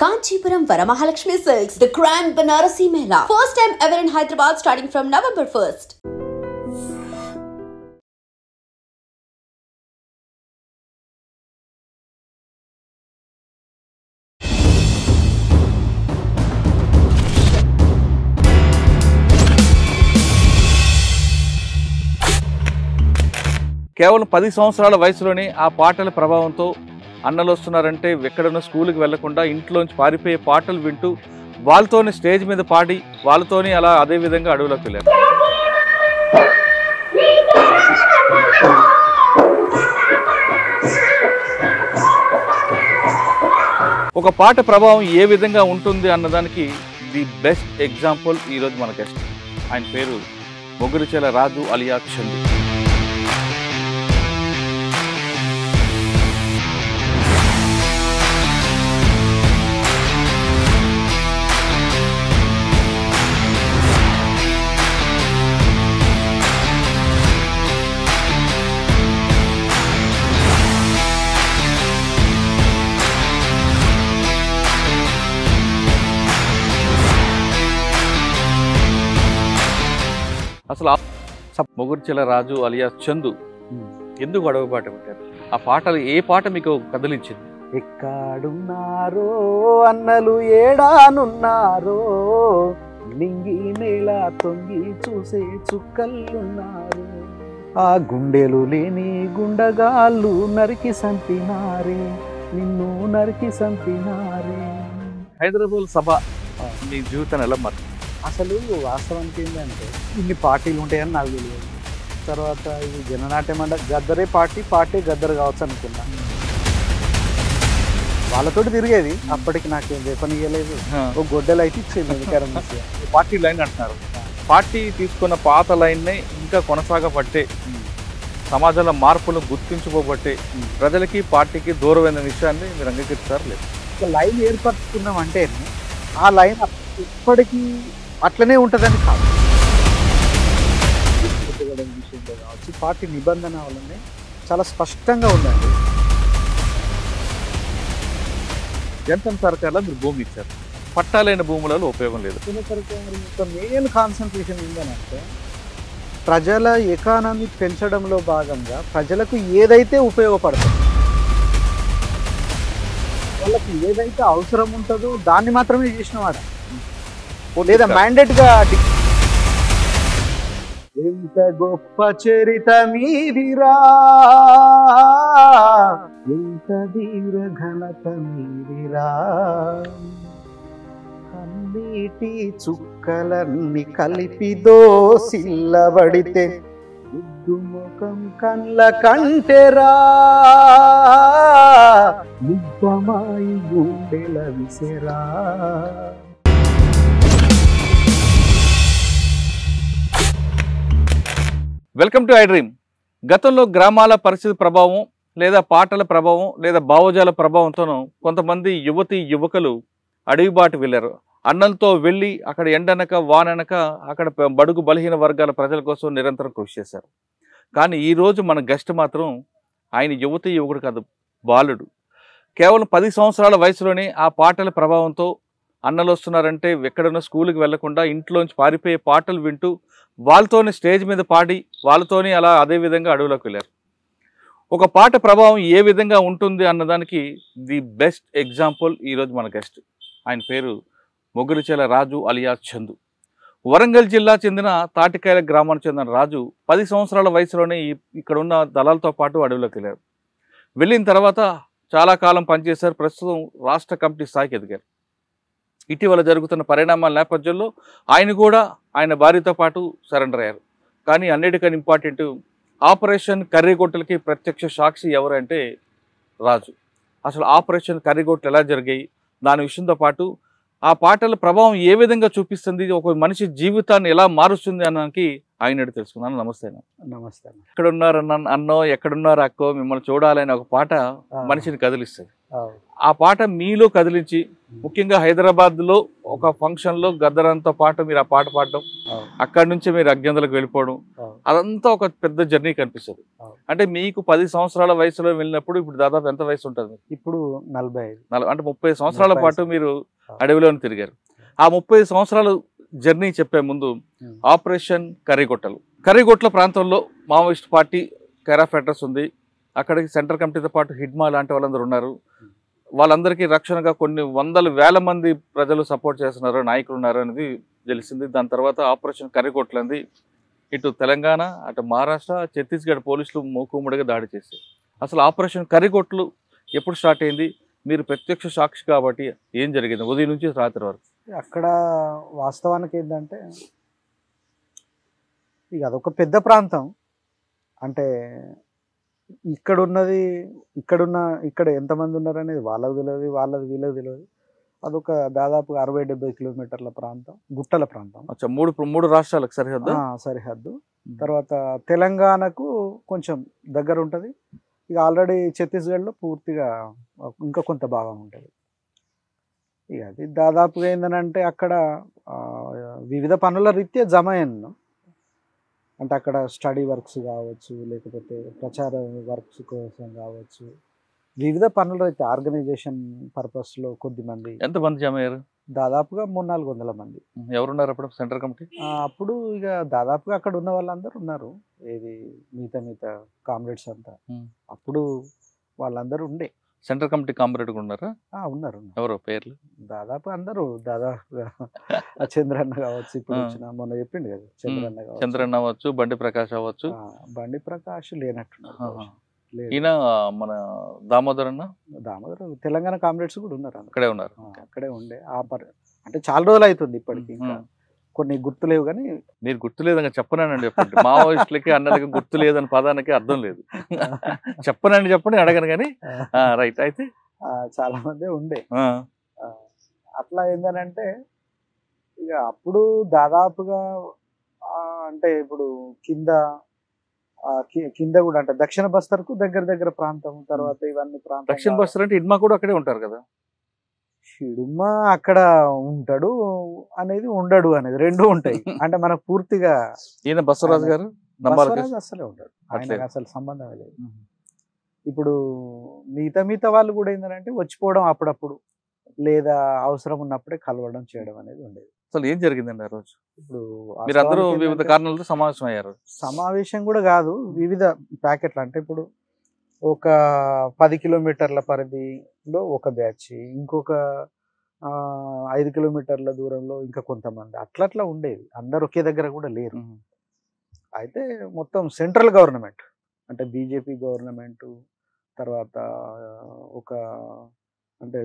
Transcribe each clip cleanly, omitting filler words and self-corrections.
Kanchipuram Varamahalakshmi Silks, the Grand Banarasi Mela. First time ever in Hyderabad starting from November 1st. కేవలం 10 సంవత్సరాల వయసులోనే ఆ పాటల ప్రభావంతో అన్నలు వస్తున్నారంటే ఎక్కడన్నా స్కూల్కి వెళ్లకుండా ఇంట్లోంచి పారిపోయే పాటలు వింటూ వాళ్ళతోనే స్టేజ్ మీద పాడి వాళ్ళతోనే అలా అదే విధంగా అడవులోకి వెళ్ళారు. ఒక పాట ప్రభావం ఏ విధంగా ఉంటుంది అన్నదానికి ది బెస్ట్ ఎగ్జాంపుల్ ఈరోజు మన గెస్ట్. ఆయన పేరు మొగురిచెల రాజు అలియా చందు. అసలు మొగురిచెల రాజు అలియా చందు ఎందుకు అడవి పాట పెట్టారు? ఆ పాటలు ఏ పాట మీకు కదిలించింది? ఎక్కడున్నారో అన్నలు ఏడానున్నారో, లింగి నేల తొంగి చూసే చుక్కలున్నారు, ఆ గుండెలు లేని గుండగాళ్ళు నరికి సంపినారే, నిన్ను నరికి సంపినారే. హైదరాబాద్ సభ మీ జీవితాన్ని ఎలా మారింది? అసలు వాస్తవానికి ఏంటంటే ఇన్ని పార్టీలు ఉంటాయని నాకు తెలియదు. తర్వాత ఇది జననాట్యం అంటే గద్దరే పార్టీ గద్దరు కావచ్చు అనుకున్నా. వాళ్ళతోటి తిరిగేది, అప్పటికి నాకేం చెప్పనియలేదు. ఒక గొడ్డలు అయితే ఇచ్చేది పార్టీ లైన్ అంటున్నారు. పార్టీ తీసుకున్న పాత లైన్నే ఇంకా కొనసాగబట్టే, సమాజంలో మార్పులు గుర్తించుకోబట్టే ప్రజలకి పార్టీకి దూరమైన విషయాన్ని మీరు అంగీకరిస్తారు లేదు? ఒక లైన్ ఏర్పరచుకున్నాం అంటే ఆ లైన్ ఇప్పటికీ అట్లనే ఉంటుందని కాదు. విషయంలో కావచ్చు, పార్టీ నిబంధన వల్లనే చాలా స్పష్టంగా ఉందండి. జనతా సర్కార్లో మీరు భూమి ఇచ్చారు, పట్టాలైన భూములలో ఉపయోగం లేదు. సర్కారు మెయిన్ కాన్సన్ట్రేషన్ ఏంటంటే ప్రజల ఎకానమీ పెంచడంలో భాగంగా ప్రజలకు ఏదైతే ఉపయోగపడుతుందో, వాళ్ళకి ఏదైతే అవసరం ఉంటుందో దాన్ని మాత్రమే చేసినవాడ, లేదా మ్యాండేట్గా. ఎంత గొప్ప చరిత మీదిరా, ఎంత ధీర ఘనత మీదిరా, కన్నీటి చుక్కలన్నీ కలిపి దోసిల్లబడితే ముద్దు ముఖం కళ్ళ కంటెరా, ముద్దమాయి గుండెల viscera. Welcome to I dream. గతంలో గ్రామాల పరిస్థితి ప్రభావం లేదా పాటల ప్రభావం లేదా భావజాల ప్రభావంతోనూ కొంతమంది యువకులు అడవి బాట వెళ్ళారు. అన్నలతో వెళ్ళి అక్కడ ఎండనక వాననక అక్కడ బడుగు బలహీన వర్గాల ప్రజల కోసం నిరంతరం కృషి చేశారు. కానీ ఈరోజు మన గెస్ట్ మాత్రం ఆయన యువకుడు కాదు, బాలుడు. కేవలం 10 సంవత్సరాల వయసులోనే ఆ పాటల ప్రభావంతో అన్నలు వస్తున్నారంటే ఎక్కడన్నా స్కూల్కి వెళ్లకుండా ఇంట్లోంచి పారిపోయే పాటలు వింటూ వాళ్ళతోనే స్టేజ్ మీద పాడి వాళ్ళతోనే అలా అదే విధంగా అడవులోకి వెళ్ళారు. ఒక పాట ప్రభావం ఏ విధంగా ఉంటుంది అన్నదానికి ది బెస్ట్ ఎగ్జాంపుల్ ఈరోజు మన గెస్ట్. ఆయన పేరు మొగురిచెల రాజు అలియా చందు. వరంగల్ జిల్లా చెందిన తాటికాయల గ్రామానికి చెందిన రాజు 10 సంవత్సరాల వయసులోనే ఇక్కడ ఉన్న దళాలతో పాటు అడవిలోకి వెళ్ళారు. వెళ్ళిన తర్వాత చాలా కాలం పనిచేశారు. ప్రస్తుతం రాష్ట్ర కమిటీ స్థాయికి ఎదిగారు. ఇటీవల జరుగుతున్న పరిణామాల నేపథ్యంలో ఆయన కూడా ఆయన భార్యతో పాటు సరెండర్ అయ్యారు. కానీ అన్నిటికన్నా ఇంపార్టెంట్, ఆపరేషన్ కర్రీగొట్టలకి ప్రత్యక్ష సాక్షి ఎవరంటే రాజు. అసలు ఆపరేషన్ కర్రీగొట్టలు ఎలా జరిగాయి, దాని విషయంతో పాటు ఆ పాటల ప్రభావం ఏ విధంగా చూపిస్తుంది, ఒక మనిషి జీవితాన్ని ఎలా మారుస్తుంది అన్నదానికి ఆయన తెలుసుకున్నాను. నమస్తే. నమస్తే. ఎక్కడున్నారు అన్నో, ఎక్కడున్నారు అక్కో, మిమ్మల్ని చూడాలని ఒక పాట మనిషిని కదిలిస్తుంది. ఆ పాట మీలో కదిలించి, ముఖ్యంగా హైదరాబాద్లో ఒక ఫంక్షన్లో గద్దరంతో పాటు మీరు ఆ పాట పాడడం, అక్కడి నుంచి మీరు అజ్ఞంతలకు వెళ్ళిపోవడం, అదంతా ఒక పెద్ద జర్నీ కనిపిస్తుంది. అంటే మీకు 10 సంవత్సరాల వయసులో వెళ్ళినప్పుడు ఇప్పుడు దాదాపు ఎంత వయసు ఉంటుంది? ఇప్పుడు 45. అంటే 30 సంవత్సరాల పాటు మీరు అడవిలోనే తిరిగారు. ఆ 30 సంవత్సరాలు జర్నీ చెప్పే ముందు ఆపరేషన్ కర్రీగొట్ల ప్రాంతంలో Maoist party care of address ఉంది. అక్కడికి సెంట్రల్ కమిటీతో పాటు హిడ్మా లాంటి వాళ్ళందరూ ఉన్నారు. వాళ్ళందరికీ రక్షణగా కొన్ని వందల వేల మంది ప్రజలు సపోర్ట్ చేస్తున్నారు, నాయకులు ఉన్నారు అనేది తెలిసింది. దాని తర్వాత ఆపరేషన్ కర్రీగొట్లంది ఇటు తెలంగాణ, అటు మహారాష్ట్ర, ఛత్తీస్గఢ్ పోలీసులు మూకుమ్మడిగా దాడి చేశారు. అసలు ఆపరేషన్ కర్రీగొట్లు ఎప్పుడు స్టార్ట్ అయింది? మీరు ప్రత్యక్ష సాక్షి కాబట్టి ఏం జరిగింది ఉదయం నుంచి రాత్రి వరకు? అక్కడ వాస్తవానికి ఏంటంటే ఇక అదొక పెద్ద ప్రాంతం. అంటే ఇక్కడ ఎంతమంది ఉన్నారు అనేది వాళ్ళకి తెలియదు, వీళ్ళకి తెలియదు. అదొక దాదాపు 60-70 కిలోమీటర్ల ప్రాంతం, గుట్టల ప్రాంతం. మూడు రాష్ట్రాలకు సరిహద్దు. తర్వాత తెలంగాణకు కొంచెం దగ్గర ఉంటుంది. ఇక ఆల్రెడీ ఛత్తీస్గఢ్లో పూర్తిగా ఇంకా కొంత భాగం ఉంటుంది. ఇక అది దాదాపుగా ఏంటంటే అక్కడ వివిధ పనుల రీత్యా జమ అయ్యాను. అంటే అక్కడ స్టడీ వర్క్స్ కావచ్చు, లేకపోతే ప్రచార వర్క్స్ కోసం కావచ్చు, వివిధ పనుల రీత్యా ఆర్గనైజేషన్ పర్పస్లో కొద్దిమంది. ఎంతమంది జమ అయ్యారు? దాదాపుగా 300-400 మంది. ఎవరున్నారు అప్పుడు సెంట్రల్ కమిటీ? అప్పుడు ఇక దాదాపుగా అక్కడ ఉన్న వాళ్ళందరూ ఉన్నారు. ఏది మిగతా కామ్రేడ్స్ అంతా అప్పుడు వాళ్ళందరూ ఉండే. సెంట్రల్ కమిటీ కామ్రేడ్ ఉన్నారా? ఉన్నారు. ఎవరో పేర్లు? దాదాపు అందరూ దాదాపుగా చంద్రన్న కావచ్చు, ఇప్పుడు వచ్చిన మొన్న చెప్పిండు కదా చంద్రన్న అవ్వచ్చు, బండి ప్రకాష్ అవ్వచ్చు. బండి ప్రకాష్ లేనట్టున్నారు. ఈయన మన దామోదర్ తెలంగాణ కామ్రేడ్స్ కూడా ఉన్నారు, అక్కడే ఉన్నారు. అక్కడే ఉండే. అంటే చాలా రోజులు అవుతుంది ఇప్పటికి, కొన్ని గుర్తులేవు. కానీ మీరు గుర్తులేదని చెప్పనండి చెప్పండి. మావోయిస్టులకి అన్నలకి గుర్తు లేదని పదానికి అర్థం లేదు. చెప్పండి అడగను కానీ. రైట్. అయితే చాలా మంది ఉండే. అట్లా ఏంటంటే ఇక అప్పుడు దాదాపుగా అంటే ఇప్పుడు కింద కూడా అంటే దక్షిణ బస్తర్కు దగ్గర ప్రాంతం. తర్వాత ఇవన్నీ ప్రాంతం. దక్షిణ బస్తర్ అంటే ఇడ్మా కూడా అక్కడే ఉంటారు కదా? ఇడుమా అక్కడ ఉంటాడు అనేది, ఉండడు అనేది రెండు ఉంటాయి. అంటే మనకు పూర్తిగా ఈయన బసవరాజు గారు అసలే ఉంటాడు, ఆయనకు అసలు సంబంధమే లేదు. ఇప్పుడు మిగతా వాళ్ళు కూడా ఏంటంటే వచ్చిపోవడం అప్పుడప్పుడు, లేదా అవసరం ఉన్నప్పుడే కలవడం చేయడం అనేది ఉండేది. అసలు ఏం జరిగిందండి ఆ రోజు? ఇప్పుడు మీరందరూ వివిధ కారణాలతో సమావేశం అయ్యారు. సమావేశం కూడా కాదు, వివిధ ప్యాకెట్లు. అంటే ఇప్పుడు ఒక 10 కిలోమీటర్ల పరిధిలో ఒక బ్యాచ్, ఇంకొక 5 కిలోమీటర్ల దూరంలో ఇంకా కొంతమంది, అట్లా ఉండేది. అందరు ఒకే దగ్గర కూడా లేరు. అయితే మొత్తం సెంట్రల్ గవర్నమెంట్ అంటే బీజేపీ గవర్నమెంట్, తర్వాత ఒక అంటే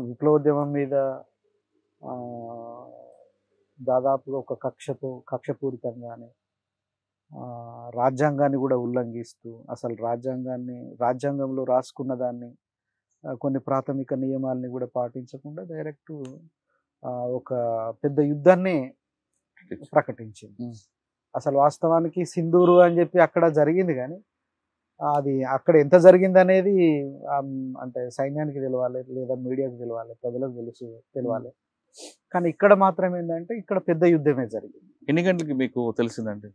విప్లవోద్యమం మీద దాదాపుగా ఒక కక్షపూరితంగానే రాజ్యాంగాన్ని కూడా ఉల్లంఘిస్తూ, అసలు రాజ్యాంగంలో రాసుకున్న దాన్ని, కొన్ని ప్రాథమిక నియమాల్ని కూడా పాటించకుండా డైరెక్ట్ ఒక పెద్ద యుద్ధాన్ని ప్రకటించింది. అసలు వాస్తవానికి సింధూరు అని చెప్పి అక్కడ జరిగింది, కానీ అది అక్కడ ఎంత జరిగింది అనేది అంటే సైన్యానికి తెలవాలి, లేదా మీడియాకు తెలవాలి, ప్రజలకు తెలవాలి. కానీ ఇక్కడ మాత్రం ఏంటంటే ఇక్కడ పెద్ద యుద్ధమే జరిగింది. ఎన్ని గంటలకి మీకు తెలిసిందండి?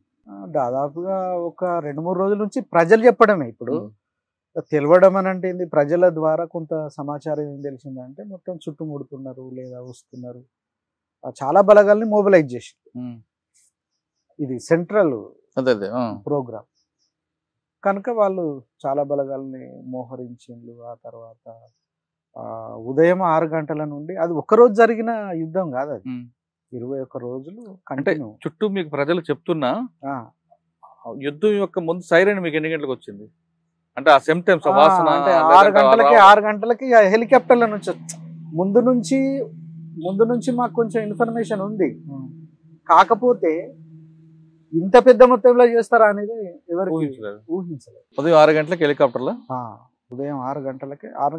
దాదాపుగా ఒక 2-3 రోజుల నుంచి ప్రజలు చెప్పడమే. ఇప్పుడు తెలవడం అని అంటే ఏంది, ప్రజల ద్వారా కొంత సమాచారం ఏం తెలిసిందంటే మొత్తం చుట్టుముడుతున్నారు లేదా వస్తున్నారు. చాలా బలగాల్ని మొబిలైజ్ చేసి, ఇది సెంట్రల్ ప్రోగ్రామ్ కనుక వాళ్ళు చాలా బలగాల్ని మోహరించిండ్రు. ఆ తర్వాత ఉదయం 6 గంటల నుండి, అది ఒకరోజు జరిగిన యుద్ధం కాదు, అది 21 రోజులు కంటిన్యూ. చుట్టూ మీకు ప్రజలు చెప్తున్నా యుద్ధం యొక్క ముందు సైరన్ మీకు ఎన్ని గంటలకు వచ్చింది? అంటే ఆ సిమ్టమ్స్ వాసన అంటే 6 గంటలకి హెలికాప్టర్ల నుంచి ముందు నుంచి మాకు కొంచెం ఇన్ఫర్మేషన్ ఉంది. కాకపోతే ఇంత పెద్ద మొత్తంలో చేస్తారా అనేది ఎవరికి ఊహించలేదు. ఉదయం 6 గంటలకు హెలికాప్టర్లో, ఉదయం 6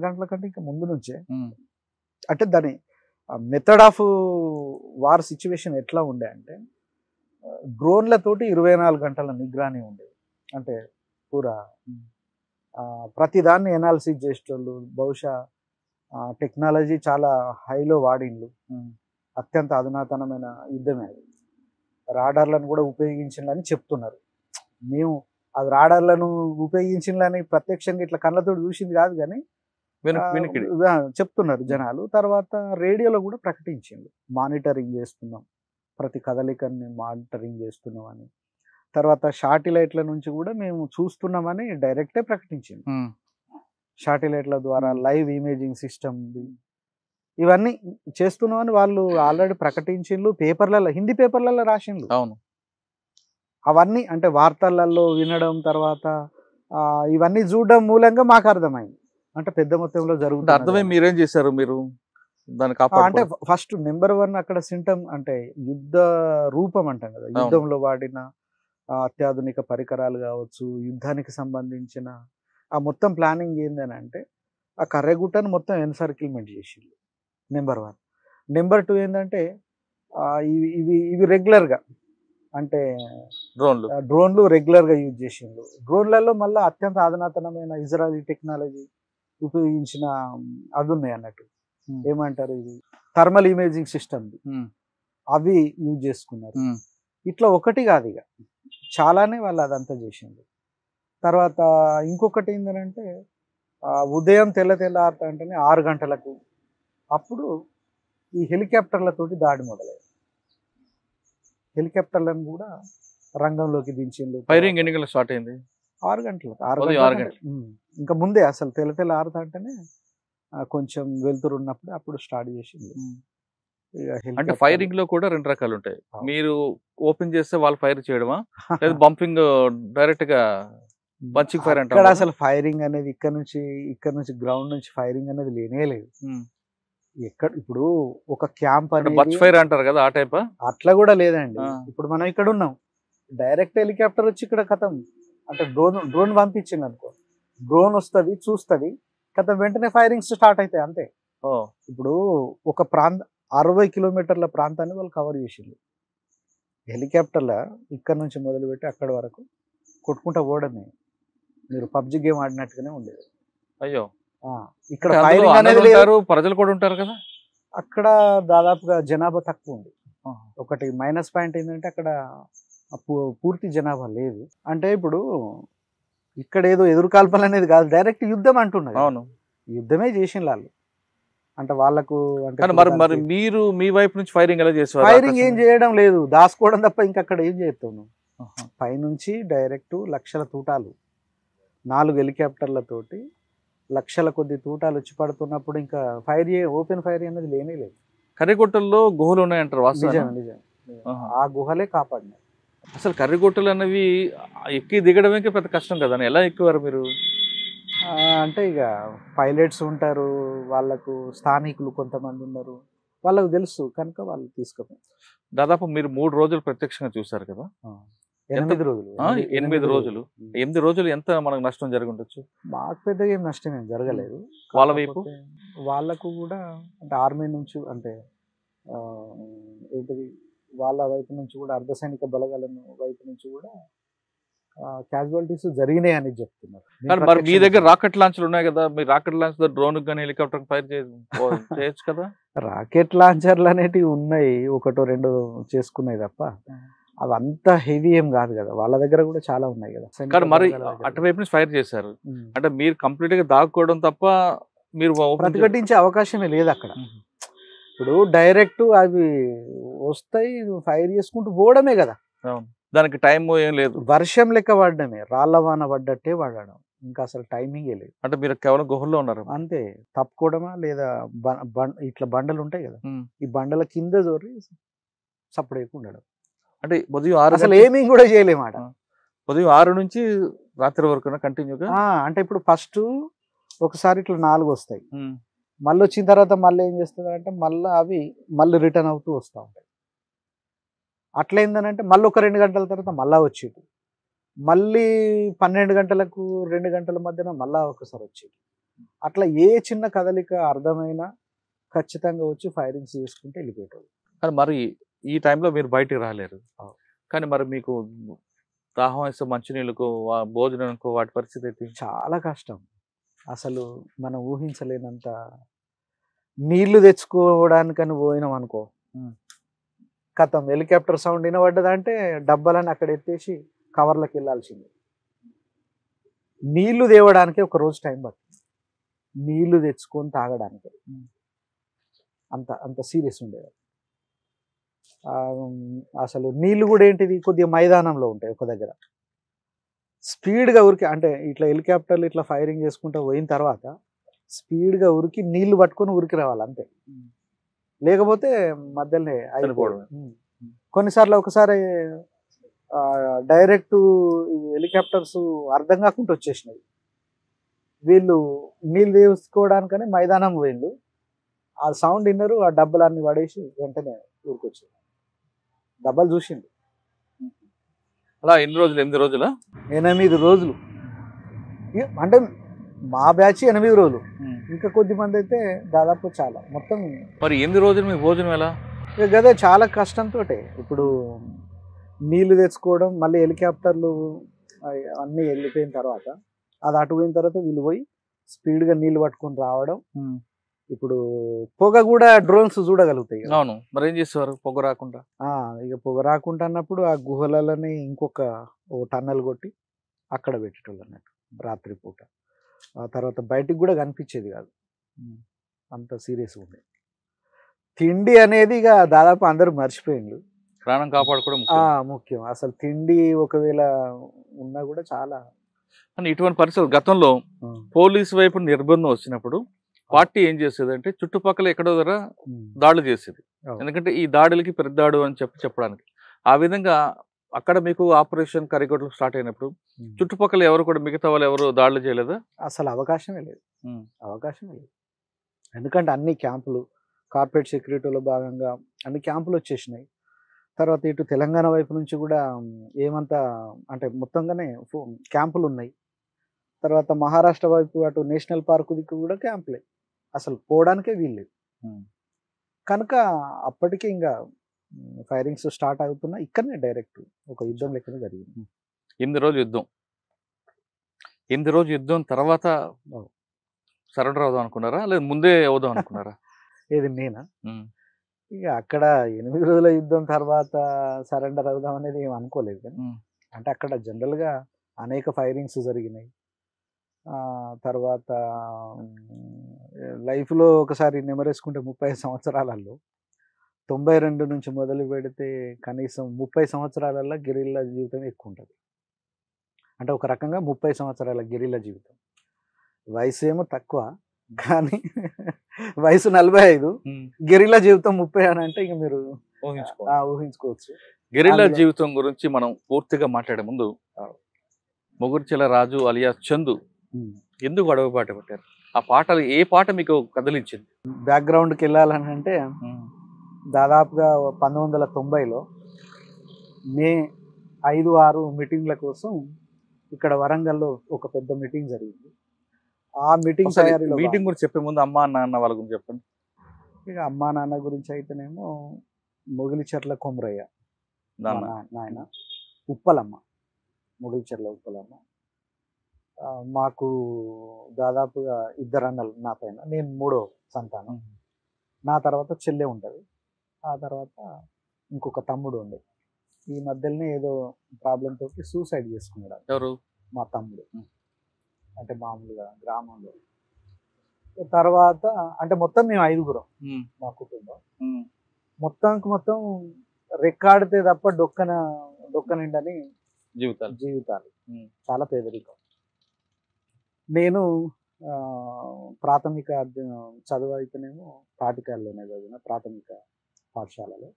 గంటల కంటే ఇంకా ముందు నుంచే. అంటే దాని మెథడ్ ఆఫ్ వార్ సిచ్యువేషన్ ఎట్లా ఉండే అంటే డ్రోన్లతోటి 24 గంటల నిగ్రాని ఉండేది. అంటే పూరా ప్రతిదాన్ని ఎనాలిసిస్ చేసేటోళ్ళు, బహుశా టెక్నాలజీ చాలా హైలో వాడిండ్లు. అత్యంత అధునాతనమైన యుద్ధమే అది. రాడార్లను కూడా ఉపయోగించిందని చెప్తున్నారు. మేము అది రాడార్లను ఉపయోగించిందని ప్రత్యక్షంగా ఇట్లా కళ్ళతో చూసింది కాదు, కానీ చెప్తున్నారు జనాలు. తర్వాత రేడియోలో కూడా ప్రకటించింది, మానిటరింగ్ చేస్తున్నాం, ప్రతి కదలికని మానిటరింగ్ చేస్తున్నాం అని. తర్వాత శాటిలైట్ల నుంచి కూడా మేము చూస్తున్నామని డైరెక్టే ప్రకటించింది. శాటిలైట్ల ద్వారా లైవ్ ఇమేజింగ్ సిస్టమ్ ఇవన్నీ చేస్తున్నామని వాళ్ళు ఆల్రెడీ ప్రకటించిండ్రు. పేపర్లలో, హిందీ పేపర్లలో రాసిండ్రు. అవును, అవన్నీ అంటే వార్తలలో వినడం, తర్వాత ఇవన్నీ చూడడం మూలంగా మాకు అర్థమైంది అంటే పెద్ద మొత్తంలో జరుగుతుంది. అర్థమై మీరేం చేశారు? మీరు దాన్ని అంటే ఫస్ట్ నెంబర్ 1 అక్కడ సింటమ్ అంటే యుద్ధ రూపం అంటాం కదా, యుద్ధంలో వాడిన అత్యాధునిక పరికరాలు కావచ్చు, యుద్ధానికి సంబంధించిన ఆ మొత్తం ప్లానింగ్ ఏందని అంటే ఆ కర్రెగుట్టను మొత్తం ఎన్సర్కిల్మెంట్ చేసిండ్రు నెంబర్ 1. నెంబర్ 2 ఏంటంటే ఇవి రెగ్యులర్గా అంటే డ్రోన్లు రెగ్యులర్గా యూజ్ చేసిండ్రు. డ్రోన్లలో మళ్ళీ అత్యంత అధునాతనమైన ఇజ్రాయలీ టెక్నాలజీ ఉపయోగించిన అవి ఉన్నాయి అన్నట్టు. ఏమంటారు, ఇది థర్మల్ ఇమేజింగ్ సిస్టమ్, అవి యూజ్ చేసుకున్నారు. ఇట్లా ఒకటి కాదు, ఇక చాలానే వాళ్ళు అదంతా చేసిండ్రు. తర్వాత ఇంకొకటి ఏంటంటే ఉదయం తెల్లారుతా అంటేనే 6 గంటలకు అప్పుడు ఈ హెలికాప్టర్లతోటి దాడి మొదలైంది. హెలికాప్టర్లను కూడా రంగంలోకి దించిండ్రు. ఫైరింగ్ ఎన్ని గంటలకు స్టార్ట్ అయింది? 6 గంటలకు. ఇంకా ముందే అసలు తెల్లారుతా అంటేనే కొంచెం వెళ్తురు ఉన్నప్పుడు అప్పుడు స్టార్ట్ చేసింది. అంటే ఫైరింగ్ లో కూడా 2 రకాలు ఉంటాయి. మీరు ఓపెన్ చేస్తే వాళ్ళు ఫైర్ చేయడమా, లేదా బంపింగ్ డైరెక్ట్ గా బంచింగ్ ఫైర్ అంటే? అసలు ఫైరింగ్ అనేది ఇక్కడ నుంచి గ్రౌండ్ నుంచి ఫైరింగ్ అనేది లేనే లేదు. ఎక్కడ ఇప్పుడు ఒక క్యాంప్ బచ్ ఫైర్ అంటారు కదా, ఆ టైప్ అట్లా కూడా లేదండి. ఇప్పుడు మనం ఇక్కడ ఉన్నాం, డైరెక్ట్ హెలికాప్టర్ వచ్చి ఇక్కడ కథం అంటే డ్రోన్ పంపించింది అనుకో, డ్రోన్ వస్తుంది చూస్తుంది కథం, వెంటనే ఫైరింగ్స్ స్టార్ట్ అవుతాయి అంతే. ఇప్పుడు ఒక 60 కిలోమీటర్ల ప్రాంతాన్ని వాళ్ళు కవర్ చేసిండ్రు హెలికాప్టర్ల. ఇక్కడ నుంచి మొదలుపెట్టి అక్కడి వరకు కొట్టుకుంటా పోవడమే. మీరు పబ్జి గేమ్ ఆడినట్టుగానే ఉండేది. అయ్యో, ఇక్కడ ఫైరింగ్ అనేది లేదు. ప్రజలు కూడా ఉంటారు కదా అక్కడ, దాదాపుగా జనాభా తక్కువ ఉంది. ఒకటి మైనస్ పాయింట్ ఏంటంటే అక్కడ పూర్తి జనాభా లేదు. అంటే ఇప్పుడు ఇక్కడ ఏదో ఎదురుకాల్పలు అనేది కాదు, డైరెక్ట్ యుద్ధం అంటున్నారు. అవును, యుద్ధమే చేసిన వాళ్ళు అంటే వాళ్ళకు. అంటే మరి మీరు మీ వైపు నుంచి ఫైరింగ్ ఎలా చేసేవారు? ఫైరింగ్ ఏం చేయడం లేదు, దాచుకోవడం తప్ప ఇంకక్కడ ఏం చేస్తాను. పైనుంచి డైరెక్ట్ లక్షల తూటాలు, 4 హెలికాప్టర్లతోటి లక్షల కొద్ది తూటాలు వచ్చి పడుతున్నప్పుడు ఇంకా ఓపెన్ ఫైర్ అనేది లేనే లేదు. కర్రిగుట్టల్లో గుహలు ఉన్నాయంటారు. నిజం, ఆ గుహలే కాపాడినాయి. అసలు కర్రిగుట్టలు అనేవి ఎక్కి దిగడమే పెద్ద కష్టం కదా, ఎలా ఎక్కువారు మీరు? అంటే ఇక పైలట్స్ ఉంటారు, వాళ్ళకు స్థానికులు కొంతమంది ఉన్నారు, వాళ్ళకు తెలుసు కనుక వాళ్ళు తీసుకుపోయి. దాదాపు మీరు 3 రోజులు ప్రత్యక్షంగా చూసారు కదా? 8 రోజులు. 8 రోజులు. 8 రోజులు ఎంత మనకు నష్టం జరిగి ఉండొచ్చు? మాకు పెద్దగా ఏం నష్టం ఏం జరగలేదు. వాళ్ళ వైపు వాళ్ళకు కూడా అంటే ఆర్మీ నుంచి అంటే ఏంటిది వాళ్ళ వైపు నుంచి కూడా అర్ధసైనిక బలగాల వైపు నుంచి కూడా క్యాజువాలిటీస్ జరిగినాయి అని చెప్తున్నారు. మరి మీ దగ్గర రాకెట్ లాంచ్లు ఉన్నాయి కదా, మీరు రాకెట్ లాంచ్ డ్రోన్ కానీ హెలికాప్టర్ ఫైర్ చేయొచ్చు కదా? రాకెట్ లాంచర్లు అనేటివి ఉన్నాయి, 1-2 చేసుకున్నాయి తప్ప అవంతా హెవీ ఏం కాదు కదా. వాళ్ళ దగ్గర కూడా చాలా ఉన్నాయి కదా. కానీ మరి అటువైపు నుంచి ఫైర్ చేశారు అంటే మీరు కంప్లీట్ గా దాక్కోవడం తప్ప మీరు ప్రతిఘటించే అవకాశమే లేదు అక్కడ. ఇప్పుడు డైరెక్ట్ అవి వస్తాయి, ఫైర్ చేసుకుంటూ పోవడమే కదా. దానికి టైం ఏం లేదు, వర్షం లెక్క పడడమే, రాళ్ల వాన పడ్డట్టే పడడం, ఇంకా అసలు టైమింగే లేదు. అంటే మీరు కేవలం గుహల్లో ఉన్నారు అంతే. తప్పుకోవడమా లేదా ఇట్లా బండలు ఉంటాయి కదా, ఈ బండల కింద జోరి సపరేట్గా ఉండడం. అంటే ఉదయం 6 అసలు ఏమీ కూడా చేయలేమాట. ఉదయం 6 నుంచి రాత్రి వరకు కంటిన్యూగా. అంటే ఇప్పుడు ఫస్ట్ ఒకసారి ఇట్లా 4 వస్తాయి, మళ్ళీ వచ్చిన తర్వాత మళ్ళీ ఏం చేస్తుంది అంటే మళ్ళీ రిటర్న్ అవుతూ వస్తూ ఉంటాయి. అట్లా ఏందనంటే మళ్ళీ ఒక 2 గంటల తర్వాత మళ్ళీ వచ్చేది, మళ్ళీ 12 గంటలకు 2 గంటల మధ్యన మళ్ళీ ఒకసారి వచ్చేది. అట్లా ఏ చిన్న కదలిక అర్థమైన ఖచ్చితంగా వచ్చి ఫైరింగ్స్ చేసుకుంటే వెళ్ళిపోయేటోళ్ళు. కానీ మరి ఈ టైంలో మీరు బయటికి రాలేరు. అవును. కానీ మరి మీకు దాహం వేస్తే మంచినీళ్ళకు భోజనంకు వాటి పరిస్థితి ఏంటి? చాలా కష్టం. అసలు మనం ఊహించలేనంత. నీళ్లు తెచ్చుకోవడానికని పోయినాం అనుకో, కథం హెలికాప్టర్ సౌండ్ వినబడ్డదంటే డబ్బాలని అక్కడ ఎత్తేసి కవర్లకు వెళ్ళాల్సింది. నీళ్లు తేవడానికి ఒక రోజు టైం పడుతుంది, నీళ్లు తెచ్చుకొని తాగడానికి. అంత అంత సీరియస్ ఉండేది. అసలు నీళ్లు కూడా ఏంటిది, కొద్దిగా మైదానంలో ఉంటాయి ఒక దగ్గర. స్పీడ్గా ఉరికి, అంటే ఇట్లా హెలికాప్టర్లు ఇట్లా ఫైరింగ్ చేసుకుంటూ పోయిన తర్వాత స్పీడ్గా ఉరికి నీళ్లు పట్టుకొని ఉరికి రావాలి అంతే, లేకపోతే మధ్యలోనే అయిపోవడం. కొన్నిసార్లు ఒకసారి డైరెక్ట్ హెలికాప్టర్స్ అర్థం కాకుండా వచ్చేసినాయి. వీళ్ళు నీళ్ళు తీసుకోవడానికని మైదానం పోయిండు, ఆ సౌండ్ విన్నారు, ఆ డబ్బులన్నీ పడేసి వెంటనే ఊరికొచ్చారు. డబ్బులు చూసిండు. అలా ఎన్ని రోజులు? 8 రోజులా? 8 రోజులు. అంటే మా బ్యాచ్ 8 రోజులు, ఇంకా కొద్ది మంది అయితే దాదాపు చాలా మొత్తం. మరి 8 రోజులు మీ భోజనం ఎలా? ఇక గదే చాలా కష్టంతో. ఇప్పుడు నీళ్లు తెచ్చుకోవడం, మళ్ళీ హెలికాప్టర్లు అన్నీ వెళ్ళిపోయిన తర్వాత, అది అటు పోయిన తర్వాత వీళ్ళు పోయి స్పీడ్గా నీళ్లు పట్టుకొని రావడం. ఇప్పుడు పొగ కూడా డ్రోన్స్ చూడగలుగుతాయి. అవును, మరి ఏం చేసేవారు పొగ రాకుండా? ఇక పొగ రాకుండా అన్నప్పుడు ఆ గుహలని ఇంకొక టన్నెల్ కొట్టి అక్కడ పెట్టేటోళ్ళు అన్నట్టు రాత్రిపూట. ఆ తర్వాత బయటికి కూడా కనిపించేది కాదు, అంత సీరియస్గా ఉండేది. తిండి అనేది ఇక దాదాపు అందరూ మర్చిపోయిండు. ప్రాణం కాపాడుకోవడం ముఖ్యం. అసలు తిండి ఒకవేళ ఉన్నా కూడా చాలా. అని ఇటువంటి పరిస్థితులు గతంలో పోలీసు వైపు నిర్బంధం వచ్చినప్పుడు పార్టీ ఏం చేసేది అంటే చుట్టుపక్కల ఎక్కడో దగ్గర దాడులు చేసేది. ఎందుకంటే ఈ దాడులకి పెద్దాడు అని చెప్పడానికి. ఆ విధంగా అక్కడ మీకు ఆపరేషన్ కరిగొడ్లు స్టార్ట్ అయినప్పుడు చుట్టుపక్కల ఎవరు కూడా, మిగతా వాళ్ళు ఎవరు దాడులు చేయలేదా? అసలు అవకాశమే లేదు, అవకాశమే లేదు. ఎందుకంటే అన్ని క్యాంపులు, కార్పొరేట్ సెక్యూరిటీలో భాగంగా అన్ని క్యాంపులు వచ్చేసినాయి. తర్వాత ఇటు తెలంగాణ వైపు నుంచి కూడా ఏమంతా, అంటే మొత్తంగానే క్యాంపులు ఉన్నాయి. తర్వాత మహారాష్ట్ర వైపు అటు నేషనల్ పార్క్ దిక్కు కూడా క్యాంపులే, అసలు పోవడానికే వీల్లేదు. కనుక అప్పటికే ఇంకా ఫైరింగ్స్ స్టార్ట్ అవుతున్నా ఇక్కడనే డైరెక్ట్ ఒక యుద్ధం లెక్కనే జరిగింది. 8 రోజులు యుద్ధం. 8 రోజులు యుద్ధం తర్వాత సరెండర్ అవుదాం అనుకున్నారా, లేదా ముందే అవుదాం అనుకున్నారా? ఏది నేనా? ఇక అక్కడ 8 రోజుల యుద్ధం తర్వాత సరెండర్ అవుదాం అనేది ఏం అనుకోలేదు. కానీ అంటే అక్కడ జనరల్గా అనేక ఫైరింగ్స్ జరిగినాయి. తర్వాత లైఫ్లో ఒకసారి నెమరేసుకుంటే 30 సంవత్సరాలలో 92 నుంచి మొదలు పెడితే కనీసం 30 సంవత్సరాలలో గెరిల్లా జీవితం ఎక్కువ ఉంటుంది. అంటే ఒక రకంగా 30 సంవత్సరాల గెరిల్లా జీవితం. వయసు ఏమో తక్కువ, కానీ వయసు 45, గెరిల్లా జీవితం 30 అని అంటే ఇక మీరు ఊహించుకోవచ్చు. గెరిల్లా జీవితం గురించి మనం పూర్తిగా మాట్లాడే ముందు మొగుర్చెల రాజు అలియాస్ చందు ఎందుకు అడవి పాట పెట్టారు? ఆ పాటలు ఏ పాట మీకు కదిలించింది? బ్యాక్గ్రౌండ్కి వెళ్ళాలని అంటే దాదాపుగా 1990లో మే 5-6 మీటింగ్ల కోసం ఇక్కడ వరంగల్లో ఒక పెద్ద మీటింగ్ జరిగింది. ఆ మీటింగ్ తయారీలో, మీటింగ్ గురించి చెప్పే ముందు అమ్మా నాన్న వాళ్ళ గురించి చెప్పండి. ఇక అమ్మా నాన్న గురించి అయితేనేమో మొగిలిచెర్ల కొమరయ్య నాయన, ఉప్పలమ్మ, మొగిలిచెర్ల ఉప్పలమ్మ. మాకు దాదాపుగా 2 అన్నలు నా పైన, నేను 3వ సంతానం. నా తర్వాత చెల్లె ఉంటుంది, ఆ తర్వాత ఇంకొక తమ్ముడు ఉండే. ఈ మధ్యలోనే ఏదో ప్రాబ్లం తోటి సూసైడ్ చేసుకున్నాడు. ఎవరు? మా తమ్ముడు. అంటే మామూలుగా గ్రామంలో. తర్వాత అంటే మొత్తం మేము 5గురం మా కుటుంబం. మొత్తం రెక్కాడితే తప్ప డొక్క నిండని జీవితాలు, చాలా పేదరికం. నేను ప్రాథమిక చదువు అయితేనేమో తాటికాయల్లోనే చదివిన ప్రాథమిక పాఠశాలలో.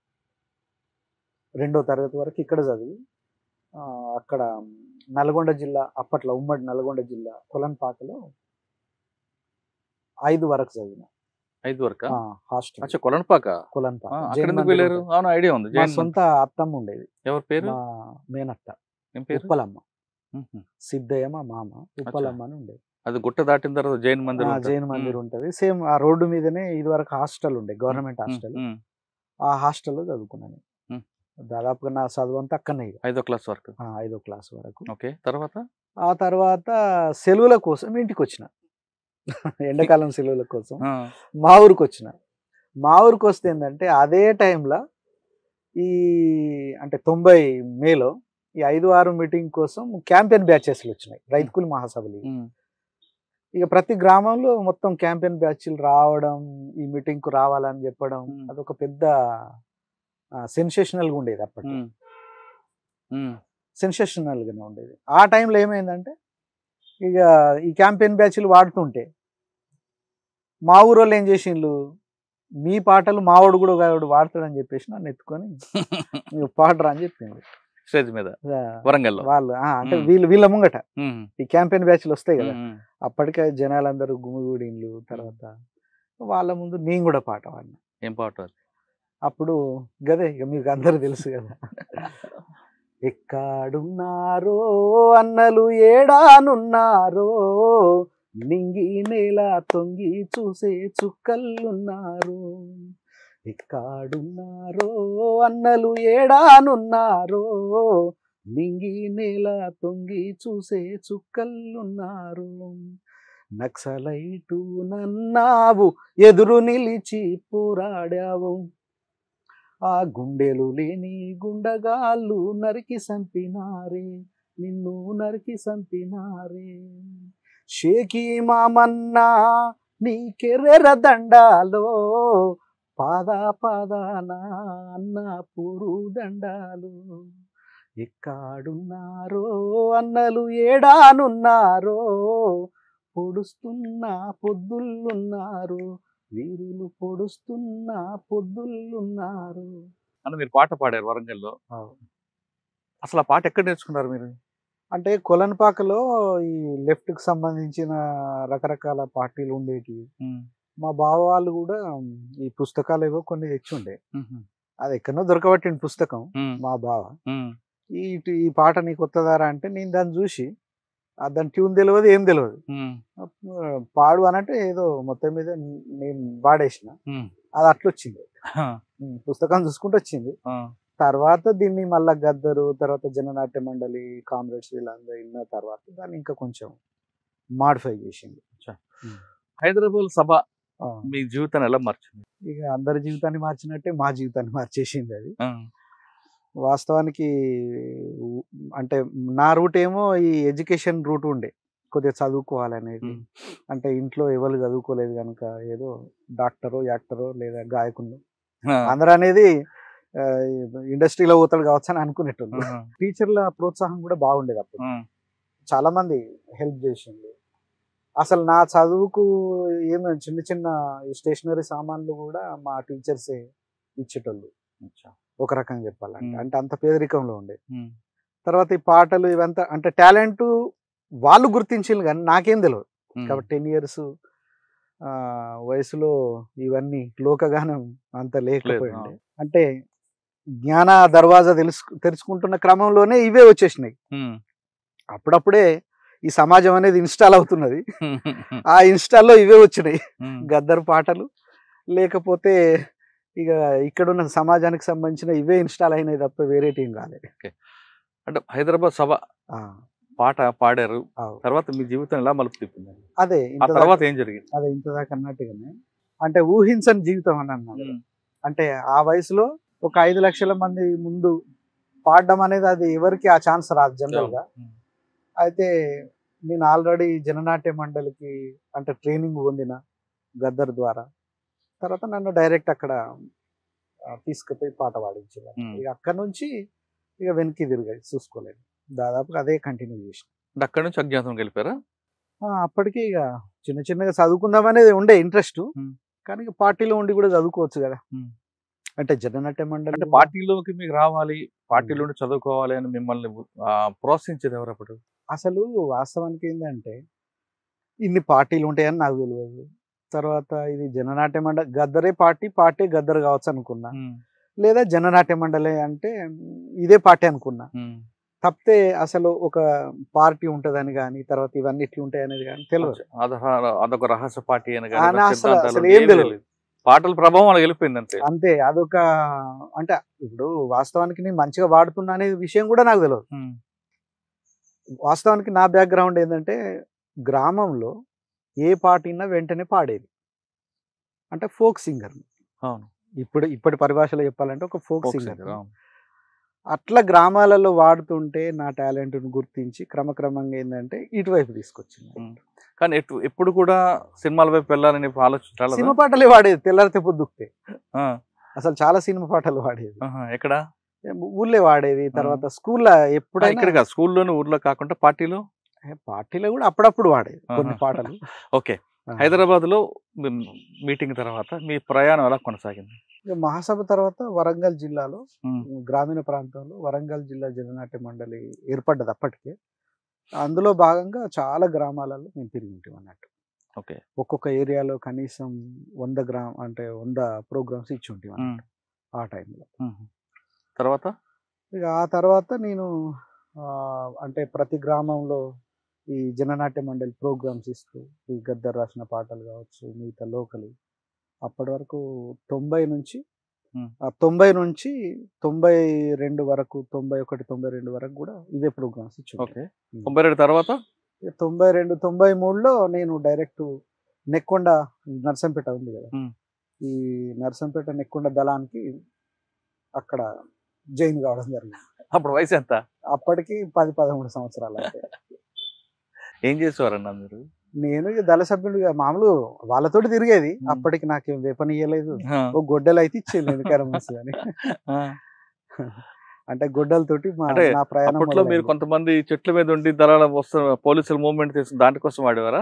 2వ తరగతి వరకు ఇక్కడ చదివి అక్కడ నల్గొండ జిల్లా, అప్పట్లో ఉమ్మడి నల్గొండ జిల్లా కొలన్పాకలో 5 వరకు చదివిన. 5 వరకు హాస్టల్. కొలన్పాక. ఐడియా ఉంది. సొంత అత్తమ్మ ఉండేది. ఎవరి పేరు? మేనత్త, ఉప్పలమ్మ. సిద్ధయ్య మా మామ, ఉప్పలమ్మ అని ఉండేది. అది గుట్ట దాటిన తర్వాత జైన్ మందిర్ జైన్ మందిర్ ఉంటది. సేమ్ ఆ రోడ్డు మీదనే ఇది వరకు హాస్టల్ ఉండే, గవర్నమెంట్ హాస్టల్. ఆ హాస్టల్లో చదువుకున్నాను. దాదాపుగా నా చదువు అంతా అక్కడనే. 5వ క్లాస్ వరకు. 5వ క్లాస్ వరకు. ఓకే. తర్వాత ఆ తర్వాత సెలవుల కోసం ఇంటికి వచ్చిన. ఎండాకాలం సెలవుల కోసం మా ఊరికి వచ్చిన. మా ఊరికి వస్తే ఏంటంటే అదే టైంలో ఈ అంటే 90 మేలో ఈ 5-6 మీటింగ్ కోసం క్యాంపెయిన్ బ్యాచెస్లు వచ్చినాయి, రైతు కూలి మహాసభలు. ఇక ప్రతి గ్రామంలో మొత్తం క్యాంపెయిన్ బ్యాచ్లు రావడం, ఈ మీటింగ్కు రావాలని చెప్పడం, అదొక పెద్ద సెన్సేషనల్గా ఉండేది. అప్పట్లో సెన్సేషనల్గానే ఉండేది. ఆ టైంలో ఏమైందంటే ఇక ఈ క్యాంపెయిన్ బ్యాచ్లు వాడుతుంటే మా ఊరోళ్ళు ఏం చేసిండ్రు, మీ పాటలు మావాడు కూడా వాడతాడని చెప్పేసి నన్ను ఎత్తుకొని నువ్వు పాడరా అని చెప్పింది స్టేజ్ మీద వరంగల్ వాళ్ళు. అంటే వీళ్ళ ముంగట ఈ క్యాంపెయిన్ బ్యాచ్లు వస్తాయి కదా, అప్పటికే జనాలందరూ గుమిగూడిండ్లు. తర్వాత వాళ్ళ ముందు నేను కూడా పాట పాడినా. ఏం పాట? అప్పుడు గదే ఇక మీకు అందరూ తెలుసు కదా, ఎక్కడున్నారో అన్నలు ఏడానున్నారో, నింగి నేల తొంగి చూసే చుక్కలున్నారు, ఎక్కడున్నారో అన్నలు ఏడానున్నారో, నింగి నేల తొంగి చూసే చుక్కలున్నారు, నక్సలైటు నన్నావు ఎదురు నిలిచి పోరాడావు, ఆ గుండెలు లేని గుండగాళ్ళు నరికి సంపినారే, నిన్ను నరికి సంపినారే, షేకి మామన్నా నీకెర్ర దండాలో, పాద పాదాన అన్న పూరు దండాలు, ఎక్కడున్నారో అన్నలు ఏడానున్నారో, పొడుస్తున్న పొద్దులున్నారు, వీరులు పొడుస్తున్న పొద్దులున్నారు అని మీరు పాట పాడారు వరంగల్లో. అసలు ఆ పాట ఎక్కడ నేర్చుకున్నారు మీరు? అంటే కొలన్పాకలో ఈ లెఫ్ట్కి సంబంధించిన రకరకాల పార్టీలు ఉండేటివి. మా బావ వాళ్ళు కూడా ఈ పుస్తకాలు ఏవో కొన్ని తెచ్చి ఉండే, అది ఎక్కడో దొరకబట్టిన పుస్తకం మా బావ. ఈ పాట నీకు వస్తుందారా అంటే నేను దాన్ని చూసి దాని ట్యూన్ తెలియదు, ఏం తెలియదు, పాడు అనంటే ఏదో మొత్తం మీద నేను పాడేసిన, అది అట్లా వచ్చింది. పుస్తకం చూసుకుంటూ వచ్చింది. తర్వాత దీన్ని మళ్ళా గద్దరు, తర్వాత జననాట్య మండలి, కామ్రేడ్స్ వీళ్ళందరూ విన్న తర్వాత దాన్ని ఇంకా కొంచెం మాడిఫై చేసింది. హైదరాబాద్ సభ మీ జీవితాన్ని ఎలా మార్చింది? ఇక అందరి జీవితాన్ని మార్చినట్టే మా జీవితాన్ని మార్చేసింది అది. వాస్తవానికి అంటే నా రూట్ ఏమో ఈ ఎడ్యుకేషన్ రూట్ ఉండే, కొద్దిగా చదువుకోవాలనేది. అంటే ఇంట్లో ఎవరు చదువుకోలేదు కనుక ఏదో డాక్టరో, యాక్టరో లేదా గాయకుడు అందరూ అనేది ఇండస్ట్రీలో పోతాడు కావచ్చు అని అనుకునేట్టుంది. టీచర్ల ప్రోత్సాహం కూడా బాగుండేది అప్పుడు, చాలా మంది హెల్ప్ చేసింది. అసలు నా చదువుకు ఏమో చిన్న చిన్న స్టేషనరీ సామాన్లు కూడా మా టీచర్సే ఇచ్చేటోళ్ళు, ఒక రకంగా చెప్పాలంటే. అంటే అంత పేదరికంలో ఉండే. తర్వాత ఈ పాటలు ఇవంతా అంటే టాలెంట్ వాళ్ళు గుర్తించింది కానీ నాకేం తెలియదు కాబట్టి 10 years వయసులో ఇవన్నీ లోకగానం అంత లేకపోయింది. అంటే జ్ఞాన దర్వాజా తెరుచుకుంటున్న క్రమంలోనే ఇవే వచ్చేసినాయి. అప్పుడప్పుడే ఈ సమాజం అనేది ఇన్స్టాల్ అవుతున్నది, ఆ ఇన్స్టాల్లో ఇవే వచ్చినాయి, గద్దర్ పాటలు. లేకపోతే ఇక ఇక్కడున్న సమాజానికి సంబంధించిన ఇవే ఇన్స్టాల్ అయినాయి తప్ప వేరే టీం కాలేదు. అంటే హైదరాబాద్ సభ పాట పాడారు, తర్వాత మీ జీవితం ఎలా మలుపు తిప్పింది? అదే తర్వాత ఏం జరిగింది? అదే ఇంతదాకా అన్నట్టుగానే అంటే ఊహించని జీవితం అని అన్నారు. అంటే ఆ వయసులో ఒక 5 లక్షల మంది ముందు పాడడం అనేది అది ఎవరికి ఆ ఛాన్స్ రాదు జనరల్ గా. అయితే నేను ఆల్రెడీ జననాట్య మండలికి అంటే ట్రైనింగ్ పొందిన గద్దర్ ద్వారా. తర్వాత నన్ను డైరెక్ట్ అక్కడ తీసుకుపోయి పాట పాడించారు. ఇక అక్కడ నుంచి ఇక వెనక్కి తిరిగాయి, చూసుకోలేదు. దాదాపుగా అదే కంటిన్యూ చేసిన. అక్కడ నుంచి అజ్ఞాతం వెళ్ళిపోయారా? అప్పటికి ఇక చిన్న చిన్నగా చదువుకుందాం అనేది ఉండే ఇంట్రెస్ట్, కానీ పార్టీలో ఉండి కూడా చదువుకోవచ్చు కదా. అంటే జననాట్య మండలి అంటే పార్టీలోకి మీకు రావాలి, పార్టీలో చదువుకోవాలి అని మిమ్మల్ని ప్రోత్సహించేది ఎవరు అప్పుడు? అసలు వాస్తవానికి ఏంటంటే ఇన్ని పార్టీలు ఉంటాయని నాకు తెలియదు. తర్వాత ఇది జననాట్య మండలి గద్దరే పార్టీ గద్దరు కావచ్చు అనుకున్నా, లేదా జననాట్య మండలి అంటే ఇదే పార్టీ అనుకున్నా. తప్పితే అసలు ఒక పార్టీ ఉంటదని కానీ తర్వాత ఇవన్నీ ఇట్లా ఉంటాయి అనేది కానీ తెలియదు. అదొక రహస్య పార్టీ అని ఆ, నా అసలు సిద్ధాంతాలు అసలు ఏం ఏమీ తెలియదు. తెలియదు. పాటల ప్రభావం వాళ్ళకి వెళ్ళిపోయింది అంతే. అంతే, అదొక అంటే ఇప్పుడు వాస్తవానికి నేను మంచిగా వాడుతున్నా అనే విషయం కూడా నాకు తెలియదు. వాస్తవానికి నా బ్యాక్గ్రౌండ్ ఏంటంటే గ్రామంలో ఏ పాట విన్నా వెంటనే పాడేది, అంటే ఫోక్ సింగర్. అవును, ఇప్పటి పరిభాషలో చెప్పాలంటే ఒక ఫోక్ folk సింగర్. singer, అవును. అట్లా గ్రామాలలో వాడుతుంటే నా టాలెంట్ను గుర్తించి క్రమక్రమంగా ఏంటంటే ఇటువైపు తీసుకొచ్చింది. కానీ ఎప్పుడు కూడా సినిమాల వైపు వెళ్ళాలని ఆలోచన సినిమా పాటలే వాడేది, తెల్లారితే పొద్దుకుతే అసలు చాలా సినిమా పాటలు వాడేది. ఎక్కడ ఊళ్ళో వాడేది. తర్వాత స్కూల్లో ఎప్పుడైనా ఇక్కడ స్కూల్లోనే ఊర్లో కాకుండా పార్టీలో పార్టీలో కూడా అప్పుడప్పుడు వాడేది కొన్ని పాటలు. ఓకే, హైదరాబాద్ లో మీటింగ్ తర్వాత మీ ప్రయాణం ఎలా కొనసాగింది? ఇక మహాసభ తర్వాత వరంగల్ జిల్లాలో గ్రామీణ ప్రాంతంలో వరంగల్ జిల్లా జననాట్య మండలి ఏర్పడ్డది అప్పటికే. అందులో భాగంగా చాలా గ్రామాలలో మేము తిరిగి ఉంటాం అన్నట్టు. ఓకే, ఒక్కొక్క ఏరియాలో కనీసం 100 ప్రోగ్రామ్స్ ఇచ్చి ఉంటాం అన్నట్టు ఆ టైంలో. తర్వాత ఇక ఆ తర్వాత నేను అంటే ప్రతి గ్రామంలో ఈ జననాట్య మండలి ప్రోగ్రామ్స్ ఇస్తూ ఈ గద్దర్ రాసిన పాటలు కావచ్చు, మిగతా లోకలి అప్పటి వరకు 90 నుంచి 92 వరకు 91, 92 వరకు కూడా ఇవే ప్రోగ్రామ్స్ ఇచ్చి. ఓకే, 92 తర్వాత 92, 93లో నేను డైరెక్ట్ నెక్కొండ నర్సంపేట ఉంది కదా, ఈ నర్సంపేట నెక్కొండ దళానికి అక్కడ జాయిన్ కావడం జరిగింది. అప్పుడు వయసు ఎంత? అప్పటికి 10-13 సంవత్సరాలు. అంటే ఏం చేసేవారన్నా మీరు? నేను దళ సభ్యుడిగా మామూలు వాళ్ళతోటి తిరిగేది. అప్పటికి నాకేం వేపని ఇయ్యలేదు, ఓ గొడ్డలు అయితే ఇచ్చేది ఎందుకైనా మంచిది అని. అంటే గొడ్డలతోటి నా ప్రయాణం. అప్పట్లో మీరు కొంతమంది చెట్ల మీద ఉండి దళాల పోలీసులు మూవ్మెంట్ చేసి దానికోసం వాడేవారా?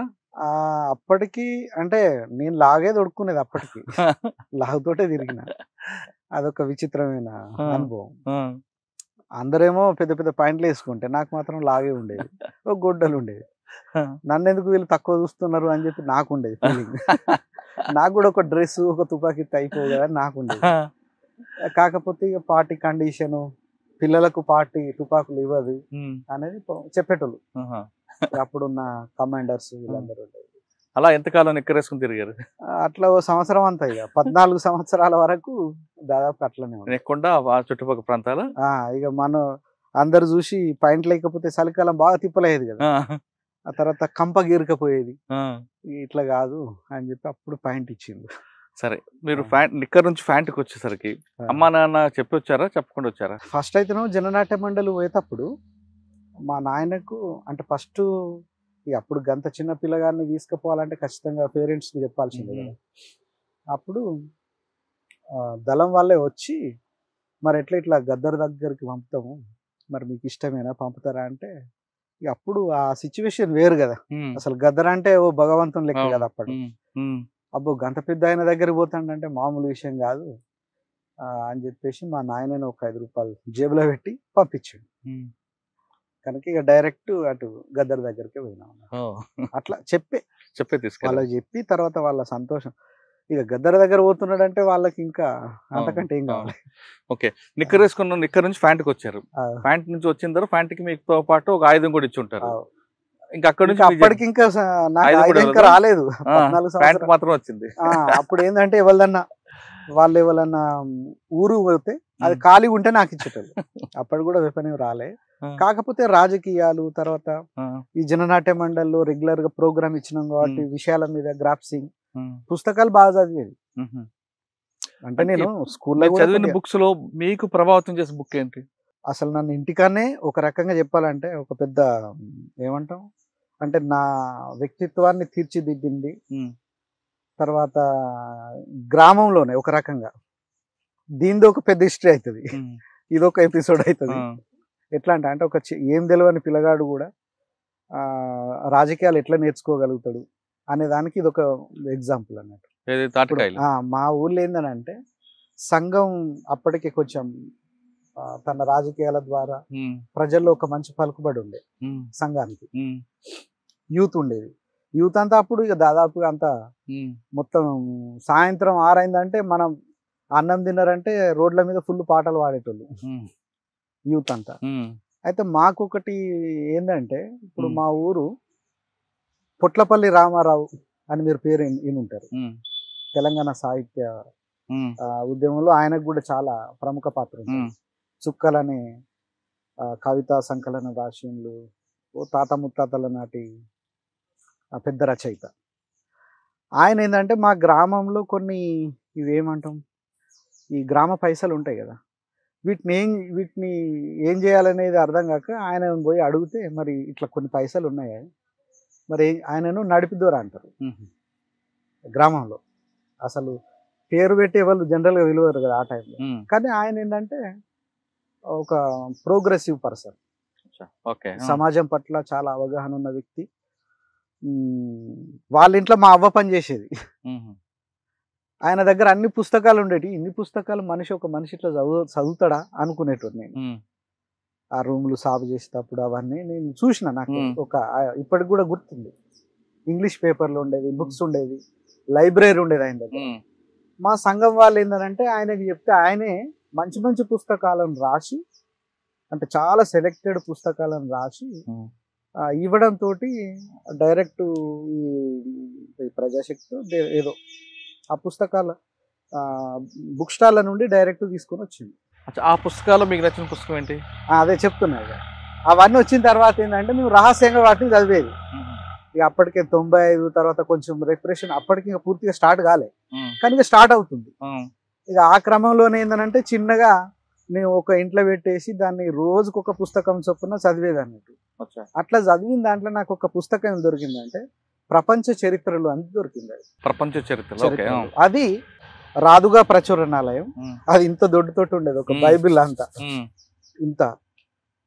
అప్పటికి అంటే నేను లాగే దొడుక్కునేది అప్పటికి. లాగుతోటే తిరిగిన. అదొక విచిత్రమైన అనుభవం. అందరేమో పెద్ద పెద్ద పాయింట్లు వేసుకుంటే నాకు మాత్రం లాగే ఉండేది, ఒక గొడ్డలు ఉండేది. నన్ను ఎందుకు వీళ్ళు తక్కువ చూస్తున్నారు అని చెప్పి నాకు ఉండేది ఫీలింగ్. నాకు కూడా ఒక డ్రెస్ ఒక తుపాకీ అయిపోవు కదా నాకు ఉండేది. కాకపోతే ఇక పార్టీ కండిషను, పిల్లలకు పార్టీ తుపాకులు ఇవ్వదు అనేది చెప్పేటోళ్ళు అప్పుడున్న కమాండర్స్ వీళ్ళందరూ. అలా ఎంతకాలం ఎక్కరేసుకుని తిరిగారు? అట్లా ఓ సంవత్సరం అంతా, ఇక 14 సంవత్సరాల వరకు దాదాపు అట్లనే నెక్కొండ చుట్టుపక్కల ప్రాంతాలు. ఇక మనం అందరు చూసి పాయింట్ లేకపోతే చలికాలం బాగా తిప్పలేదు కదా, ఆ తర్వాత కంప గీరకపోయేది. ఇట్లా కాదు అని చెప్పి అప్పుడు పాయింట్ ఇచ్చింది. సరే, మీరు నిక్కర్ నుంచి ఫ్యాంట్కి వచ్చేసరికి అమ్మా నాన్న చెప్పి వచ్చారా, చెప్పకుండా వచ్చారా? ఫస్ట్ అయితే జననాట్య మండలి పోయేటప్పుడు మా నాయనకు అంటే ఫస్ట్ అప్పుడు గంత చిన్న పిల్లగాన్ని తీసుకుపోవాలంటే ఖచ్చితంగా పేరెంట్స్కి చెప్పాల్సిందే కదా. అప్పుడు దళం వాళ్ళే వచ్చి మరి ఇట్లా గద్దర్ దగ్గరికి పంపుతాము, మరి మీకు ఇష్టమేనా పంపుతారా అంటే, అప్పుడు ఆ సిచ్యువేషన్ వేరు కదా. అసలు గద్దర్ అంటే ఓ భగవంతుని లెక్క కదా అప్పుడు. అబ్బో గంత పెద్ద ఆయన దగ్గరికి పోతాడంటే మామూలు విషయం కాదు అని చెప్పేసి మా నాయనని ఒక 5 రూపాయలు జేబులో పెట్టి పంపించాడు. కనుక ఇక డైరెక్ట్ అటు గద్దర్ దగ్గరికి పోయినాం. అట్లా చెప్పి వాళ్ళకి చెప్పి తర్వాత వాళ్ళ సంతోషం. ఇక గద్దర్ దగ్గర పోతున్నాడు అంటే వాళ్ళకి ఇంకా అంతకంటే ఏం కావాలి. ఓకే, నిక్కర్ వేసుకున్న నిక్కర్ నుంచి ఫ్యాంట్కి వచ్చారు. ఫ్యాంట్ నుంచి వచ్చిన తర్వాత ఫ్యాంట్కి మీతో పాటు ఒక ఆయుధం కూడా ఇచ్చి ఉంటారు. ఇంకా అక్కడ నుంచి అప్పటికి ఇంకా ఇంకా రాలేదు, 14 సంవత్సరాలు మాత్రం వచ్చింది. అప్పుడు ఏంటంటే వాళ్ళు ఎవరన్నా ఊరు పోతే అది ఖాళీ ఉంటే నాకు ఇచ్చేటోళ్ళు. అప్పటి కూడా వెపన్ రాలే. కాకపోతే రాజకీయాలు తర్వాత ఈ జననాట్య మండలిలో రెగ్యులర్ గా ప్రోగ్రామ్ ఇచ్చినాం కాబట్టి విషయాల మీద గ్రాఫ్సింగ్ పుస్తకాలు బాగా చదివేది. అంటే నేను స్కూల్లో చదివిన బుక్స్ లో మీకు ప్రభావితం చేసే బుక్ ఏంటి? అసలు నన్ను ఇంటికానే ఒక రకంగా చెప్పాలంటే ఒక పెద్ద ఏమంటాం అంటే నా వ్యక్తిత్వాన్ని తీర్చిదిద్దింది. తర్వాత గ్రామంలోనే ఒక రకంగా దీనిది ఒక పెద్ద హిస్టరీ అవుతుంది, ఇదొక ఎపిసోడ్ అవుతుంది. ఎట్లా అంటే ఒక ఏం తెలియని పిల్లగాడు కూడా రాజకీయాలు ఎట్లా నేర్చుకోగలుగుతాడు అనే దానికి ఇది ఒక ఎగ్జాంపుల్ అన్నట్టు. మా ఊళ్ళో ఏందనంటే సంఘం అప్పటికే కొంచెం తన రాజకీయాల ద్వారా ప్రజల్లో ఒక మంచి పలుకుబడి ఉండే సంఘానికి. యూత్ ఉండేది. యూత్ అంతా అప్పుడు ఇక దాదాపుగా అంతా మొత్తం సాయంత్రం 6 అయిందంటే మనం అన్నం తిన్నారంటే రోడ్ల మీద ఫుల్ పాటలు పాడేటోళ్ళు యూత్ అంతా. అయితే మాకొకటి ఏంటంటే ఇప్పుడు మా ఊరు పొట్లపల్లి రామారావు అని మీరు పేరు వినుంటారు. తెలంగాణ సాహిత్య ఉద్యమంలో ఆయనకు కూడా చాలా ప్రముఖ పాత్ర ఉంది. చుక్కలనే కవితా సంకలన రాశిలు తాత ముత్తాతల నాటి పెద్ద రచయిత. ఆయన ఏంటంటే మా గ్రామంలో కొన్ని ఇవేమంటాం ఈ గ్రామ పైసలు ఉంటాయి కదా, వీటిని ఏం చేయాలనేది అర్థం కాక ఆయన పోయి అడిగితే మరి ఇట్లా కొన్ని పైసలు ఉన్నాయి, మరి ఆయనను నడిపిదోరా అంటారు గ్రామంలో. అసలు పేరు పెట్టి వాళ్ళు జనరల్గా విలువరు కదా ఆ టైంలో. కానీ ఆయన ఏంటంటే ఒక ప్రోగ్రెసివ్ పర్సన్, సమాజం పట్ల చాలా అవగాహన ఉన్న వ్యక్తి. వాళ్ళ ఇంట్లో మా అవ్వ పని చేసేది. ఆయన దగ్గర అన్ని పుస్తకాలు ఉండేవి. ఇన్ని పుస్తకాలు ఒక మనిషి ఇట్లా చదువుతాడా అనుకునేటోడు నేను. ఆ రూములు సాగు చేసేటప్పుడు అవన్నీ నేను చూసిన. నాకు ఇప్పటికి కూడా గుర్తుంది. ఇంగ్లీష్ పేపర్లు ఉండేది, బుక్స్ ఉండేది, లైబ్రరీ ఉండేది ఆయన దగ్గర. మా సంఘం వాళ్ళు ఏంటంటే ఆయనకి చెప్తే ఆయనే మంచి మంచి పుస్తకాలను రాసి, అంటే చాలా సెలెక్టెడ్ పుస్తకాలను రాసి ఇవ్వడంతో డైరెక్ట్ ఈ ప్రజాశక్తి ఏదో ఆ పుస్తకాల బుక్ స్టాల్ల నుండి డైరెక్ట్ తీసుకొని వచ్చింది. ఆ పుస్తకాలు మీకు నచ్చిన పుస్తకం ఏంటి? అదే చెప్తున్నాయి. అవన్నీ వచ్చిన తర్వాత ఏంటంటే మేము రహస్యంగా వాటిని చదివేది. ఇక అప్పటికే 95 తర్వాత కొంచెం రిప్రెషన్ అప్పటికి ఇంకా పూర్తిగా స్టార్ట్ కాలే, కానీ ఇక స్టార్ట్ అవుతుంది. ఇక ఆ క్రమంలోనే ఏంటంటే చిన్నగా మేము ఒక ఇంట్లో పెట్టేసి దాన్ని రోజుకు ఒక పుస్తకం చొప్పున చదివేది అన్నట్టు. అట్లా చదివిన దాంట్లో నాకు ఒక పుస్తకం దొరికిందంటే ప్రపంచ చరిత్రలు అని దొరికింది. ప్రపంచ చరిత్ర అది రాదుగా ప్రచురణాలయం. అది ఇంత దొడ్డుతోటి ఉండేది, ఒక బైబిల్ అంతా ఇంత.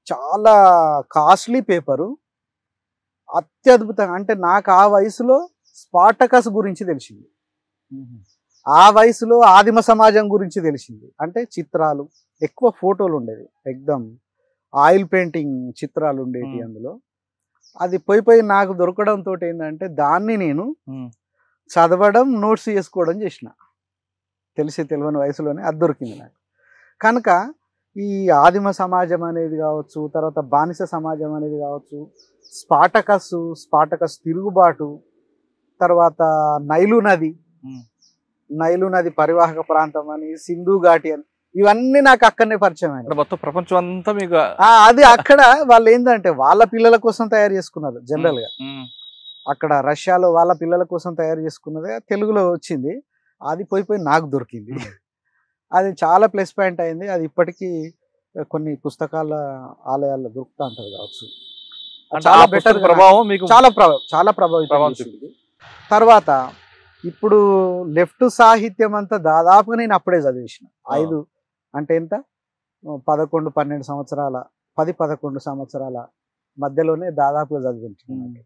చాలా కాస్ట్లీ పేపరు, అత్యద్భుతంగా. అంటే నాకు ఆ వయసులో స్పార్టకస్ గురించి తెలిసింది, ఆ వయసులో ఆదిమ సమాజం గురించి తెలిసింది. అంటే చిత్రాలు ఎక్కువ, ఫోటోలు ఉండేది, ఎక్దమ్ ఆయిల్ పెయింటింగ్ చిత్రాలు ఉండేవి అందులో. అది పోయి నాకు దొరకడంతో ఏంటంటే దాన్ని నేను చదవడం, నోట్స్ చేసుకోవడం చేసిన. తెలియని వయసులోనే అది దొరికింది నాకు. కనుక ఈ ఆదిమ సమాజం అనేది కావచ్చు, తర్వాత బానిస సమాజం అనేది కావచ్చు, స్పాటకస్ తిరుగుబాటు, తర్వాత నైలు నది పరివాహక ప్రాంతం అని, సింధు ఘాటి అని, ఇవన్నీ నాకు అక్కడనే పరిచయం అయింది. మొత్తం ప్రపంచం అంతా మీకు అది అక్కడ వాళ్ళు ఏంటంటే వాళ్ళ పిల్లల కోసం తయారు చేసుకున్నారు. జనరల్ గా అక్కడ రష్యాలో వాళ్ళ పిల్లల కోసం తయారు చేసుకున్నదే తెలుగులో వచ్చింది. అది పోయి నాకు దొరికింది. అది చాలా ప్లస్ పాయింట్ అయింది. అది ఇప్పటికీ కొన్ని పుస్తకాల ఆలయాల్లో దొరుకుతూ ఉంటుంది కావచ్చు. చాలా బెటర్ ప్రభావం మీకు, చాలా ప్రభావితం. తర్వాత ఇప్పుడు లెఫ్ట్ సాహిత్యం అంతా దాదాపుగా నేను అప్పుడే చదివేసిన. 5 అంటే ఎంత 11-12 సంవత్సరాల 10-11 సంవత్సరాల మధ్యలోనే దాదాపుగా చదివించాను.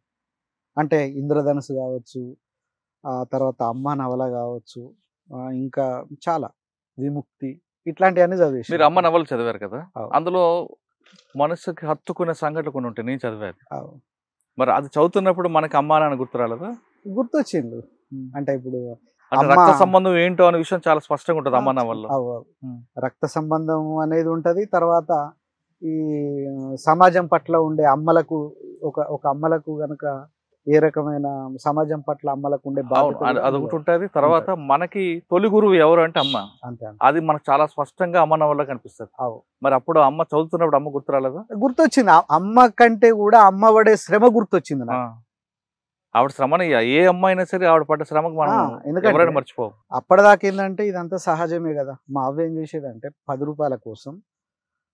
అంటే ఇంద్రధనుసు కావచ్చు, ఆ తర్వాత అమ్మ నవల కావచ్చు, ఇంకా చాలా విముక్తి, ఇట్లాంటివన్నీ చదివేసి. మీరు అమ్మ నవలు చదివారు కదా, అందులో మనసుకి హత్తుకునే సంఘటనలు కొన్ని ఉంటాయి, నేను చదివాను. మరి అది చదువుతున్నప్పుడు మనకి అమ్మ నాన్న గుర్తురాలేదా? గుర్తొచ్చింది. అంటే ఇప్పుడు రక్త సంబంధం ఏంటో అనే విషయం చాలా స్పష్టంగా ఉంటుంది అమ్మ నవల్లో. రక్త సంబంధం అనేది ఉంటది. తర్వాత ఈ సమాజం పట్ల ఉండే అమ్మలకు, ఒక అమ్మలకు గనక ఏ రకమైన సమాజం పట్ల అమ్మలకు ఉండే బాధ్యత అదొకటి ఉంటుంది. తర్వాత మనకి తొలి గురువు ఎవరు అంటే అమ్మ. అంతే, అది మనకు చాలా స్పష్టంగా అమ్మ నవల్లో కనిపిస్తుంది. మరి అప్పుడు అమ్మ చదువుతున్నప్పుడు అమ్మ గుర్తురాలేదా? గుర్తొచ్చింది. అమ్మ కంటే కూడా అమ్మ పడే శ్రమ గుర్తొచ్చింది నాకు. ఆవిడ శ్రమని ఏ అమ్మ అయినా సరే ఆవిడ పడ్డ శ్రమకు మనం ఎవరైనా మర్చిపోవు. అప్పటిదాకా ఏంటంటే ఇదంతా సహజమే కదా. మా అవ్వ ఏం చేసేదంటే 10 రూపాయల కోసం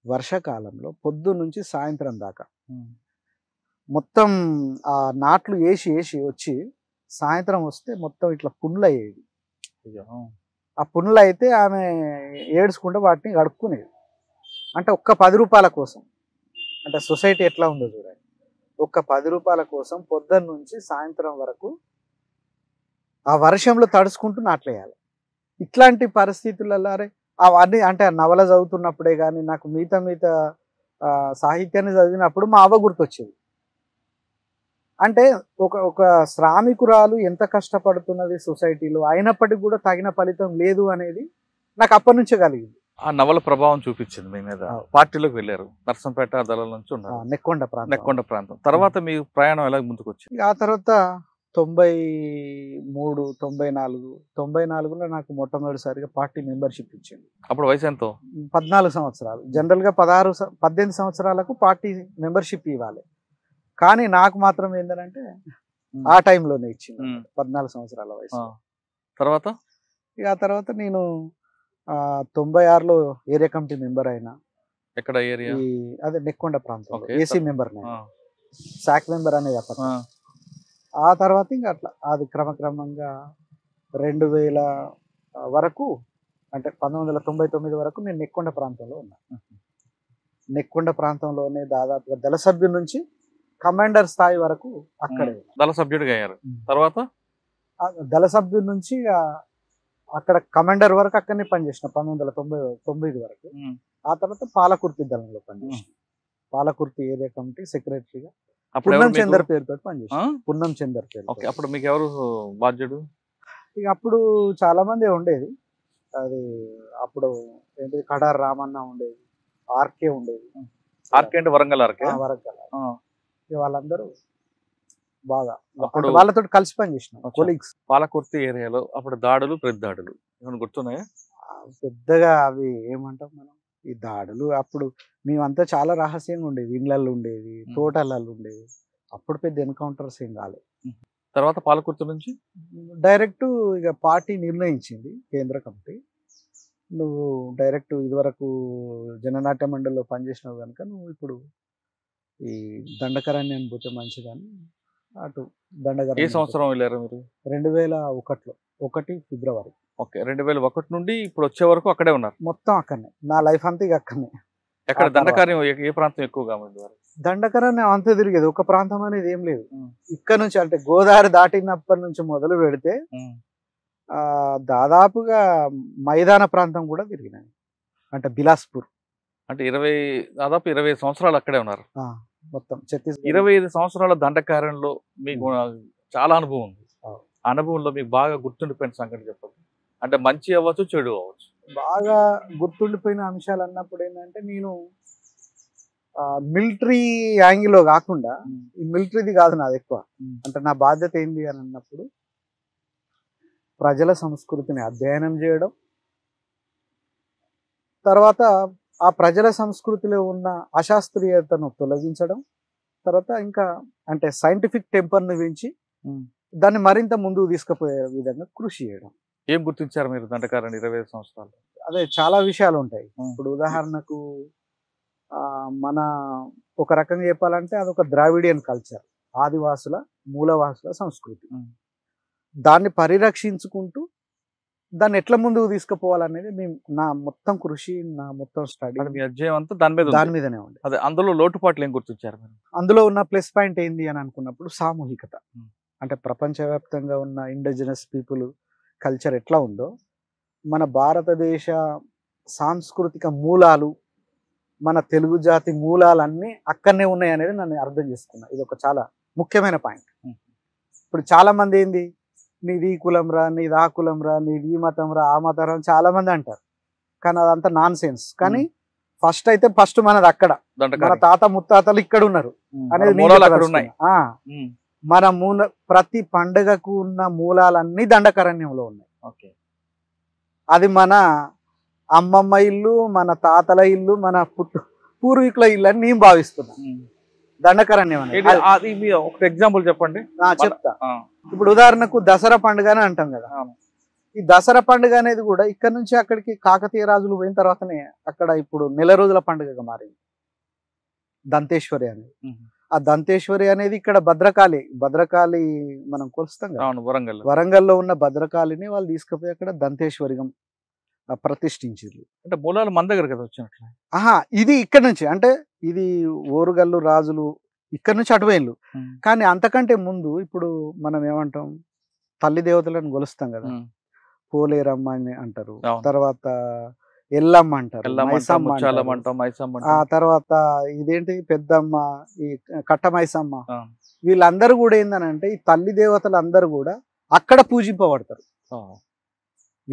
వర్షాకాలంలో పొద్దు నుంచి సాయంత్రం దాకా మొత్తం ఆ నాట్లు వేసి వచ్చి సాయంత్రం వస్తే మొత్తం ఇట్లా పుండ్లు అయ్యేవి. ఆ పుండ్లు అయితే ఆమె ఏడ్చుకుంటే వాటిని గడుపుకునేది. అంటే ఒక్క 10 రూపాయల కోసం. అంటే సొసైటీ ఎట్లా ఉందో చూడండి. ఒక్క 10 రూపాయల కోసం పొద్దున్న నుంచి సాయంత్రం వరకు ఆ వర్షంలో తడుచుకుంటూ నాట్లేయాలి. ఇట్లాంటి పరిస్థితులలో అవన్నీ అంటే నవల చదువుతున్నప్పుడే కానీ నాకు మిగతా సాహిత్యాన్ని చదివినప్పుడు మా అవ్వ గుర్తొచ్చేది. అంటే ఒక శ్రామికురాలు ఎంత కష్టపడుతున్నది సొసైటీలో, అయినప్పటికీ కూడా తగిన ఫలితం లేదు అనేది నాకు అప్పటి నుంచే కలిగింది. ఆ నవల ప్రభావం చూపించింది మీ మీద. పార్టీలోకి వెళ్ళారు, నర్సంపేట దళాల నుంచి ఉన్నారు, నెక్కొండ ప్రాంతం. తర్వాత మీ ప్రయాణం ఎలా ముందుకు వచ్చింది? ఆ తర్వాత 93, 94లో నాకు మొట్టమొదటిసారిగా పార్టీ మెంబర్షిప్ ఇచ్చింది. అప్పుడు వయసు ఎంతో? 14 సంవత్సరాలు. జనరల్గా 18 సంవత్సరాలకు పార్టీ మెంబర్షిప్ ఇవ్వాలి, కానీ నాకు మాత్రం ఏంటంటే ఆ టైంలోనే ఇచ్చింది 14 సంవత్సరాల వయసు. తర్వాత ఆ తర్వాత నేను 96లో ఏరియా కమిటీ మెంబర్ అయినా. ఎక్కడ ఏరియా? అదే నెక్కొండ ప్రాంతంలో ఏసీ మెంబర్, శాక్ మెంబర్ అనేది అప్పట్లో. ఆ తర్వాత ఇంకా అట్లా అది క్రమక్రమంగా 2000 వరకు, అంటే 1999 వరకు నేను నెక్కొండ ప్రాంతంలో ఉన్నాను. నెక్కొండ ప్రాంతంలోనే దాదాపుగా దళ సభ్యుల నుంచి కమాండర్ స్థాయి వరకు అక్కడే దళ సభ్యుడిగా అయ్యారు. తర్వాత దళ సభ్యుల నుంచి అక్కడ కమాండర్ వరకు అక్కడనే పనిచేసిన 1999 వరకు. ఆ తర్వాత పాలకుర్తి దళంలో పనిచేసిన, పాలకుర్తి ఏరియా కమిటీ సెక్రటరీగా పున్నం చందర్ పేరుతో పనిచేసిన. పున్నం చందర్ పేరు. అప్పుడు మీకు ఎవరు బాధ్యుడు? ఇక అప్పుడు చాలా మంది ఉండేది. అది అప్పుడు ఏంటి, కడార్ రామన్న ఉండేది, ఆర్కే ఉండేది. ఆర్కే అంటే వరంగల్ ఆర్కే? వరంగల్. వాళ్ళందరూ బాగా అప్పుడు వాళ్ళతో కలిసి పనిచేసిన కొలీగ్స్. పాలకుర్తి ఏరియాలో అప్పుడు దాడులు, పెద్ద దాడులు ఏమైనా గుర్తున్నాయా? పెద్దగా అవి ఏమంటాం మనం, ఈ దాడులు అప్పుడు మేమంతా చాలా రహస్యంగా ఉండేది, ఇళ్ళల్లో ఉండేది, తోటలలో ఉండేది. అప్పుడు పెద్ద ఎన్కౌంటర్స్ ఏం కాలేదు. తర్వాత పాలకుర్తి నుంచి డైరెక్ట్ ఇక పార్టీ నిర్ణయించింది, కేంద్ర కమిటీ, నువ్వు డైరెక్ట్ ఇదివరకు జననాట్య మండలిలో పనిచేసినావు కనుక నువ్వు ఇప్పుడు ఈ దండకరణ్యాన్ని పోతే మంచిదని అటు దండకరణ్యం. ఏ సంవత్సరం వెళ్ళారు మీరు? 2001లో, 1 ఫిబ్రవరి. ఓకే, 2001 నుండి ఇప్పుడు వచ్చే వరకు అక్కడే ఉన్నారు? మొత్తం అక్కడనే, నా లైఫ్ అంతా ఇక అక్కడనే. ఎక్కడ దండకార్యం ఏ ప్రాంతం ఎక్కువగా ఉంది? దండకరణ్యం అంతా తిరిగేది, ఒక ప్రాంతం అనేది ఏం లేదు. ఇక్కడ నుంచి అంటే గోదావరి దాటినప్పటి నుంచి మొదలు పెడితే దాదాపుగా మైదాన ప్రాంతం కూడా తిరిగినాయి, అంటే బిలాస్పూర్. అంటే దాదాపు 20 సంవత్సరాలు అక్కడే ఉన్నారు మొత్తం. 25 సంవత్సరాల దండకార్యంలో మీకు చాలా అనుభవం ఉంది. అనుభవంలో మీకు బాగా గుర్తుండిపోయిన సంగతి చెప్పండి. అంటే మంచి అవ్వచ్చు, చెడు అవ్వచ్చు. బాగా గుర్తుండిపోయిన అంశాలు అన్నప్పుడు ఏంటంటే, నేను మిలిటరీ యాంగిల్లో కాకుండా, ఈ మిలిటరీది కాదు నాది ఎక్కువ. అంటే నా బాధ్యత ఏంది అని అన్నప్పుడు, ప్రజల సంస్కృతిని అధ్యయనం చేయడం, తర్వాత ఆ ప్రజల సంస్కృతిలో ఉన్న అశాస్త్రీయతను తొలగించడం, తర్వాత ఇంకా అంటే సైంటిఫిక్ టెంపర్ని పెంచి దాన్ని మరింత ముందుకు తీసుకుపోయే విధంగా కృషి చేయడం. ఏం గుర్తించారు మీరు దండకారణ్యం 25 సంవత్సరాలు? అదే చాలా విషయాలు ఉంటాయి. ఇప్పుడు ఉదాహరణకు మన ఒక రకంగా చెప్పాలంటే అదొక ద్రావిడియన్ కల్చర్, ఆదివాసుల మూలవాసుల సంస్కృతి. దాన్ని పరిరక్షించుకుంటూ దాన్ని ఎట్లా ముందుకు తీసుకుపోవాలనేది నా మొత్తం కృషి, నా మొత్తం స్టడీ, మీ అధ్యయనం అంతా దాని మీదనే ఉంది. అదే, అందులో లోటుపాట్లు ఏం గుర్తించారు మీరు? అందులో ఉన్న ప్లస్ పాయింట్ ఏంది అని అనుకున్నప్పుడు సామూహికత. అంటే ప్రపంచవ్యాప్తంగా ఉన్న ఇండిజినస్ పీపుల్ కల్చర్ ఎట్లా ఉందో, మన భారతదేశ సాంస్కృతిక మూలాలు, మన తెలుగు జాతి మూలాలన్నీ అక్కడనే ఉన్నాయి అనేది నన్ను అర్థం చేసుకున్నా. ఇది ఒక చాలా ముఖ్యమైన పాయింట్. ఇప్పుడు చాలా మంది ఏంది, నీది ఈ కులం రా, నీది ఆ కులం రా, నీది ఈ మతం రా, ఆ మతం రా చాలా మంది అంటారు, కానీ అదంతా నాన్ సెన్స్. కానీ ఫస్ట్ మనది అక్కడ, మన తాత ముత్తాతలు ఇక్కడ ఉన్నారు అనేది మన ప్రతి పండుగకు ఉన్న మూలాలన్నీ దండకారణ్యంలో ఉన్నాయి. అది మన అమ్మమ్మ ఇల్లు, మన తాతల ఇల్లు, మన పూర్వీకుల ఇల్లు అని నేను భావిస్తున్నా. దండకారణ్యం అనేది ఒక ఎగ్జాంపుల్ చెప్పండి. చెప్తా. ఇప్పుడు ఉదాహరణకు దసరా పండుగ అని అంటాం కదా, ఈ దసరా పండుగ అనేది కూడా ఇక్కడ నుంచి అక్కడికి కాకతీయ రాజులు పోయిన తర్వాతనే అక్కడ ఇప్పుడు నెల రోజుల పండుగగా మారింది దంతేశ్వరి అనేది. ఆ దంతేశ్వరి అనేది ఇక్కడ భద్రకాళి మనం కొలుస్తాం కదా, వరంగల్లో ఉన్న భద్రకాళిని వాళ్ళు తీసుకుపోయి అక్కడ దంతేశ్వరిగా ప్రతిష్ఠించారు. అంటే మూలాలు మన దగ్గర కదా వచ్చినట్లు. ఇది ఇక్కడ నుంచి, అంటే ఇది ఓరుగల్లు రాజులు ఇక్కడ నుంచి అటువైన్లు. కానీ అంతకంటే ముందు ఇప్పుడు మనం ఏమంటాం, తల్లి దేవతలను కొలుస్తాం కదా, పోలేరమ్మ అని అంటారు, తర్వాత ఎల్లమ్మ అంటారు, ఆ తర్వాత ఇదేంటి పెద్దమ్మ, ఈ కట్ట మైసమ్మ, వీళ్ళందరూ కూడా ఏందనంటే ఈ తల్లి దేవతలు అందరూ కూడా అక్కడ పూజింపబడతారు.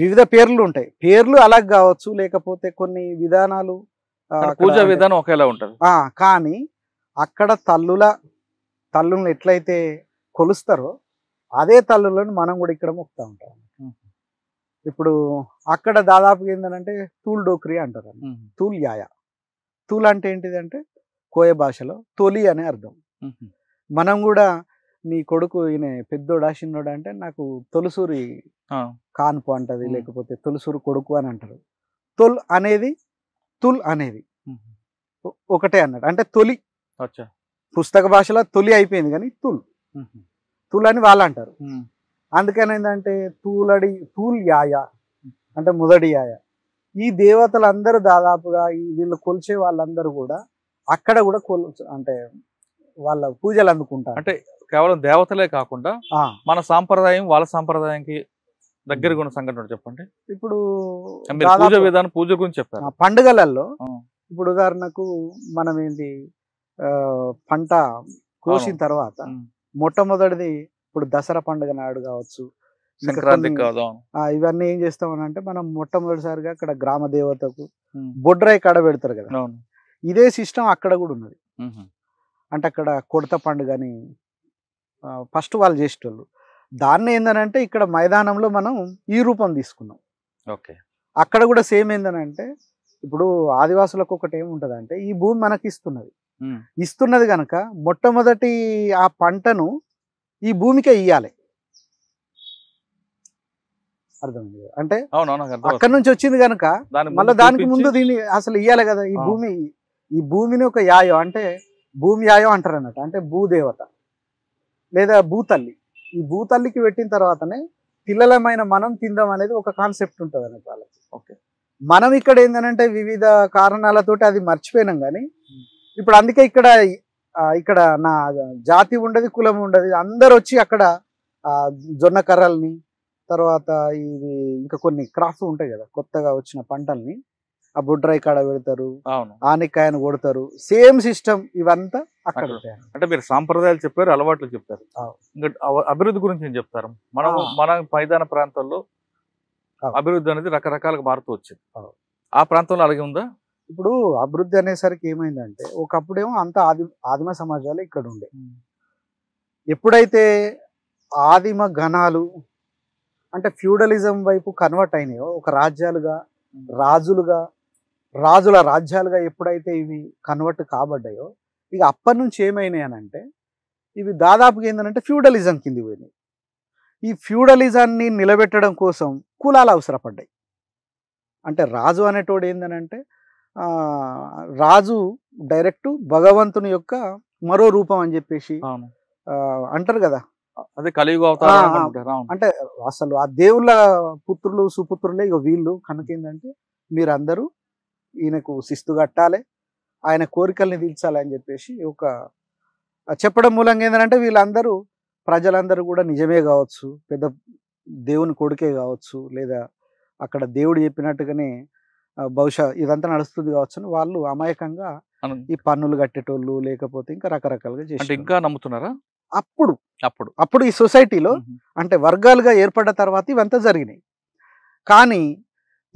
వివిధ పేర్లు ఉంటాయి. పేర్లు అలాగ కావచ్చు, లేకపోతే కొన్ని విధానాలు పూజా విధానం ఒకేలా ఉంటుంది. కానీ అక్కడ తల్లులను ఎట్లయితే కొలుస్తారో అదే తల్లులను మనం కూడా ఇక్కడ మొక్కుతా ఉంటాం. ఇప్పుడు అక్కడ దాదాపుగా ఏంటంటే తూల్ డోక్రి అంటారు, తూల్ యాయ. తూల్ అంటే ఏంటిది అంటే కోయ భాషలో తొలి అనే అర్థం. మనం కూడా నీ కొడుకు ఈయన పెద్దోడా చిన్నోడా అంటే నాకు తొలుసూరి కాన్పు అంటది, లేకపోతే తొలుసూరు కొడుకు అని అంటారు. తుల్ అనేది ఒకటే అన్నాడు, అంటే తొలి. పుస్తక భాషలో తొలి అయిపోయింది కానీ తుల్ అని వాళ్ళు అంటారు. అందుకని ఏంటంటే తూల్ యాయ అంటే మొదటి యాయ. ఈ దేవతలందరూ దాదాపుగా వీళ్ళు కొలిచే వాళ్ళందరూ కూడా అక్కడ కూడా అంటే వాళ్ళ పూజలు అందుకుంటారు. అంటే కేవలం దేవతలే కాకుండా మన సాంప్రదాయం వాళ్ళ సాంప్రదాయానికి దగ్గరగా ఉన్న సంఘటన చెప్పండి. ఇప్పుడు పూజ విధానం, పూజ గురించి చెప్పారు. పండుగలలో ఇప్పుడు ఉదాహరణకు మనం ఏంటి పంట కోసిన తర్వాత మొట్టమొదటిది ఇప్పుడు దసరా పండుగ నాడు కావచ్చు, సంక్రాంతి ఇవన్నీ ఏం చేస్తామని అంటే మనం మొట్టమొదటిసారిగా అక్కడ గ్రామ దేవతకు బొడ్రాయి కాడ పెడతారు కదా. ఇదే సిస్టమ్ అక్కడ కూడా ఉన్నది. అంటే అక్కడ కొడత పండుగ అని ఫస్ట్ వాళ్ళు చేసేటోళ్ళు. దాన్ని ఏందనంటే ఇక్కడ మైదానంలో మనం ఈ రూపం తీసుకున్నాం. ఓకే. అక్కడ కూడా సేమ్ ఏందనంటే ఇప్పుడు ఆదివాసులకు ఒకటి ఏముంటదంటే ఈ భూమి మనకి ఇస్తున్నది కనుక మొట్టమొదటి ఆ పంటను ఈ భూమికే ఇయ్యాలి. అర్థమైంది అంటే అక్కడ నుంచి వచ్చింది కనుక మళ్ళీ దానికి ముందు దీన్ని అసలు ఇయ్యాలి కదా. ఈ భూమిని ఒక యాయం అంటే భూమి యాయం అంటారు అన్నట్టు, అంటే భూదేవత లేదా భూతల్లి. ఈ భూతల్లికి పెట్టిన తర్వాతనే పిల్లలమైన మనం తిందాం అనేది ఒక కాన్సెప్ట్ ఉంటుంది అన్నట్టు వాళ్ళకి. ఓకే. మనం ఇక్కడ ఏంటంటే వివిధ కారణాలతోటి అది మర్చిపోయినాం. కానీ ఇప్పుడు అందుకే ఇక్కడ నా జాతి ఉండదు, కులం ఉండదు, అందరు వచ్చి అక్కడ జొన్న కర్రల్ని, తర్వాత ఇవి ఇంకా కొన్ని క్రాఫ్ట్ ఉంటాయి కదా కొత్తగా వచ్చిన పంటల్ని ఆ బొడ్రాయి కాడ పెడతారు, ఆనికాయను కొడతారు. సేమ్ సిస్టమ్ ఇవంతా అక్కడ ఉంటాయి. అంటే మీరు సాంప్రదాయాలు చెప్పారు, అలవాట్లు చెప్పారు, ఇంకా అభివృద్ధి గురించి ఏం చెప్తారు? మన మైదాన ప్రాంతాల్లో అభివృద్ధి అనేది రకరకాలుగా మారుతూ వచ్చింది. ఆ ప్రాంతంలో అలాగే ఉందా? ఇప్పుడు అభివృద్ధి అనేసరికి ఏమైందంటే ఒకప్పుడేమో అంత ఆదిమ సమాజాలు ఇక్కడ ఉండే. ఎప్పుడైతే ఆదిమ గణాలు అంటే ఫ్యూడలిజం వైపు కన్వర్ట్ అయినాయో, ఒక రాజుల రాజ్యాలుగా ఎప్పుడైతే ఇవి కన్వర్ట్ కాబడ్డాయో, ఇక అప్పటి నుంచి ఏమైనాయి అని అంటే ఇవి దాదాపుగా ఏంటంటే ఫ్యూడలిజం కింది పోయినాయి. ఈ ఫ్యూడలిజాన్ని నిలబెట్టడం కోసం కులాలు అవసరపడ్డాయి. అంటే రాజు అనేటోడు ఏందనంటే రాజు డైరెక్ట్ భగవంతుని యొక్క మరో రూపం అని చెప్పేసి అంటారు కదా. అదే కలియుగ అవతారం అంటే అసలు ఆ దేవుళ్ళ పుత్రులు సుపుత్రులే ఇక వీళ్ళు. కనుక ఏంటంటే మీరందరూ ఈయనకు శిస్తు కట్టాలి, ఆయన కోరికల్ని తీర్చాలి అని చెప్పేసి ఒక చెప్పడం మూలంగా ఏంటంటే వీళ్ళందరూ ప్రజలందరూ కూడా నిజమే కావచ్చు, పెద్ద దేవుని కొడుకే కావచ్చు, లేదా అక్కడ దేవుడు చెప్పినట్టుగానే బహుశా ఇదంతా నడుస్తుంది కావచ్చు అని వాళ్ళు అమాయకంగా ఈ పన్నులు కట్టేటోళ్ళు, లేకపోతే ఇంకా రకరకాలుగా చేసి ఇంకా నమ్ముతున్నారా. అప్పుడు ఈ సొసైటీలో అంటే వర్గాలుగా ఏర్పడ్డ తర్వాత ఇవంతా జరిగినాయి. కానీ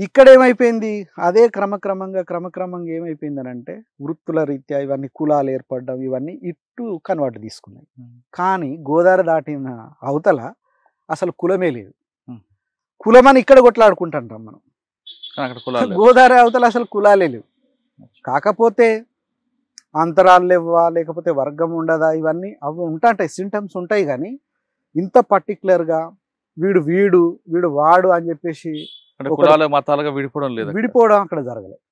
ఇక్కడ ఏమైపోయింది, అదే క్రమక్రమంగా ఏమైపోయింది అని అంటే వృత్తుల రీత్యా ఇవన్నీ కులాలు ఏర్పడడం, ఇవన్నీ ఇటు కన్వర్ట్ తీసుకున్నాయి. కానీ గోదావరి దాటిన అవతల అసలు కులమే లేదు. కులమని ఇక్కడ కొట్లాడుకుంటాం మనం, గోదావరి అవతల అసలు కులాలే లేవు. కాకపోతే అంతరాలు లేవా, లేకపోతే వర్గం ఉండదా, ఇవన్నీ అవి ఉంటాయి, సింటమ్స్ ఉంటాయి. కానీ ఇంత పర్టికులర్గా వీడు వాడు అని చెప్పేసి మతాలుగా విడిపోవడం అక్కడ జరగలేదు.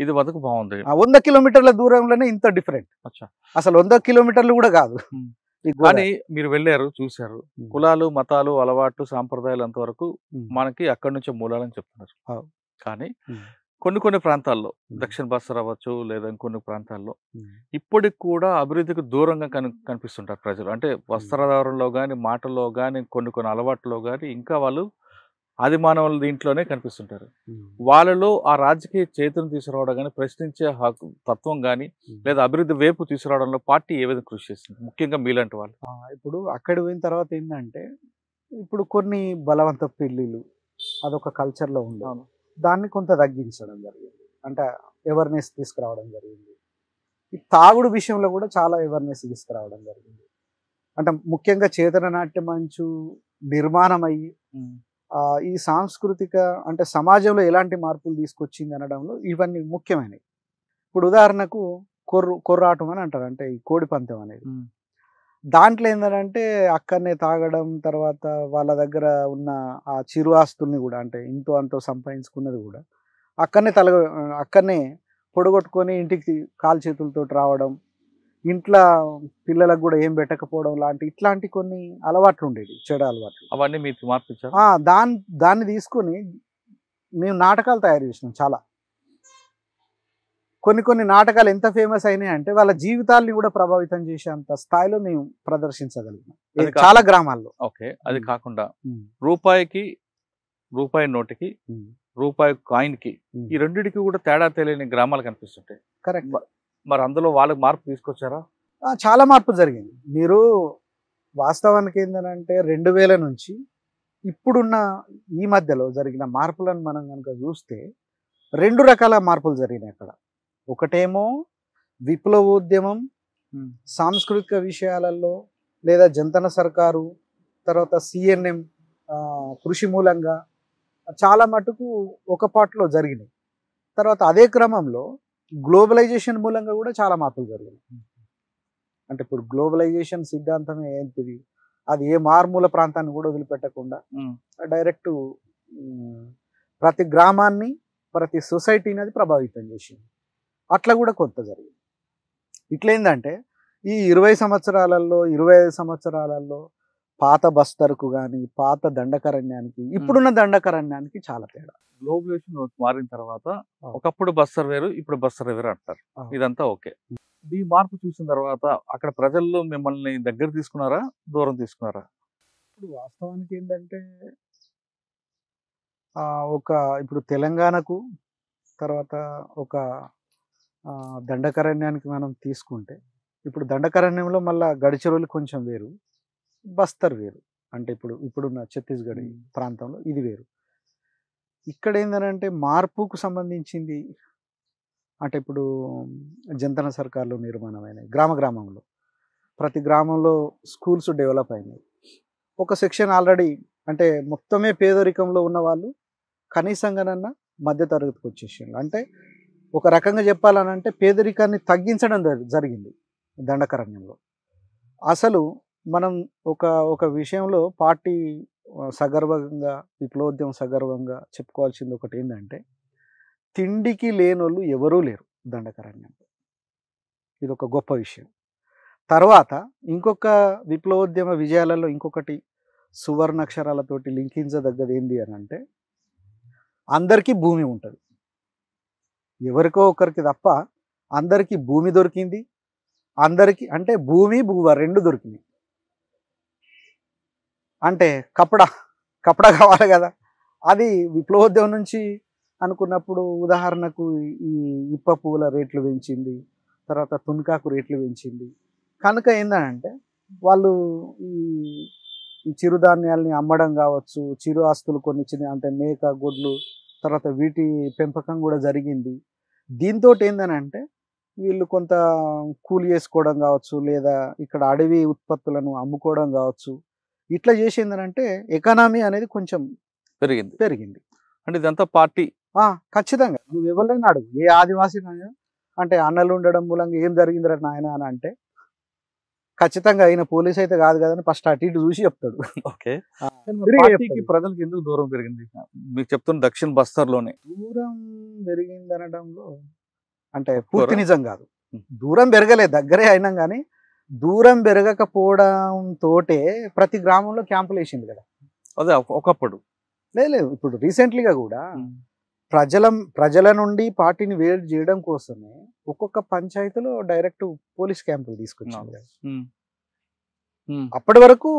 ఇది బతుకు బాగుంది. 100 కిలోమీటర్ల దూరంలోనే ఇంత డిఫరెంట్. అసలు 100 కిలోమీటర్లు కూడా కాదు. కానీ మీరు వెళ్ళారు, చూసారు. కులాలు, మతాలు, అలవాట్లు, సాంప్రదాయాలు అంతవరకు మనకి అక్కడి నుంచే మూలాలని చెప్తున్నారు. కానీ కొన్ని ప్రాంతాల్లో, దక్షిణ భారత అవ్వచ్చు లేదా కొన్ని ప్రాంతాల్లో ఇప్పటికి కూడా అభివృద్ధికి దూరంగా కనిపిస్తుంటారు ప్రజలు. అంటే వస్త్రధారణలో కానీ, మాటల్లో కానీ, కొన్ని అలవాట్లో కానీ ఇంకా వాళ్ళు ఆది మానవుల దీంట్లోనే కనిపిస్తుంటారు. వాళ్ళలో ఆ రాజకీయ చైతన్యం తీసుకురావడం కానీ, ప్రశ్నించే తత్వం కానీ, లేదా అభివృద్ధి వైపు తీసుకురావడంలో పార్టీ ఏ విధంగా కృషి చేస్తుంది, ముఖ్యంగా మీలాంటి వాళ్ళు? ఇప్పుడు అక్కడ పోయిన తర్వాత ఏంటంటే ఇప్పుడు కొన్ని బలవంత పెళ్ళిళ్ళు, అదొక కల్చర్లో ఉంది. దాన్ని కొంత తగ్గించడం జరిగింది, అంటే అవేర్నెస్ తీసుకురావడం జరిగింది. ఈ తాగుడు విషయంలో కూడా చాలా అవేర్నెస్ తీసుకురావడం జరిగింది. అంటే ముఖ్యంగా చేతన నాట్య మంచు నిర్మాణం అయ్యి ఈ సాంస్కృతిక అంటే సమాజంలో ఎలాంటి మార్పులు తీసుకొచ్చింది అనడంలో ఇవన్నీ ముఖ్యమైనవి. ఇప్పుడు ఉదాహరణకు కొర్రాటం అని అంటారు, అంటే ఈ కోడి పందెం అనేది. దాంట్లో ఏంటంటే అక్కడనే తాగడం, తర్వాత వాళ్ళ దగ్గర ఉన్న ఆ చిరు ఆస్తుల్ని కూడా, అంటే ఇంతో అంతో సంపాదించుకున్నది కూడా అక్కడనే పొడగొట్టుకొని ఇంటికి కాలు చేతులతో రావడం, ఇంట్లో పిల్లలకు కూడా ఏం పెట్టకపోవడం ఇట్లాంటి కొన్ని అలవాట్లు ఉండేవి, చెడు అలవాట్లు. అవన్నీ మీకు మార్పించారు? దాన్ని తీసుకొని మేము నాటకాలు తయారు చేసినాం. చాలా కొన్ని నాటకాలు ఎంత ఫేమస్ అయినాయి అంటే వాళ్ళ జీవితాల్ని కూడా ప్రభావితం చేసేంత స్థాయిలో మేము ప్రదర్శించగలిగినాం చాలా గ్రామాల్లో. ఓకే, అది కాకుండా రూపాయి నోటికి రూపాయి కాయిన్కి ఈ రెండిటికి కూడా తేడా తెలియని గ్రామాలు కనిపిస్తుంటాయి. కరెక్ట్. మరి అందులో వాళ్ళకి మార్పు తీసుకొచ్చారా? చాలా మార్పు జరిగింది. మీరు వాస్తవానికి ఏంటంటే 2000 నుంచి ఇప్పుడున్న ఈ మధ్యలో జరిగిన మార్పులను మనం కనుక చూస్తే 2 రకాల మార్పులు జరిగినాయి అక్కడ. ఒకటేమో విప్లవోద్యమం, సాంస్కృతిక విషయాలలో లేదా జంతన సర్కారు, తర్వాత సిఎన్ఎం కృషి మూలంగా చాలా మటుకు ఒక పాటలో జరిగినాయి. తర్వాత అదే క్రమంలో గ్లోబలైజేషన్ మూలంగా కూడా చాలా మార్పులు జరిగినాయి. అంటే ఇప్పుడు గ్లోబలైజేషన్ సిద్ధాంతం ఏంటిది, అది ఏ మారుమూల ప్రాంతాన్ని కూడా వదిలిపెట్టకుండా డైరెక్ట్ ప్రతి గ్రామాన్ని, ప్రతి సొసైటీని అది ప్రభావితం చేసింది. అట్లా కూడా కొంత జరిగింది. ఇట్లేందంటే ఈ 20 సంవత్సరాలలో 25 సంవత్సరాలలో పాత బస్తర్కు కానీ పాత దండకారణ్యానికి ఇప్పుడున్న దండకారణ్యానికి చాలా తేడా. గ్లోబలైజేషన్ మారిన తర్వాత ఒకప్పుడు బస్తర్ వేరు, ఇప్పుడు బస్తర్ వేరు అంటారు. ఇదంతా ఓకే. ఈ మార్పు చూసిన తర్వాత అక్కడ ప్రజల్లో మిమ్మల్ని దగ్గర తీసుకున్నారా, దూరం తీసుకున్నారా? ఇప్పుడు వాస్తవానికి ఏంటంటే ఇప్పుడు తెలంగాణకు తర్వాత ఒక దండకారణ్యానికి మనం తీసుకుంటే, ఇప్పుడు దండకారణ్యంలో మళ్ళీ గడిచెరువులు కొంచెం వేరు, బస్తర్ వేరు. అంటే ఇప్పుడున్న ఛత్తీస్గఢ్ ప్రాంతంలో ఇది వేరు. ఇక్కడ ఏంటంటే మార్పుకు సంబంధించింది అంటే ఇప్పుడు జంతన సర్కార్లు నిర్మాణమైనవి, గ్రామంలో ప్రతి గ్రామంలో స్కూల్స్ డెవలప్ అయినాయి. ఒక సెక్షన్ ఆల్రెడీ అంటే మొత్తమే పేదరికంలో ఉన్న వాళ్ళు కనీసంగానన్నా మధ్యతరగతికి వచ్చేసారు. అంటే ఒక రకంగా చెప్పాలనంటే పేదరికాన్ని తగ్గించడం జరిగింది దండకారణ్యంలో. అసలు మనం ఒక విషయంలో పార్టీ సగర్వంగా, విప్లవోద్యమం సగర్వంగా చెప్పుకోవాల్సింది ఒకటి ఏంటంటే, తిండికి లేనోళ్ళు ఎవరూ లేరు దండకారణ్యంలో. ఇది ఒక గొప్ప విషయం. తర్వాత ఇంకొక విప్లవోద్యమ విజయాలలో ఇంకొకటి సువర్ణాక్షరాలతోటి లింకించదగ్గది ఏంది అని అంటే, అందరికీ భూమి ఉంటుంది. ఎవరికో ఒకరికి తప్ప అందరికీ భూమి దొరికింది. అందరికీ అంటే భూమి భూవ 2 దొరికినాయి. అంటే కపడా కావాలి కదా. అది విప్లవోద్యమం నుంచి అనుకున్నప్పుడు ఉదాహరణకు ఈ ఇప్ప పువ్వుల రేట్లు పెంచింది, తర్వాత తున్కాకు రేట్లు పెంచింది. కనుక ఏంటంటే వాళ్ళు ఈ చిరుధాన్యాల్ని అమ్మడం కావచ్చు, చిరు ఆస్తులు కొన్ని చిన్న అంటే మేక, గొడ్లు, తర్వాత వీటి పెంపకం కూడా జరిగింది. దీంతో ఏందనంటే వీళ్ళు కొంత కూలి చేసుకోవడం కావచ్చు, లేదా ఇక్కడ అడవి ఉత్పత్తులను అమ్ముకోవడం కావచ్చు. ఇట్లా చేసిందనంటే ఎకానమీ అనేది కొంచెం పెరిగింది. అంటే ఇదంతా పార్టీ ఖచ్చితంగా. నువ్వు ఎవరైనా అడుగు, ఏ ఆదివాసీ అంటే అన్నలు ఉండడం మూలంగా ఏం జరిగిందిరా నాయన అని అంటే ఖచ్చితంగా అయిన పోలీస్ అయితే కాదు కదని ఫస్ట్ అటు ఇటు చూసి చెప్తాడు. ఓకే, ప్రజలకు ఎందుకు దూరం పెరిగింది మీకు చెప్తున్న దక్షిణ బస్తర్లోనే? దూరం పెరిగింది అనడంలో అంటే పూర్తి నిజం కాదు. దూరం పెరగలేదు, దగ్గరే అయినాం. కానీ దూరం పెరగకపోవడం తోటే ప్రతి గ్రామంలో క్యాంపులు వేసింది కదా. అదే ఒకప్పుడు లేదు, ఇప్పుడు రీసెంట్లీగా కూడా ప్రజల నుండి పార్టీని వేరు చేయడం కోసమే ఒక్కొక్క పంచాయతీలో డైరెక్ట్ పోలీస్ క్యాంపులు తీసుకొచ్చింది కదా. అప్పటి వరకు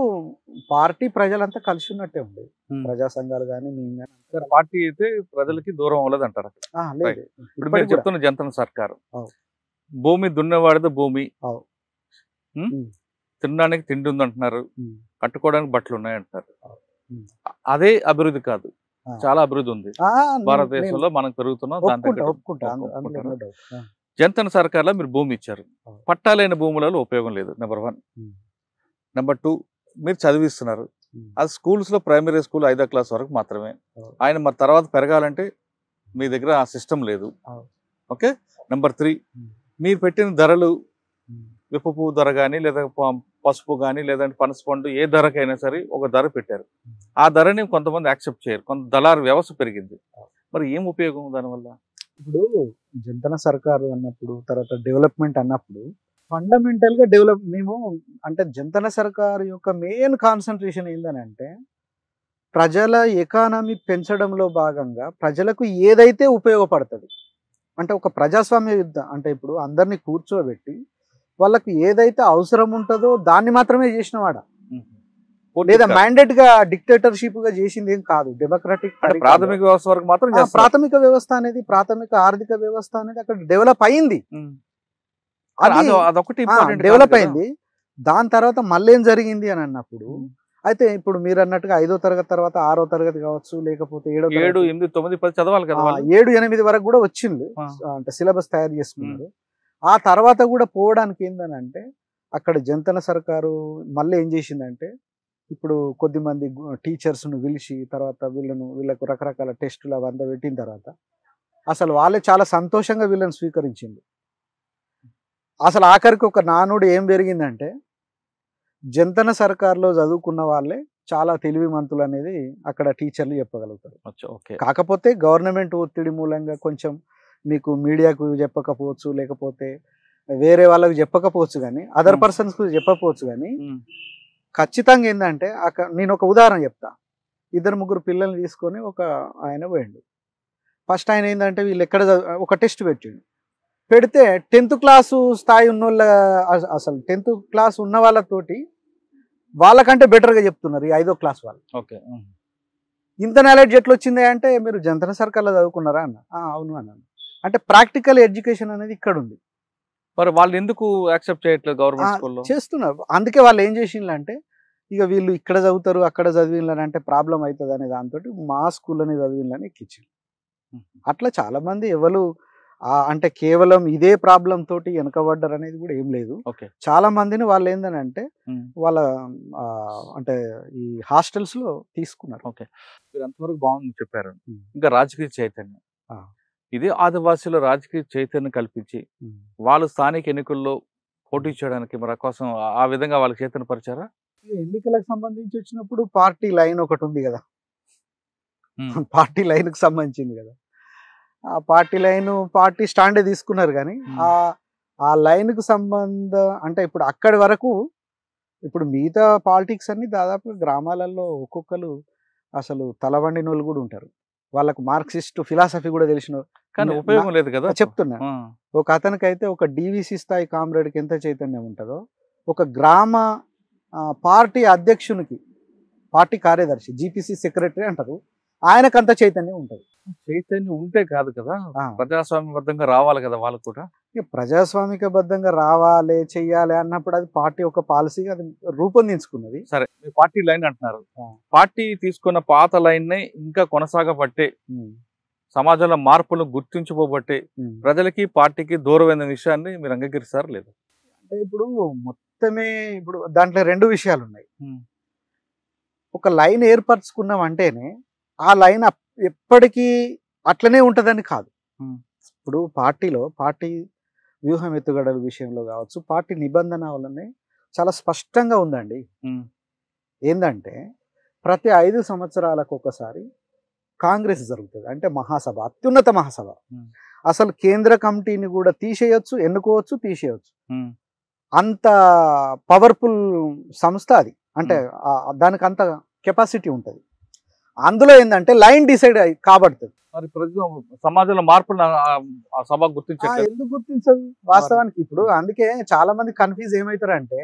పార్టీ ప్రజలంతా కలిసి ఉన్నట్టే ఉండేది, ప్రజా సంఘాలు కానీ మేము కానీ. పార్టీ అయితే ప్రజలకి దూరం అవ్వలేదు అంటారు. లేదు, ఇప్పుడు మీరు చెప్తున్న జంతన సర్కారు భూమి దున్నేవాడితో భూమి, తినడానికి తిండి ఉంది అంటున్నారు, కట్టుకోవడానికి బట్టలు ఉన్నాయి అంటున్నారు. అదే అభివృద్ధి కాదు. చాలా అభివృద్ధి ఉంది భారతదేశంలో, మనకు పెరుగుతున్నాం. జనతన సర్కార్లో మీరు భూమి ఇచ్చారు, పట్టాలైన భూములలో ఉపయోగం లేదు, నెంబర్ 1. నెంబర్ 2, మీరు చదివిస్తున్నారు, అది స్కూల్స్లో ప్రైమరీ స్కూల్ 5వ క్లాస్ వరకు మాత్రమే. ఆయన మరి తర్వాత పెరగాలంటే మీ దగ్గర ఆ సిస్టమ్ లేదు. ఓకే. నెంబర్ 3, మీరు పెట్టిన ధరలు విప్ప పువ్వు ధర కానీ, లేదా పసుపు కానీ, లేదంటే పనసపండు, ఏ ధరకైనా సరే ఒక ధర పెట్టారు. ఆ ధరని కొంతమంది యాక్సెప్ట్ చేయరు, కొంత దళారు వ్యవస్థ పెరిగింది. మరి ఏం ఉపయోగం దానివల్ల? ఇప్పుడు జనతన సర్కారు అన్నప్పుడు, తర్వాత డెవలప్మెంట్ అన్నప్పుడు ఫండమెంటల్ గా డెవలప్ మేము అంటే జనతన సర్కారు యొక్క మెయిన్ కాన్సన్ట్రేషన్ ఏందని అంటే ప్రజల ఎకానమీ పెంచడంలో భాగంగా ప్రజలకు ఏదైతే ఉపయోగపడుతుంది అంటే ఒక ప్రజాస్వామ్య యుద్ధం అంటే ఇప్పుడు అందరినీ కూర్చోబెట్టి వాళ్ళకు ఏదైతే అవసరం ఉంటుందో దాన్ని మాత్రమే చేసినవాడ, లేదా మ్యాండేట్ గా డిక్టేటర్షిప్ గా చేసింది ఏం కాదు. డెమోక్రటిక్ ప్రాథమిక వ్యవస్థ వరకు మాత్రం ప్రాథమిక వ్యవస్థ అనేది, ప్రాథమిక ఆర్థిక వ్యవస్థ అనేది అక్కడ డెవలప్ అయింది, అదొకటి డెవలప్ అయింది. దాని తర్వాత మళ్ళీ ఏం జరిగింది అని అన్నప్పుడు అయితే ఇప్పుడు మీరు అన్నట్టుగా 5వ తరగతి తర్వాత 6వ తరగతి కావచ్చు, లేకపోతే 7, 8, 9, 10 చదవాలి కదా, 7, 8 వరకు కూడా వచ్చింది అంటే సిలబస్ తయారు చేసుకున్నారు. ఆ తర్వాత కూడా పోవడానికి ఏందని అంటే అక్కడ జనతన సర్కారు మళ్ళీ ఏం చేసిందంటే ఇప్పుడు కొద్దిమంది టీచర్స్ను పిలిచి తర్వాత వీళ్ళకు రకరకాల టెస్టులు అవంతా పెట్టిన తర్వాత అసలు వాళ్ళే చాలా సంతోషంగా వీళ్ళని స్వీకరించింది. అసలు ఆఖరికి ఒక నానుడు ఏం పెరిగిందంటే జనతన సర్కార్లో చదువుకున్న వాళ్ళే చాలా తెలివిమంతులు అనేది అక్కడ టీచర్లు చెప్పగలుగుతారు. కాకపోతే గవర్నమెంట్ ఒత్తిడి మూలంగా కొంచెం మీకు మీడియాకు చెప్పకపోవచ్చు, లేకపోతే వేరే వాళ్ళకి చెప్పకపోవచ్చు, కానీ అదర్ పర్సన్స్కు చెప్పకపోవచ్చు, కానీ ఖచ్చితంగా ఏంటంటే నేను ఒక ఉదాహరణ చెప్తా. 2, 3 పిల్లల్ని తీసుకొని ఒక ఆయన పోయిండు. ఫస్ట్ ఆయన ఏంటంటే వీళ్ళు ఎక్కడ ఒక టెస్ట్ పెట్టిండు. పెడితే 10th క్లాసు స్థాయి ఉన్నోళ్ళ అసలు 10th క్లాస్ ఉన్న వాళ్ళతోటి వాళ్ళకంటే బెటర్గా చెప్తున్నారు ఈ 5వ క్లాస్ వాళ్ళు. ఇంత నాలెడ్జ్ ఎట్లా వచ్చింది అంటే మీరు జనతన సర్కార్లో చదువుకున్నారా అన్న. అవును అన్నాను. అంటే ప్రాక్టికల్ ఎడ్యుకేషన్ అనేది ఇక్కడ ఉంది. మరి వాళ్ళు ఎందుకు యాక్సెప్ట్ చేయట్లేదు గవర్నమెంట్ స్కూల్లో? చేస్తున్నారు. అందుకే వాళ్ళు ఏం చేసిండ్రు అంటే ఇక వీళ్ళు ఇక్కడ చదువుతారు అక్కడ చదివిండ్లని అంటే ప్రాబ్లం అవుతుంది అనే దాంతో మా స్కూల్లోనే చదివిండ్లని ఎక్కించారు. అట్లా చాలా మంది ఎవరు అంటే కేవలం ఇదే ప్రాబ్లం తోటి వెనకబడ్డారు అనేది కూడా ఏం లేదు. చాలా మందిని వాళ్ళు ఏంటంటే వాళ్ళ అంటే ఈ హాస్టల్స్ లో తీసుకున్నారు. మీరు అంతవరకు బాగుంది చెప్పారు. ఇంకా రాజకీయ చైతన్యం, ఇదే ఆదివాసీలో రాజకీయ చైతన్యం కల్పించి వాళ్ళు స్థానిక ఎన్నికల్లో పోటీ చేయడానికి మరి కోసం ఆ విధంగా వాళ్ళకి చైతన్య పరిచారా? ఎన్నికలకు సంబంధించి వచ్చినప్పుడు పార్టీ లైన్ ఒకటి ఉంది కదా, పార్టీ లైన్ కు సంబంధించింది కదా, ఆ పార్టీ లైన్ పార్టీ స్టాండే తీసుకున్నారు. కానీ ఆ లైన్ కు సంబంధం అంటే ఇప్పుడు అక్కడి వరకు ఇప్పుడు మిగతా పాలిటిక్స్ అన్ని దాదాపు గ్రామాలలో ఒక్కొక్కరు అసలు తలవండినోళ్ళు కూడా ఉంటారు. వాళ్ళకు మార్క్సిస్ట్ ఫిలాసఫీ కూడా తెలిసిన, కానీ ఉపయోగం లేదు కదా. చెప్తున్నా, ఒక అతనికైతే ఒక DVC స్థాయి కామ్రేడ్కి ఎంత చైతన్యం ఉంటుందో ఒక గ్రామ పార్టీ అధ్యక్షునికి, పార్టీ కార్యదర్శి, GPC సెక్రటరీ అంటారు, ఆయనకంత చైతన్యం ఉంటుంది. చైతన్యం ఉంటే కాదు కదా, ప్రజాస్వామ్యబద్ధంగా రావాలి కదా వాళ్ళు కూడా. ప్రజాస్వామికబద్ధంగా రావాలి చెయ్యాలి అన్నప్పుడు అది పార్టీ ఒక పాలసీగా అది రూపొందించుకున్నది. సరే, మీరు పార్టీ లైన్ అంటున్నారు. పార్టీ తీసుకున్న పాత లైన్ ని ఇంకా కొనసాగబట్టే, సమాజంలో మార్పులను గుర్తించుకోబట్టే ప్రజలకి పార్టీకి దూరమైన విషయాన్ని మీరు అంగీకరిస్తారు లేదు? అంటే ఇప్పుడు మొత్తమే ఇప్పుడు దాంట్లో 2 విషయాలు ఉన్నాయి. ఒక లైన్ ఏర్పరచుకున్నాం అంటేనే ఆ లైన్ ఎప్పటికీ అట్లనే ఉంటుందని కాదు. ఇప్పుడు పార్టీలో పార్టీ వ్యూహం ఎత్తుగడల విషయంలో కావచ్చు, పార్టీ నిబంధన వల్లనే చాలా స్పష్టంగా ఉందండి. ఏంటంటే ప్రతి 5 సంవత్సరాలకు ఒకసారి కాంగ్రెస్ జరుగుతుంది, అంటే మహాసభ, అత్యున్నత మహాసభ. అసలు కేంద్ర కమిటీని కూడా తీసేయచ్చు, ఎన్నుకోవచ్చు, తీసేయచ్చు. అంత పవర్ఫుల్ సంస్థ అది, అంటే దానికి అంత కెపాసిటీ ఉంటుంది. అందులో ఏంటంటే లైన్ డిసైడ్ కాబడుతుంది. మరి సమాజంలో మార్పులు సభ గుర్తించారు, ఎందుకు గుర్తించదు వాస్తవానికి? ఇప్పుడు అందుకే చాలా మంది కన్ఫ్యూజ్ ఏమవుతారంటే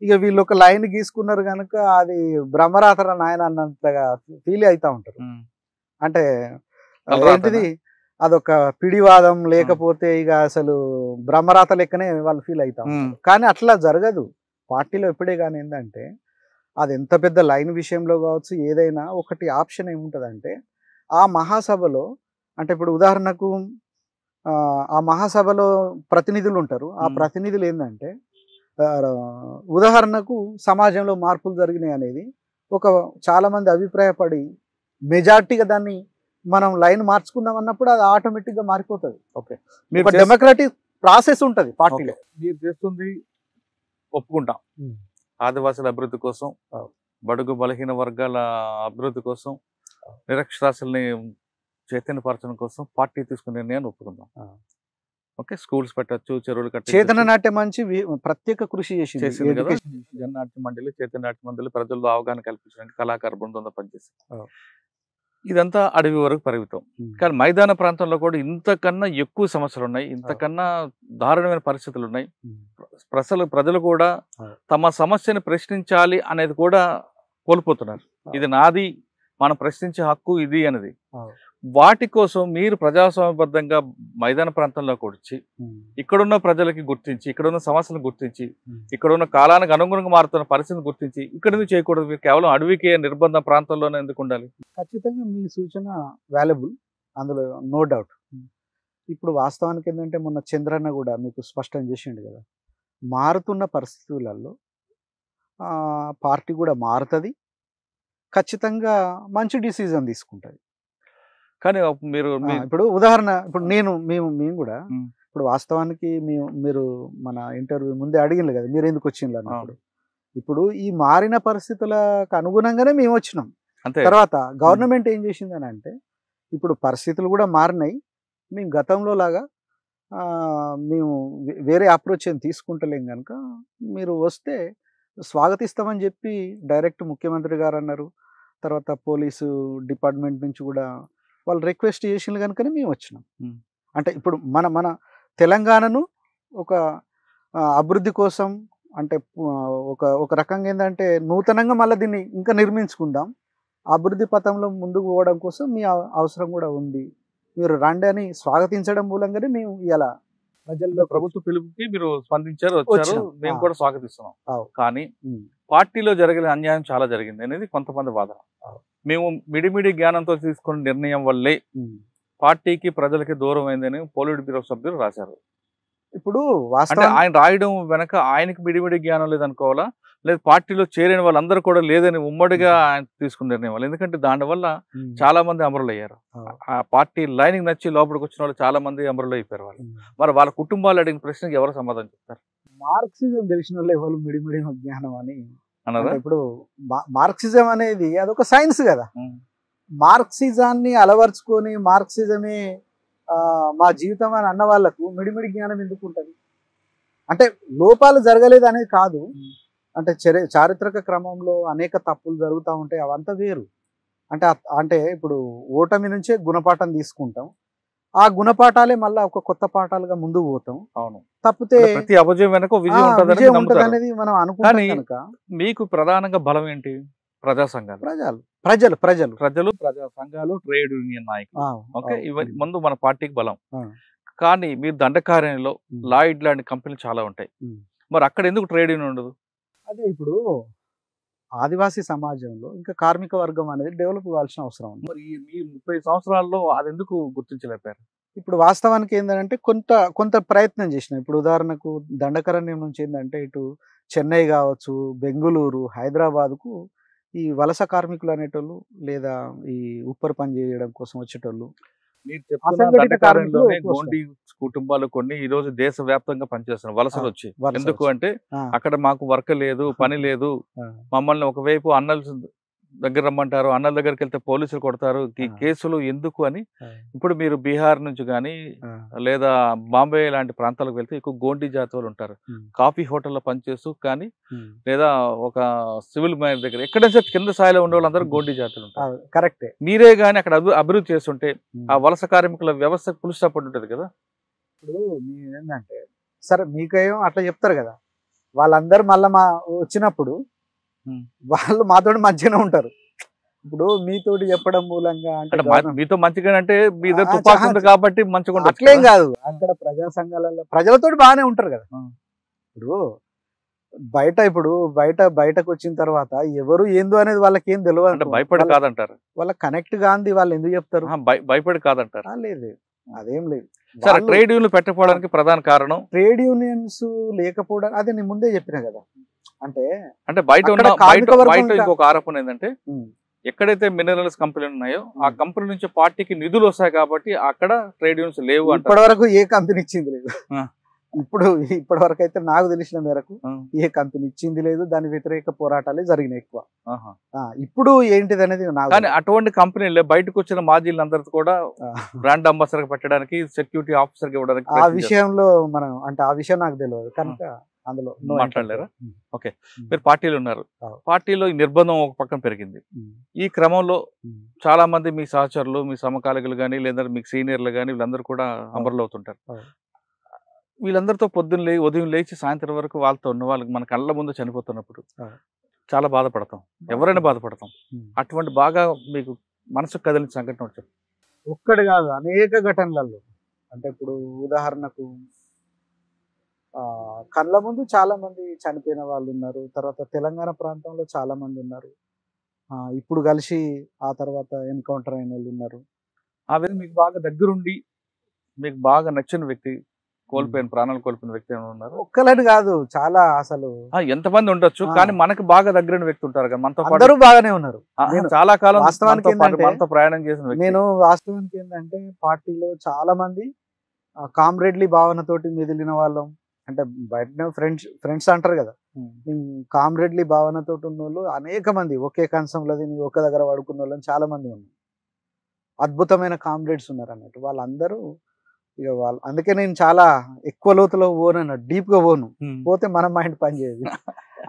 ఇక వీళ్ళు ఒక లైన్ గీసుకున్నారు కనుక అది బ్రహ్మరాతర నాయన అన్నంతగా ఫీల్ అవుతా ఉంటారు. అంటే ఏంటిది, అదొక పిడివాదం, లేకపోతే ఇక అసలు బ్రహ్మరాత లెక్కనే వాళ్ళు ఫీల్ అవుతా ఉంటారు. కానీ అట్లా జరగదు పార్టీలో ఎప్పుడే. కానీ ఏంటంటే అది ఎంత పెద్ద లైన్ విషయంలో కావచ్చు, ఏదైనా ఒకటి ఆప్షన్ ఏముంటుందంటే ఆ మహాసభలో అంటే ఇప్పుడు ఉదాహరణకు ఆ మహాసభలో ప్రతినిధులు ఉంటారు. ఆ ప్రతినిధులు ఏంటంటే ఉదాహరణకు సమాజంలో మార్పులు జరిగినాయి అనేది చాలా మంది అభిప్రాయపడి మెజార్టీగా దాన్ని మనం లైన్ మార్చుకుందాం అన్నప్పుడు అది ఆటోమేటిక్గా మారిపోతుంది. ఓకే, ఒక డెమోక్రటిక్ ప్రాసెస్ ఉంటుంది పార్టీలో. మీరు చేస్తుంది ఒప్పుకుంటాం, ఆదివాసుల అభివృద్ధి కోసం, బడుగు బలహీన వర్గాల అభివృద్ధి కోసం, నిరక్షరాస్యుల్ని చైతన్యపరచడం కోసం పార్టీ తీసుకునే నిర్ణయాన్ని ఒప్పుకుందాం. ఓకే, స్కూల్స్ పెట్టచ్చు, చెరువులు కట్టి, చేతన నాట్య మంచి ప్రత్యేక కృషి చేసింది కదా. జననాట్య మండలి, చైతన్యనాట్య మండలి ప్రజల్లో అవగాహన కల్పించడానికి కళాకార బృందంతో పనిచేసింది. ఇదంతా అడవి వరకు పరిమితం. కానీ మైదాన ప్రాంతంలో కూడా ఇంతకన్నా ఎక్కువ సమస్యలు ఉన్నాయి, ఇంతకన్నా దారుణమైన పరిస్థితులు ఉన్నాయి. ప్రజలు కూడా తమ సమస్యను ప్రశ్నించాలి అనేది కూడా కోల్పోతున్నారు. ఇది నాది, మనం ప్రశ్నించే హక్కు ఇది అనేది. వాటి కోసం మీరు ప్రజాస్వామ్యబద్ధంగా మైదాన ప్రాంతంలోకి వచ్చి ఇక్కడున్న ప్రజలకి గుర్తించి, ఇక్కడున్న సమస్యలను గుర్తించి, ఇక్కడున్న కాలానికి అనుగుణంగా మారుతున్న పరిస్థితిని గుర్తించి ఇక్కడ నుంచి చేయకూడదు. మీరు కేవలం అడవికే నిర్బంధ ప్రాంతంలోనే ఎందుకు ఉండాలి? ఖచ్చితంగా మీ సూచన వాల్యుబుల్, అందులో నో డౌట్. ఇప్పుడు వాస్తవానికి ఏంటంటే మొన్న చంద్రన్న కూడా మీకు స్పష్టం చేసిండు కదా, మారుతున్న పరిస్థితులలో పార్టీ కూడా మారుతుంది, ఖచ్చితంగా మంచి డిసిజన్ తీసుకుంటుంది. కానీ మీరు ఇప్పుడు ఉదాహరణ, ఇప్పుడు మేము కూడా ఇప్పుడు వాస్తవానికి మీరు మన ఇంటర్వ్యూ ముందే అడిగిన కదా మీరు ఎందుకు వచ్చిండ్రు అన్నప్పుడు, ఇప్పుడు ఈ మారిన పరిస్థితులకు అనుగుణంగానే మేము వచ్చినాం. తర్వాత గవర్నమెంట్ ఏం చేసిందని అంటే, ఇప్పుడు పరిస్థితులు కూడా మారినాయి, మేము గతంలో లాగా మేము వేరే అప్రోచ్ ఏం తీసుకుంటలేం కనుక మీరు వస్తే స్వాగతిస్తామని చెప్పి డైరెక్ట్ ముఖ్యమంత్రి గారు అన్నారు. తర్వాత పోలీసు డిపార్ట్మెంట్ నుంచి కూడా వాళ్ళు రిక్వెస్ట్ చేసిన కనుకనే మేము వచ్చినాం. అంటే ఇప్పుడు మన తెలంగాణను ఒక అభివృద్ధి కోసం అంటే ఒక రకంగా ఏంటంటే నూతనంగా మళ్ళీ దీన్ని ఇంకా నిర్మించుకుందాం, అభివృద్ధి పథంలో ముందుకు పోవడం కోసం మీ అవసరం కూడా ఉంది, మీరు రండి అని స్వాగతించడం మూలంగానే మేము ఇలా ప్రజల్లో ప్రభుత్వ పిలుపుకి మీరు స్పందించారు, వచ్చారు, మేము కూడా స్వాగతిస్తున్నాం. కానీ పార్టీలో జరిగిన అన్యాయం చాలా జరిగింది అనేది కొంతమంది వాదన. మేము మిడిమిడి జ్ఞానంతో తీసుకున్న నిర్ణయం వల్లే పార్టీకి ప్రజలకి దూరం అయిందని పోలిట్ బ్యూరో సభ్యులు రాశారు. ఇప్పుడు ఆయన రాయడం వెనక ఆయనకి మిడిమిడి జ్ఞానం లేదనుకోవాలా, లేదు పార్టీలో చేరిన వాళ్ళందరూ కూడా లేదని ఉమ్మడిగా ఆయన తీసుకున్న నిర్ణయం వల్ల? ఎందుకంటే దానివల్ల చాలా మంది అమరులు అయ్యారు. ఆ పార్టీ లైనింగ్ నచ్చి లోపలికి వచ్చిన వాళ్ళు చాలా మంది అమరులు అయిపోయారు. వాళ్ళు మరి వాళ్ళ కుటుంబాలు అడిగిన ప్రశ్నకి ఎవరు సమాధానం చెప్తారు? మార్క్సిజం తెలిసిన వాళ్ళు ఎవరు మిడిమిడి జ్ఞానం అని అన్నారా? ఇప్పుడు మార్క్సిజం అనేది అదొక సైన్స్ కదా, మార్క్సిజాన్ని అలవర్చుకొని మార్క్సిజమే మా జీవితం అని అన్న వాళ్ళకు మిడిమిడి జ్ఞానం ఎందుకు ఉంటుంది? అంటే లోపాలు జరగలేదు అనేది కాదు, అంటే చారిత్రక క్రమంలో అనేక తప్పులు జరుగుతూ ఉంటాయి, అవంతా వేరు. అంటే ఇప్పుడు ఓటమి నుంచే గుణపాఠం తీసుకుంటాం, ఆ గుణపాఠాలే మళ్ళీ ఒక కొత్త పాఠాలుగా ముందుకు పోతాం. అవును, తప్పితే ప్రతి అపజయం వెనక విజయం అనేది మనం అనుకుంటాం కనుక. మీకు ప్రధానంగా బలం ఏంటి? ప్రజా సంఘాలు, ప్రజలు ప్రజా సంఘాలు, ట్రేడ్ యూనియన్ నాయకులు. ఓకే, ఇవన్నీ ముందు మన పార్టీకి బలం. కానీ మీరు దండకార్యంలో లాయిడ్ లాంటి కంపెనీలు చాలా ఉంటాయి, మరి అక్కడ ఎందుకు ట్రేడ్ యూనియన్ ఉండదు? అదే ఇప్పుడు ఆదివాసీ సమాజంలో ఇంకా కార్మిక వర్గం అనేది డెవలప్ కావాల్సిన అవసరం ఉంది. మరి ఈ 30 సంవత్సరాల్లో అది ఎందుకు గుర్తించలేపారు? ఇప్పుడు వాస్తవానికి ఏంటంటే కొంత ప్రయత్నం చేసినాం. ఇప్పుడు ఉదాహరణకు దండకారణ్యం నుంచి ఏంటంటే ఇటు చెన్నై కావచ్చు, బెంగుళూరు, హైదరాబాద్కు ఈ వలస కార్మికులు అనేటోళ్ళు లేదా ఈ ఉప్పర్ పని చేయడం కోసం వచ్చేటోళ్ళు, గోండి కుటుంబాలు కొన్ని ఈ రోజు దేశవ్యాప్తంగా పనిచేస్తున్నారు వలసలు వచ్చి. ఎందుకు అంటే అక్కడ మాకు వర్క్ లేదు, పని లేదు, మమ్మల్ని ఒకవైపు అన్నల దగ్గర రమ్మంటారు, అన్నల దగ్గరికి వెళ్తే పోలీసులు కొడతారు, ఈ కేసులు ఎందుకు అని. ఇప్పుడు మీరు బీహార్ నుంచి కానీ లేదా బాంబే లాంటి ప్రాంతాలకు వెళ్తే ఎక్కువ గోండి జాతి వాళ్ళు ఉంటారు, కాఫీ హోటల్లో పనిచేస్తూ కానీ లేదా ఒక సివిల్ మైన్ దగ్గర ఎక్కడైనా కింద స్థాయిలో ఉండే వాళ్ళందరూ గోండి జాతులు ఉంటారు. కరెక్టే. మీరే కానీ అక్కడ అభివృద్ధి చేస్తుంటే ఆ వలస కార్మికుల వ్యవస్థకు పులి స్టాప్ ఉంటుంది కదా. ఇప్పుడు ఏంటంటే సరే మీకేం అట్లా చెప్తారు కదా, వాళ్ళందరూ మళ్ళీ వచ్చినప్పుడు వాళ్ళు మాతో మంచిగానే ఉంటారు. ఇప్పుడు మీతోటి చెప్పడం మూలంగా అంటే మీతో మంచిగా అంటే మీ తుపాకీ ఉంది కాబట్టి మంచిగా అట్లేం కాదు, అక్కడ ప్రజా సంఘాలలో ప్రజలతో బాగానే ఉంటారు కదా. ఇప్పుడు బయట ఇప్పుడు బయటకు వచ్చిన తర్వాత ఎవరు ఏందో అనేది వాళ్ళకి ఏం అంటే తెలియదు. భయపడి కాదంటారు. వాళ్ళ కనెక్ట్ కాంది వాళ్ళు ఎందుకు చెప్తారు? భయపడి కాదంటారు. లేదు, అదేం లేదు. సరే, ట్రేడ్ యూనియన్లు పెట్టకపోవడానికి ప్రధాన కారణం ట్రేడ్ యూనియన్స్ లేకపోవడం, అదే నేను ముందే చెప్పిన కదా. అంటే బయట అక్కడ ఉన్న కార్మిక వర్గం బయట ఇంకా- ఇంకొక ఆరోపణ ఏంటంటే ఎక్కడైతే మినరల్స్ కంపెనీలు ఉన్నాయో ఆ కంపెనీ నుంచి పార్టీకి నిధులు వస్తాయి కాబట్టి అక్కడ ట్రేడ్ యూనియన్స్ లేవు అంటారు. ఇప్పటి వరకు ఏ కంపెనీ ఇచ్చింది లేదు. ఆ. ఇప్పటి వరకు అయితే నాకు తెలిసిన మేరకు ఆ. ఏ కంపెనీ ఇచ్చింది లేదు. దాని వ్యతిరేక పోరాటాలే జరిగినాయి ఎక్కువ. ఆహా. ఇప్పుడు ఏంటిది అనేది నాకు కానీ అటువంటి కంపెనీలే బయటకు వచ్చిన మాజీలందరితో కూడా ఆ. బ్రాండ్ అంబాసిడర్ పెట్టడానికి, సెక్యూరిటీ ఆఫీసర్ ఇవ్వడానికి ఆ ప్రయత్నం విషయంలో మనం ఆ విషయం నాకు తెలియదు కనుక అందులో no మాట్లాడలేరా? interest. ఓకే, మీరు పార్టీలు ఉన్నారు. అవును. పార్టీలో ఈ నిర్బంధం ఒక పక్కన పెరిగింది. ఈ క్రమంలో చాలా మంది మీ సహచరులు, మీ సమకాలికులు కానీ లేదా మీకు సీనియర్లు కానీ వీళ్ళందరూ కూడా అమరులు అవుతుంటారు. అవును. వీళ్ళందరితో ఉదయం లేచి సాయంత్రం వరకు వాళ్ళతో ఉన్న వాళ్ళకి మన కళ్ళ ముందు చనిపోతున్నప్పుడు అవును. చాలా బాధపడతాం. ఎవరైనా బాధపడతాం. అటువంటి బాగా మీకు మనసు కదిలిన సంఘటన వచ్చారు? ఒక్కటి కాదు, అనేక ఘటనలలో. అంటే ఇప్పుడు ఉదాహరణకు కళ్ళ ముందు చాలా మంది చనిపోయిన వాళ్ళు ఉన్నారు. తర్వాత తెలంగాణ ప్రాంతంలో చాలా మంది ఉన్నారు. ఇప్పుడు కలిసి ఆ తర్వాత ఎన్కౌంటర్ అయిన వాళ్ళు ఉన్నారు. ఆ విధంగా మీకు బాగా దగ్గరుండి మీకు బాగా నచ్చిన వ్యక్తి, ప్రాణాలు కోల్పోయిన వ్యక్తి ఏమైనా ఉన్నారు? ఒక్కలని కాదు, చాలా అసలు ఎంతమంది ఉండొచ్చు, కానీ మనకు బాగా దగ్గరైన వ్యక్తి ఉంటారు కదా మనతో పాటు. అందరూ బాగానే ఉన్నారు. నేను చాలా కాలం వాస్తవానికి మనతో ప్రయాణం చేసిన వ్యక్తి. నేను వాస్తవానికి ఏంటంటే పార్టీలో చాలా మంది కామ్రేడ్లీ భావనతోటి మెదిలిన వాళ్ళం. అంటే బయట ఫ్రెండ్స్ అంటారు కదా, కామ్రేడ్లీ భావనతో ఉన్న వాళ్ళు అనేక మంది, ఒకే కంచంలో తిని ఒక దగ్గర పడుకున్న వాళ్ళని చాలా మంది ఉన్నారు. అద్భుతమైన కామ్రేడ్స్ ఉన్నారు అన్నట్టు. వాళ్ళందరూ ఇక అందుకే నేను చాలా ఎక్కువ లోతులో పోను అన్నట్టు, డీప్ గా పోను. పోతే మన మైండ్ పని చేయదు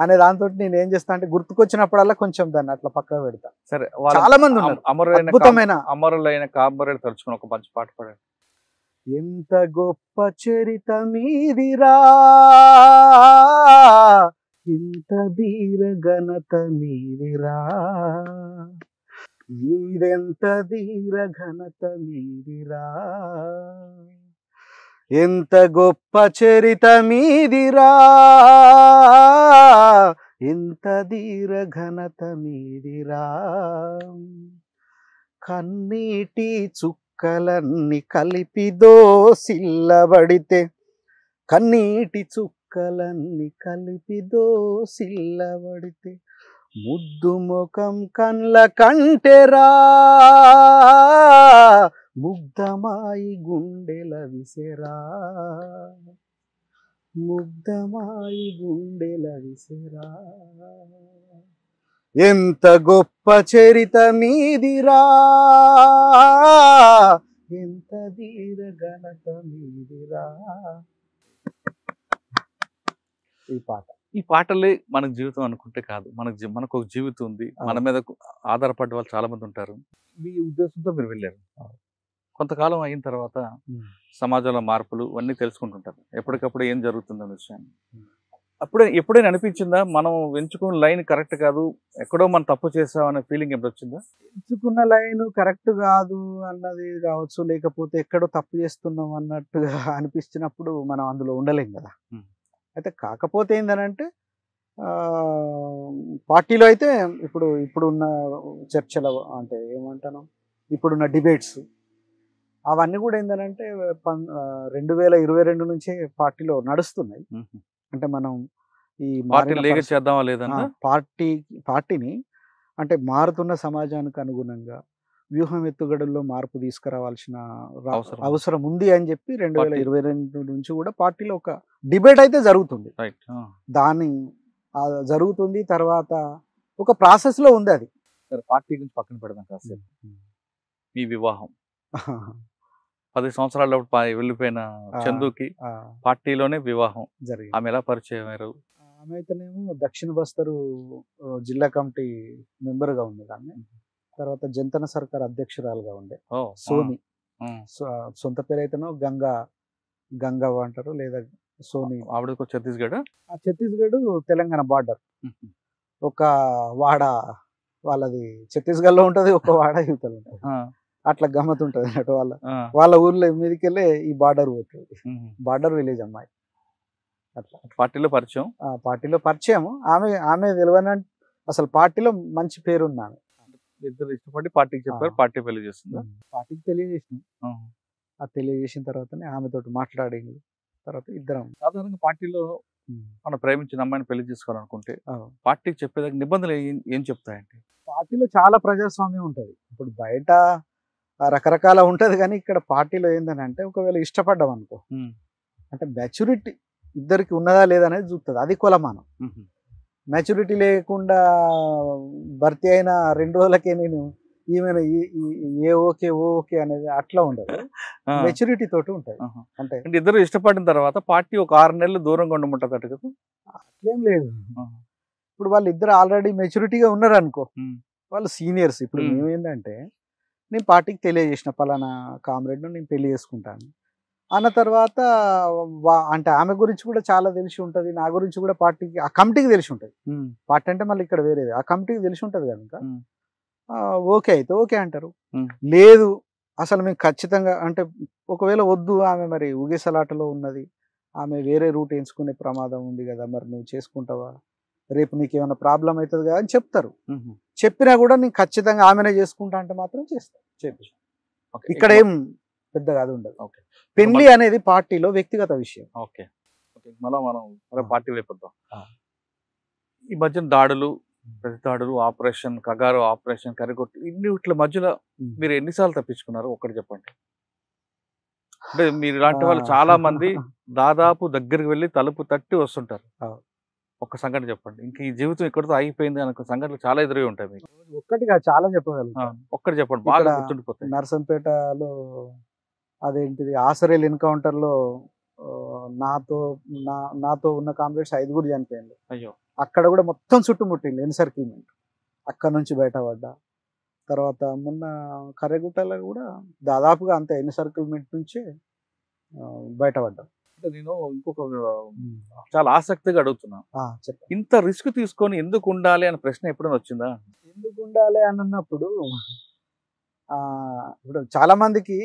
అనే దాంతో నేను ఏం చేస్తా అంటే గుర్తుకొచ్చినప్పుడల్లా కొంచెం దాన్ని అట్లా పక్కన పెడతా. సరే, చాలా మంది ఉన్నారు అమరులైన కామ్రేడ్ తలుచుకుని ఒక మంచి పాట పాడండి. ఎంత గొప్ప చరిత మీదిరా, ఇంత ధీర ఘనత మీదిరా, మీదెంత ధీర ఘనత మీదిరా, ఎంత గొప్ప చరిత మీదిరా, ఎంత ధీర ఘనత మీదిరా, కన్నీటి చుక్కలన్నీ కలిపి దోసిల్లబడితే, కన్నీటి చుక్కలన్నీ కలిపి దోసిల్లబడితే, ముద్దు ముఖం కండ్ల కంటెరా, ముగ్ధమాయి గుండెల విసెరా, ముగ్ధమాయి గుండెల విసెరా, ఎంత గొప్ప చరిత మీదిరా, ఎంత ధీర ఘనత మీదిరా. ఈ పాటలే మనకు జీవితం అనుకుంటే కాదు, మనకు ఒక జీవితం ఉంది, మన మీద ఆధారపడ్డ వాళ్ళు చాలా మంది ఉంటారు. మీ ఉద్దేశంతో మీరు వెళ్ళారు. కొంతకాలం అయిన తర్వాత సమాజంలో మార్పులు అన్నీ తెలుసుకుంటుంటారు, ఎప్పటికప్పుడు ఏం జరుగుతుందనే విషయాన్ని. ఎప్పుడైనా అనిపించిందా మనం ఎంచుకున్న లైన్ కరెక్ట్ కాదు, ఎక్కడో మనం తప్పు చేసామనే ఫీలింగ్ ఎప్పుడు వచ్చిందా? ఎంచుకున్న లైన్ కరెక్ట్ కాదు అన్నది కావచ్చు, లేకపోతే ఎక్కడో తప్పు చేస్తున్నాం అన్నట్టుగా అనిపించినప్పుడు మనం అందులో ఉండలేం కదా. అయితే కాకపోతే ఏంటంటే పార్టీలో అయితే ఇప్పుడున్న చర్చల అంటే ఏమంటాను, ఇప్పుడున్న డిబేట్స్ అవన్నీ కూడా ఏంటంటే 2022 నుంచే పార్టీలో నడుస్తున్నాయి. అంటే మనం ఈ చేద్దామా లేదన్నా పార్టీని అంటే మారుతున్న సమాజానికి అనుగుణంగా వ్యూహం ఎత్తుగడల్లో మార్పు తీసుకురావాల్సిన అవసరం ఉంది అని చెప్పి 2022 నుంచి కూడా పార్టీలో ఒక డిబేట్ అయితే జరుగుతుంది. దాన్ని జరుగుతుంది, తర్వాత ఒక ప్రాసెస్ లో ఉంది అది. పార్టీ గురించి పక్కన పెడదాం కాసేపు. మీ వివాహం 10 సంవత్సరాల వెళ్ళిపోయిన చందుకి పార్టీలోనే వివాహం జరిగింది. ఆమె ఎలా పరిచయం అయ్యారు? ఆమె అయితేనేమో దక్షిణ బస్తరు జిల్లా కమిటీ మెంబర్ గా ఉంది. దాన్ని తర్వాత జంతన సర్కార్ అధ్యక్షురాలుగా ఉండే సోని. సొంత పేరు అయితేనో గంగవ్వ అంటారు, లేదా సోని. ఆవిడ ఛత్తీస్గఢ్ తెలంగాణ బార్డర్. ఒక వాడ వాళ్ళది ఛత్తీస్గఢ్ లో ఉంటది, ఒక వాడ యువతలు ఉంటది. అట్లా గమ్మత్ ఉంటది అన్నట్టు. వాళ్ళ ఊర్లో మీదకెళ్ళే ఈ బార్డర్ పోతుంది. బార్డర్ విలేజ్ అమ్మాయి. అట్లా పార్టీలో పరిచయం. పార్టీలో పరిచయం. ఆమె తెలియని అసలు పార్టీలో మంచి పేరుంది ఆమె. ఇద్దరు ఇష్టపడి పార్టీకి చెప్పారు, పార్టీ పెళ్లి చేస్తుందా? పార్టీకి తెలియజేసినాం. ఆ తెలియజేసిన తర్వాతనే ఆమెతోటి మాట్లాడింది. తర్వాత ఇద్దరం సాధారణంగా పార్టీలో మనం ప్రేమించిన అమ్మాయిని పెళ్లి చేసుకోవాలనుకుంటే పార్టీకి చెప్పేదానికి నిబంధనలు ఏం చెప్తాయండి? పార్టీలో చాలా ప్రజాస్వామ్యం ఉంటుంది. ఇప్పుడు బయట రకరకాల ఉంటది, కానీ ఇక్కడ పార్టీలో ఏందని అంటే ఒకవేళ ఇష్టపడ్డాం అనుకో, అంటే మెచ్యూరిటీ ఇద్దరికి ఉన్నదా లేదా అనేది చూస్తుంది. అది కొలమానం. మెచ్యూరిటీ లేకుండా భర్తీ అయిన 2 రోజులకే నేను ఈమెను ఓకే అనేది అట్లా ఉండదు. మెచ్యూరిటీ తోటి ఉంటుంది. అంటే ఇద్దరు ఇష్టపడిన తర్వాత పార్టీ ఒక 6 నెలలు దూరంగా ఉండమంటుంది అటు కదా? అట్లేం లేదు. ఇప్పుడు వాళ్ళు ఇద్దరు ఆల్రెడీ మెచ్యూరిటీగా ఉన్నారు అనుకో, వాళ్ళు సీనియర్స్. ఇప్పుడు మేమేందంటే నేను పార్టీకి తెలియజేసిన పలానా కామ్రేడ్ను నేను పెళ్లి చేసుకుంటాను అన్న తర్వాత అంటే ఆమె గురించి కూడా చాలా తెలిసి ఉంటుంది, నా గురించి కూడా పార్టీకి ఆ కమిటీకి తెలిసి ఉంటుంది. పార్టీ అంటే మళ్ళీ ఇక్కడ వేరేది, ఆ కమిటీకి తెలిసి ఉంటుంది కనుక ఓకే అయితే ఓకే అంటారు. లేదు అసలు మీకు ఖచ్చితంగా అంటే ఒకవేళ వద్దు, ఆమె మరి ఊగేసలాటలో ఉన్నది, ఆమె వేరే రూట్ ఎంచుకునే ప్రమాదం ఉంది కదా, మరి నువ్వు చేసుకుంటావా, రేపు నీకు ఏమైనా ప్రాబ్లం అవుతుంది కదా అని చెప్తారు. చెప్పినా కూడా నేను ఖచ్చితంగా ఆమెనే చేసుకుంటా అంటే మాత్రం చేస్తాను. ఇక్కడ ఏం పెద్దగా అది ఉండదు. పెళ్లి అనేది పార్టీలో వ్యక్తిగత విషయం. ఓకే, మళ్ళీ మనం పార్టీ వైపుద్దాం. ఈ మధ్యన దాడులు, ప్రతి దాడులు, ఆపరేషన్ కగారు, ఆపరేషన్ కరిగొట్టు, ఇన్నిట్ల మధ్యలో మీరు ఎన్నిసార్లు తప్పించుకున్నారు ఒక్కటి చెప్పండి. అంటే మీరు ఇలాంటి వాళ్ళు చాలా మంది దాదాపు దగ్గరికి వెళ్ళి తలుపు తట్టి వస్తుంటారు. ఒక్క సంఘటన చెప్పండి. ఇంక ఈ జీవితం ఇక్కడితో ఆగిపోయింది అనుకో సంఘటనలు చాలా ఎదురై ఉంటాయి మీకు. ఒక్కటిగా చాలా చెప్పగలుగుతాను. ఒక్కటి చెప్పండి, బాగా గుర్తుండిపోతాయి. నర్సంపేటలో అదేంటిది ఆసరేల్ ఎన్కౌంటర్లో నాతో ఉన్న కామ్రేడ్స్ 5 చనిపోయింది. అయ్యో, అక్కడ కూడా మొత్తం చుట్టుముట్టింది ఎన్సర్కిల్మెంట్. అక్కడ నుంచి బయటపడ్డా. తర్వాత మొన్న కర్రెగుట్టలో కూడా దాదాపుగా అంత ఎన్సర్కిల్మెంట్ నుంచే బయటపడ్డా. నేను ఇంకొక చాలా ఆసక్తిగా అడుగుతున్నా, ఇంత రిస్క్ తీసుకొని ఎందుకు ఉండాలి అనే ప్రశ్న ఎప్పుడైనా వచ్చిందా? ఎందుకు ఉండాలి అని అన్నప్పుడు ఇప్పుడు చాలా మందికి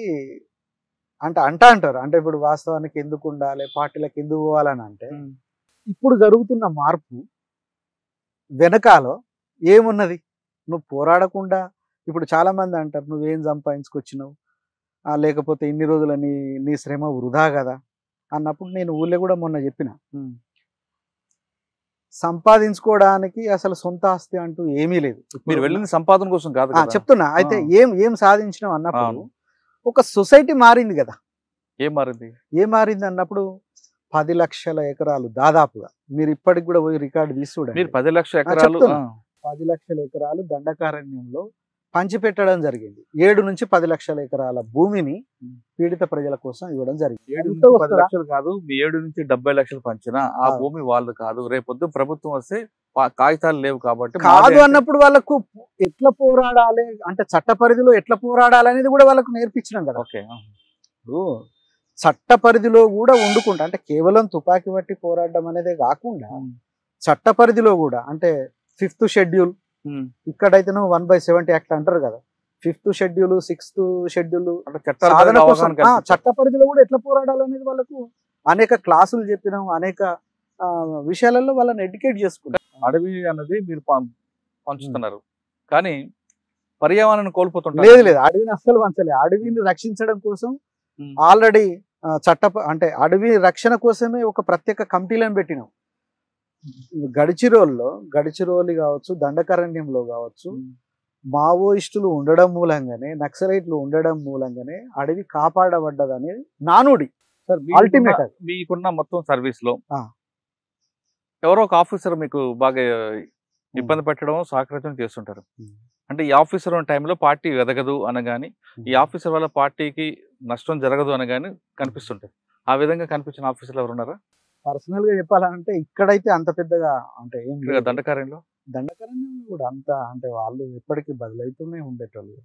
అంటారు అంటే ఇప్పుడు వాస్తవానికి ఎందుకు ఉండాలి, పార్టీలకు ఎందుకు పోవాలని అంటే ఇప్పుడు జరుగుతున్న మార్పు వెనకాల ఏమున్నది? నువ్వు పోరాడకుండా ఇప్పుడు చాలా మంది అంటారు నువ్వేం సంపాదించుకొచ్చినావు, లేకపోతే ఇన్ని రోజుల నీ శ్రమ వృధా కదా అన్నప్పుడు నేను ఊళ్ళో కూడా మొన్న చెప్పిన, సంపాదించుకోవడానికి అసలు సొంత ఆస్తి అంటూ ఏమీ లేదు. మీరు వెళ్ళింది సంపాదన కోసం కాదు చెప్తున్నా. అయితే ఏం సాధించినావు అన్నప్పుడు ఒక సొసైటీ మారింది కదా. ఏం మారింది అన్నప్పుడు 10 లక్షల ఎకరాలు దాదాపుగా, మీరు ఇప్పటికి కూడా పోయి రికార్డు తీసి చూడండి. 10 లక్షల ఎకరాలు 10 లక్షల ఎకరాలు దండకారణ్యంలో పంచిపెట్టడం జరిగింది. 7 నుంచి 10 లక్షల ఎకరాల భూమిని పీడిత ప్రజల కోసం ఇవ్వడం జరిగింది. 10 లక్షలు కాదు, 7 నుంచి 70 లక్షలు పంచినా ఆ భూమి వాళ్ళు కాదు. రేపొద్దు ప్రభుత్వం వస్తే కాగితాలు లేవు కాబట్టి కాదు అన్నప్పుడు వాళ్ళకు ఎట్లా పోరాడాలి అంటే చట్ట పరిధిలో ఎట్లా పోరాడాలి అనేది కూడా వాళ్ళకు నేర్పించినాం కదా. చట్ట పరిధిలో కూడా వండుకుంటా అంటే కేవలం తుపాకీ బట్టి పోరాడడం అనేదే కాకుండా చట్ట పరిధిలో కూడా అంటే 5th షెడ్యూల్, ఇక్కడైతే 1/70 యాక్ట్ అంటారు కదా, 5th షెడ్యూల్ 6th షెడ్యూల్ చట్ట పరిధిలో కూడా ఎట్లా పోరాడాలనేది వాళ్ళకు అనేక క్లాసులు చెప్పినాం, అనేక విషయాలలో వాళ్ళని ఎడ్యుకేట్ చేసుకున్నాం. అడవి అన్నది మీరు పంచుతున్నారు కానీ పర్యావరణాన్ని కోల్పోతుంటారు. లేదు అడవిని అస్సలు పంచలేదు. అడవిని రక్షించడం కోసం ఆల్రెడీ అంటే అడవి రక్షణ కోసమే ఒక ప్రత్యేక కమిటీలను పెట్టినాం. గడిచిరోలి కావచ్చు, దండకారణ్యంలో కావచ్చు, మావోయిస్టులు ఉండడం మూలంగానే, నక్సలైట్లు ఉండడం మూలంగానే అడవి కాపాడబడ్డదనేది నానుడి. అల్టిమేట్ మీకున్న మొత్తం సర్వీస్ లో ఎవరో ఒక ఆఫీసర్ మీకు బాగా ఇబ్బంది పెట్టడం, సహకరించడం చేస్తుంటారు. అంటే ఈ ఆఫీసర్ ఉన్న టైంలో పార్టీ ఎదగదు అనగాని, ఈ ఆఫీసర్ వల్ల పార్టీకి నష్టం జరగదు అనగాని కనిపిస్తుంటారు. ఆ విధంగా కనిపించిన ఆఫీసర్లు ఎవరు ఉన్నారా? పర్సనల్ గా చెప్పాలంటే ఇక్కడైతే అంత పెద్దగా అంటే ఏం దండకారణ్యంలో కూడా అంత అంటే వాళ్ళు ఎప్పటికీ బదులైతూనే ఉండేటోళ్ళు.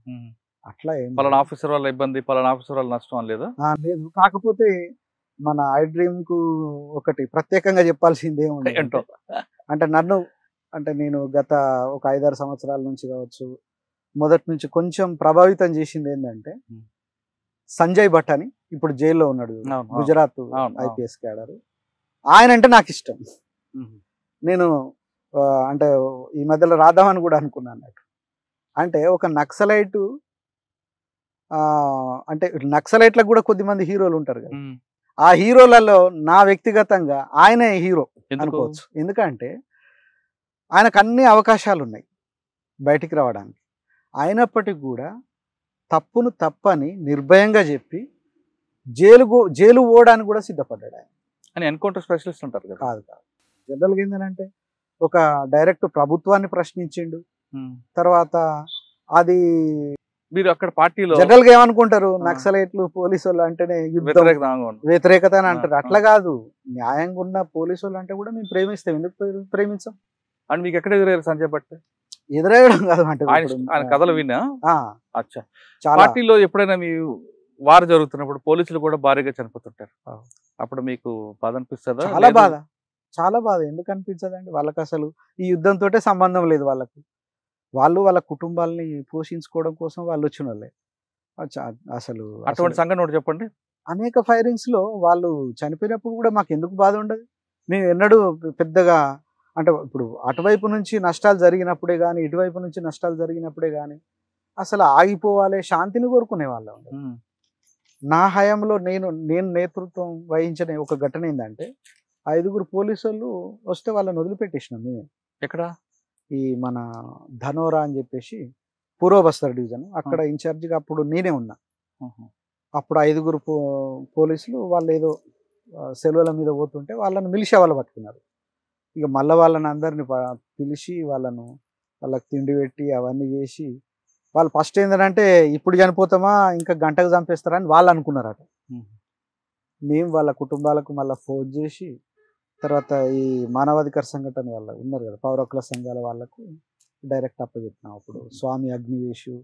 అట్లా ఏం పలానా ఆఫీసర్ వల్ల ఇబ్బంది, పలానా ఆఫీసర్ వల్ల నష్టం లేదా? లేదు. కాకపోతే మన ఐ డ్రీమ్ కు ఒకటి ప్రత్యేకంగా చెప్పాల్సింది ఏముంది అంటే నేను గత ఒక 5-6 సంవత్సరాల నుంచి కావచ్చు, మొదటి నుంచి కొంచెం ప్రభావితం చేసింది ఏంటంటే సంజయ్ భట్ అని ఇప్పుడు జైల్లో ఉన్నాడు, గుజరాత్ IPS క్యాడర్. ఆయన అంటే నాకు ఇష్టం. నేను అంటే ఈ మధ్యలో రాద్దామని కూడా అనుకున్నాను అన్నట్టు. అంటే ఒక నక్సలైటు అంటే నక్సలైట్లకు కూడా కొద్దిమంది హీరోలు ఉంటారు కదా, ఆ హీరోలలో నా వ్యక్తిగతంగా ఆయనే హీరో అనుకోవచ్చు. ఎందుకంటే ఆయనకు అన్ని అవకాశాలు ఉన్నాయి బయటికి రావడానికి, అయినప్పటికీ కూడా తప్పును తప్పని నిర్భయంగా చెప్పి జైలు పోవడానికి కూడా సిద్ధపడ్డాడు ఆయన. అని ఎన్కౌంటర్ స్పెషలిస్ట్ ఉంటారు కదా. కాదు జనరల్గా ఏంటంటే ఒక డైరెక్ట్ ప్రభుత్వాన్ని ప్రశ్నించిండు. తర్వాత అది మీరు అక్కడ పార్టీలో జనరల్ గా ఏమనుకుంటారు, నక్సలైట్లు పోలీసు వాళ్ళు అంటేనే వ్యతిరేకత అని అంటారు. అట్లా కాదు, న్యాయంగా ఉన్న పోలీసు వాళ్ళు అంటే కూడా మేము ప్రేమిస్తాం. ఎందుకు ప్రేమించాం? అని మీకు ఎక్కడ ఎదురయ్యారు సంజయ్ భట్? ఎదురయ్యడం కాదు అంటే ఆయన కథలు విన్నా. అచ్చా, చాలా పార్టీలో ఎప్పుడైనా మీ వారు జరుగుతున్నప్పుడు పోలీసులు కూడా భారీగా చనిపోతుంటారు, అప్పుడు మీకు బాధ అనిపిస్తుందా? చాలా బాధ. ఎందుకు అనిపించదండి? వాళ్ళకి అసలు ఈ యుద్ధంతో సంబంధం లేదు. వాళ్ళు వాళ్ళ కుటుంబాలని పోషించుకోవడం కోసం వాళ్ళు వచ్చిన వాళ్ళే. అసలు అటువంటి సంఘటన ఒకటి చెప్పండి. అనేక ఫైరింగ్స్ లో వాళ్ళు చనిపోయినప్పుడు కూడా మాకు ఎందుకు బాధ ఉండదు? మేము ఎన్నడూ పెద్దగా అంటే ఇప్పుడు అటువైపు నుంచి నష్టాలు జరిగినప్పుడే కానీ ఇటువైపు నుంచి నష్టాలు జరిగినప్పుడే కానీ అసలు ఆగిపోవాలి, శాంతిని కోరుకునే వాళ్ళం. నా హయాంలో నేను నేతృత్వం వహించిన ఒక ఘటన ఏంటంటే 5 పోలీసు వాళ్ళు వస్తే వాళ్ళని వదిలిపెట్టేసినాం మేము. ఎక్కడ? ఈ మన ధనోరా అని చెప్పేసి పూర్వ బస్తర్ డివిజన్, అక్కడ ఇన్ఛార్జిగా అప్పుడు నేనే ఉన్నా. అప్పుడు 5 పోలీసులు వాళ్ళు ఏదో సెలవుల మీద పోతుంటే వాళ్ళని మిలిషియా వాళ్ళు పట్టుకున్నారు. ఇక మళ్ళీ వాళ్ళని అందరిని పిలిచి వాళ్ళకి తిండి పెట్టి అవన్నీ చేసి వాళ్ళు ఫస్ట్ ఏంటంటే ఇప్పుడు చనిపోతామా ఇంకా గంటకు చంపేస్తారా అని వాళ్ళు అనుకున్నారట. మేము వాళ్ళ కుటుంబాలకు మళ్ళీ ఫోన్ చేసి తర్వాత ఈ మానవాధికార సంఘటన వాళ్ళ ఉన్నారు కదా పౌర హక్కుల సంఘాల వాళ్ళకు డైరెక్ట్ అప్పచెప్పినాం. అప్పుడు స్వామి అగ్నివేషు,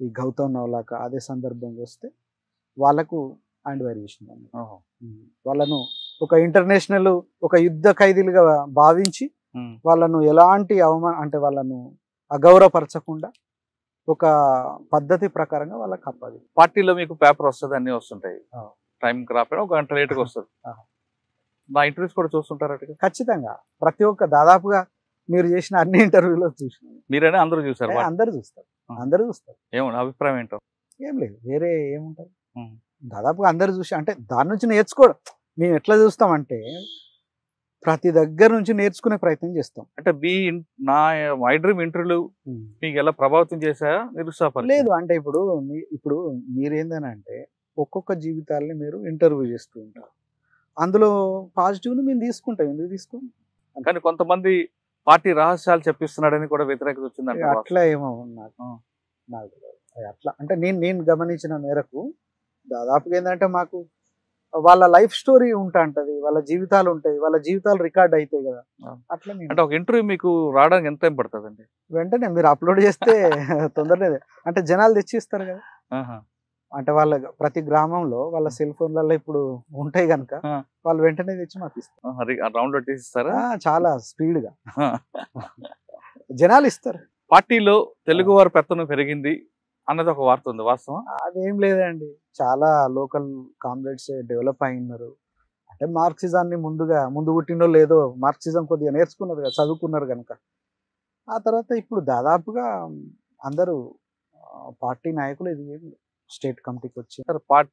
ఈ గౌతమ్ నవలాక అదే సందర్భంగా వస్తే వాళ్ళకు హ్యాండ్ ఓవర్ చేసినాం. వాళ్ళను ఒక ఇంటర్నేషనల్ ఒక యుద్ధ ఖైదీలుగా భావించి వాళ్ళను ఎలాంటి అంటే వాళ్ళను అగౌరవపరచకుండా ఒక పద్ధతి ప్రకారంగా వాళ్ళకి అప్పది. పార్టీలో మీకు పేపర్ వస్తుంది, అన్నీ వస్తుంటాయి, టైంకి రాకపోయినా ఒక గంట లేట్గా వస్తుంది. నా ఇంటర్వ్యూస్ కూడా చూస్తుంటారు? ఖచ్చితంగా ప్రతి ఒక్క దాదాపుగా మీరు చేసిన అన్ని ఇంటర్వ్యూలో చూసినాను. మీరైనా అందరూ చూసారు? అందరూ చూస్తారు. ఏమన్నా అభిప్రాయం ఏంటో? ఏం లేదు, వేరే ఏముంటుంది. దాదాపుగా అందరు చూసి అంటే దాని నుంచి నేర్చుకోవడం. మేము ఎట్లా చూస్తామంటే ప్రతి దగ్గర నుంచి నేర్చుకునే ప్రయత్నం చేస్తాం. అంటే నా మై డ్రీమ్ ఇంటర్వ్యూ మీకు ఎలా ప్రభావితం చేశాయా, నిరుత్సాహపరిచాయా? లేదు, అంటే ఇప్పుడు మీరేందనంటే ఒక్కొక్క జీవితాలని మీరు ఇంటర్వ్యూ చేస్తూ ఉంటారు, అందులో పాజిటివ్ని మేము తీసుకుంటాం. ఎందుకు తీసుకోం? కానీ కొంతమంది పార్టీ రహస్యాలు చెప్పిస్తున్నాడని కూడా వ్యతిరేకత వచ్చిందంటే అట్లా ఏమో నాకు అట్లా అంటే నేను గమనించిన మేరకు దాదాపుగా ఏంటంటే మాకు వాళ్ళ లైఫ్ స్టోరీ ఉంటది, వాళ్ళ జీవితాలు ఉంటాయి, వాళ్ళ జీవితాలు రికార్డ్ అవుతాయి కదా. అట్లా అంటే ఒక ఇంటర్వ్యూ మీకు రావడానికి ఎంత టైం పడుతుందండి? వెంటనే మీరు అప్లోడ్ చేస్తే తొందరలేదు. అంటే జనాలు తెచ్చిస్తారు కదా. అంటే వాళ్ళ ప్రతి గ్రామంలో వాళ్ళ సెల్ ఫోన్లలో ఇప్పుడు ఉంటాయి కనుక వాళ్ళు వెంటనే తెచ్చి మాకు ఇస్తారు. చాలా స్పీడ్ గా జనాలు ఇస్తారు. పార్టీలో తెలుగు వారి పెత్తనం పెరిగింది అన్నది ఒక వార్త ఉంది, వాస్తవం? అదేం లేదండి, చాలా లోకల్ కామ్రేడ్స్ డెవలప్ అయినారు. అంటే మార్క్సిజాన్ని ముందు పుట్టినో లేదో మార్క్సిజం కొద్దిగా నేర్చుకున్నారు కదా, చదువుకున్నారు కనుక. ఆ తర్వాత ఇప్పుడు దాదాపుగా అందరూ పార్టీ నాయకులు స్టేట్ కమిటీకి వచ్చి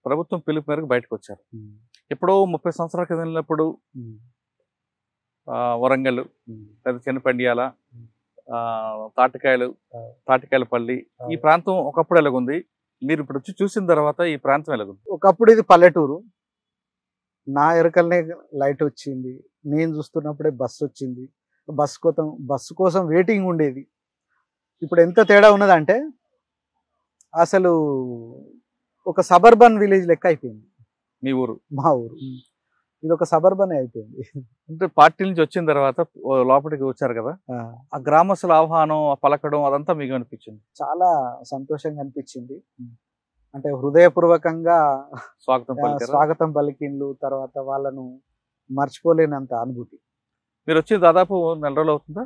ప్రభుత్వం పిలుపు మేరకు బయటకు వచ్చారు. ఎప్పుడో 30 సంవత్సరాల క్రితం వెళ్ళినప్పుడు వరంగల్ లేదా చిన్నపెండియాల, తాటికాయలపల్లి ఈ ప్రాంతం ఒకప్పుడు ఎలాగుంది? మీరు ఇప్పుడు వచ్చి చూసిన తర్వాత ఈ ప్రాంతం ఎలాగుంది? ఒకప్పుడు ఇది పల్లెటూరు. నా ఎరకల్నే లైట్ వచ్చింది, నేను చూస్తున్నప్పుడే బస్సు వచ్చింది, బస్సు కోసం వెయిటింగ్ ఉండేది. ఇప్పుడు ఎంత తేడా ఉన్నదంటే అసలు ఒక సబర్బన్ విలేజ్ లెక్క అయిపోయింది మీ ఊరు. మా ఊరు ఇది ఒక సబర్బన్ అయిపోయింది. అంటే పార్టీ నుంచి వచ్చిన తర్వాత లోపలికి వచ్చారు కదా, ఆ గ్రామస్తుల ఆహ్వానం, ఆ పలకడం అదంతా మీకు అనిపించింది? చాలా సంతోషంగా అనిపించింది. అంటే హృదయపూర్వకంగా స్వాగతం పలికిండ్లు, తర్వాత వాళ్ళను మర్చిపోలేనంత అనుభూతి. మీరు వచ్చి దాదాపు నెల రోజులు అవుతుందా?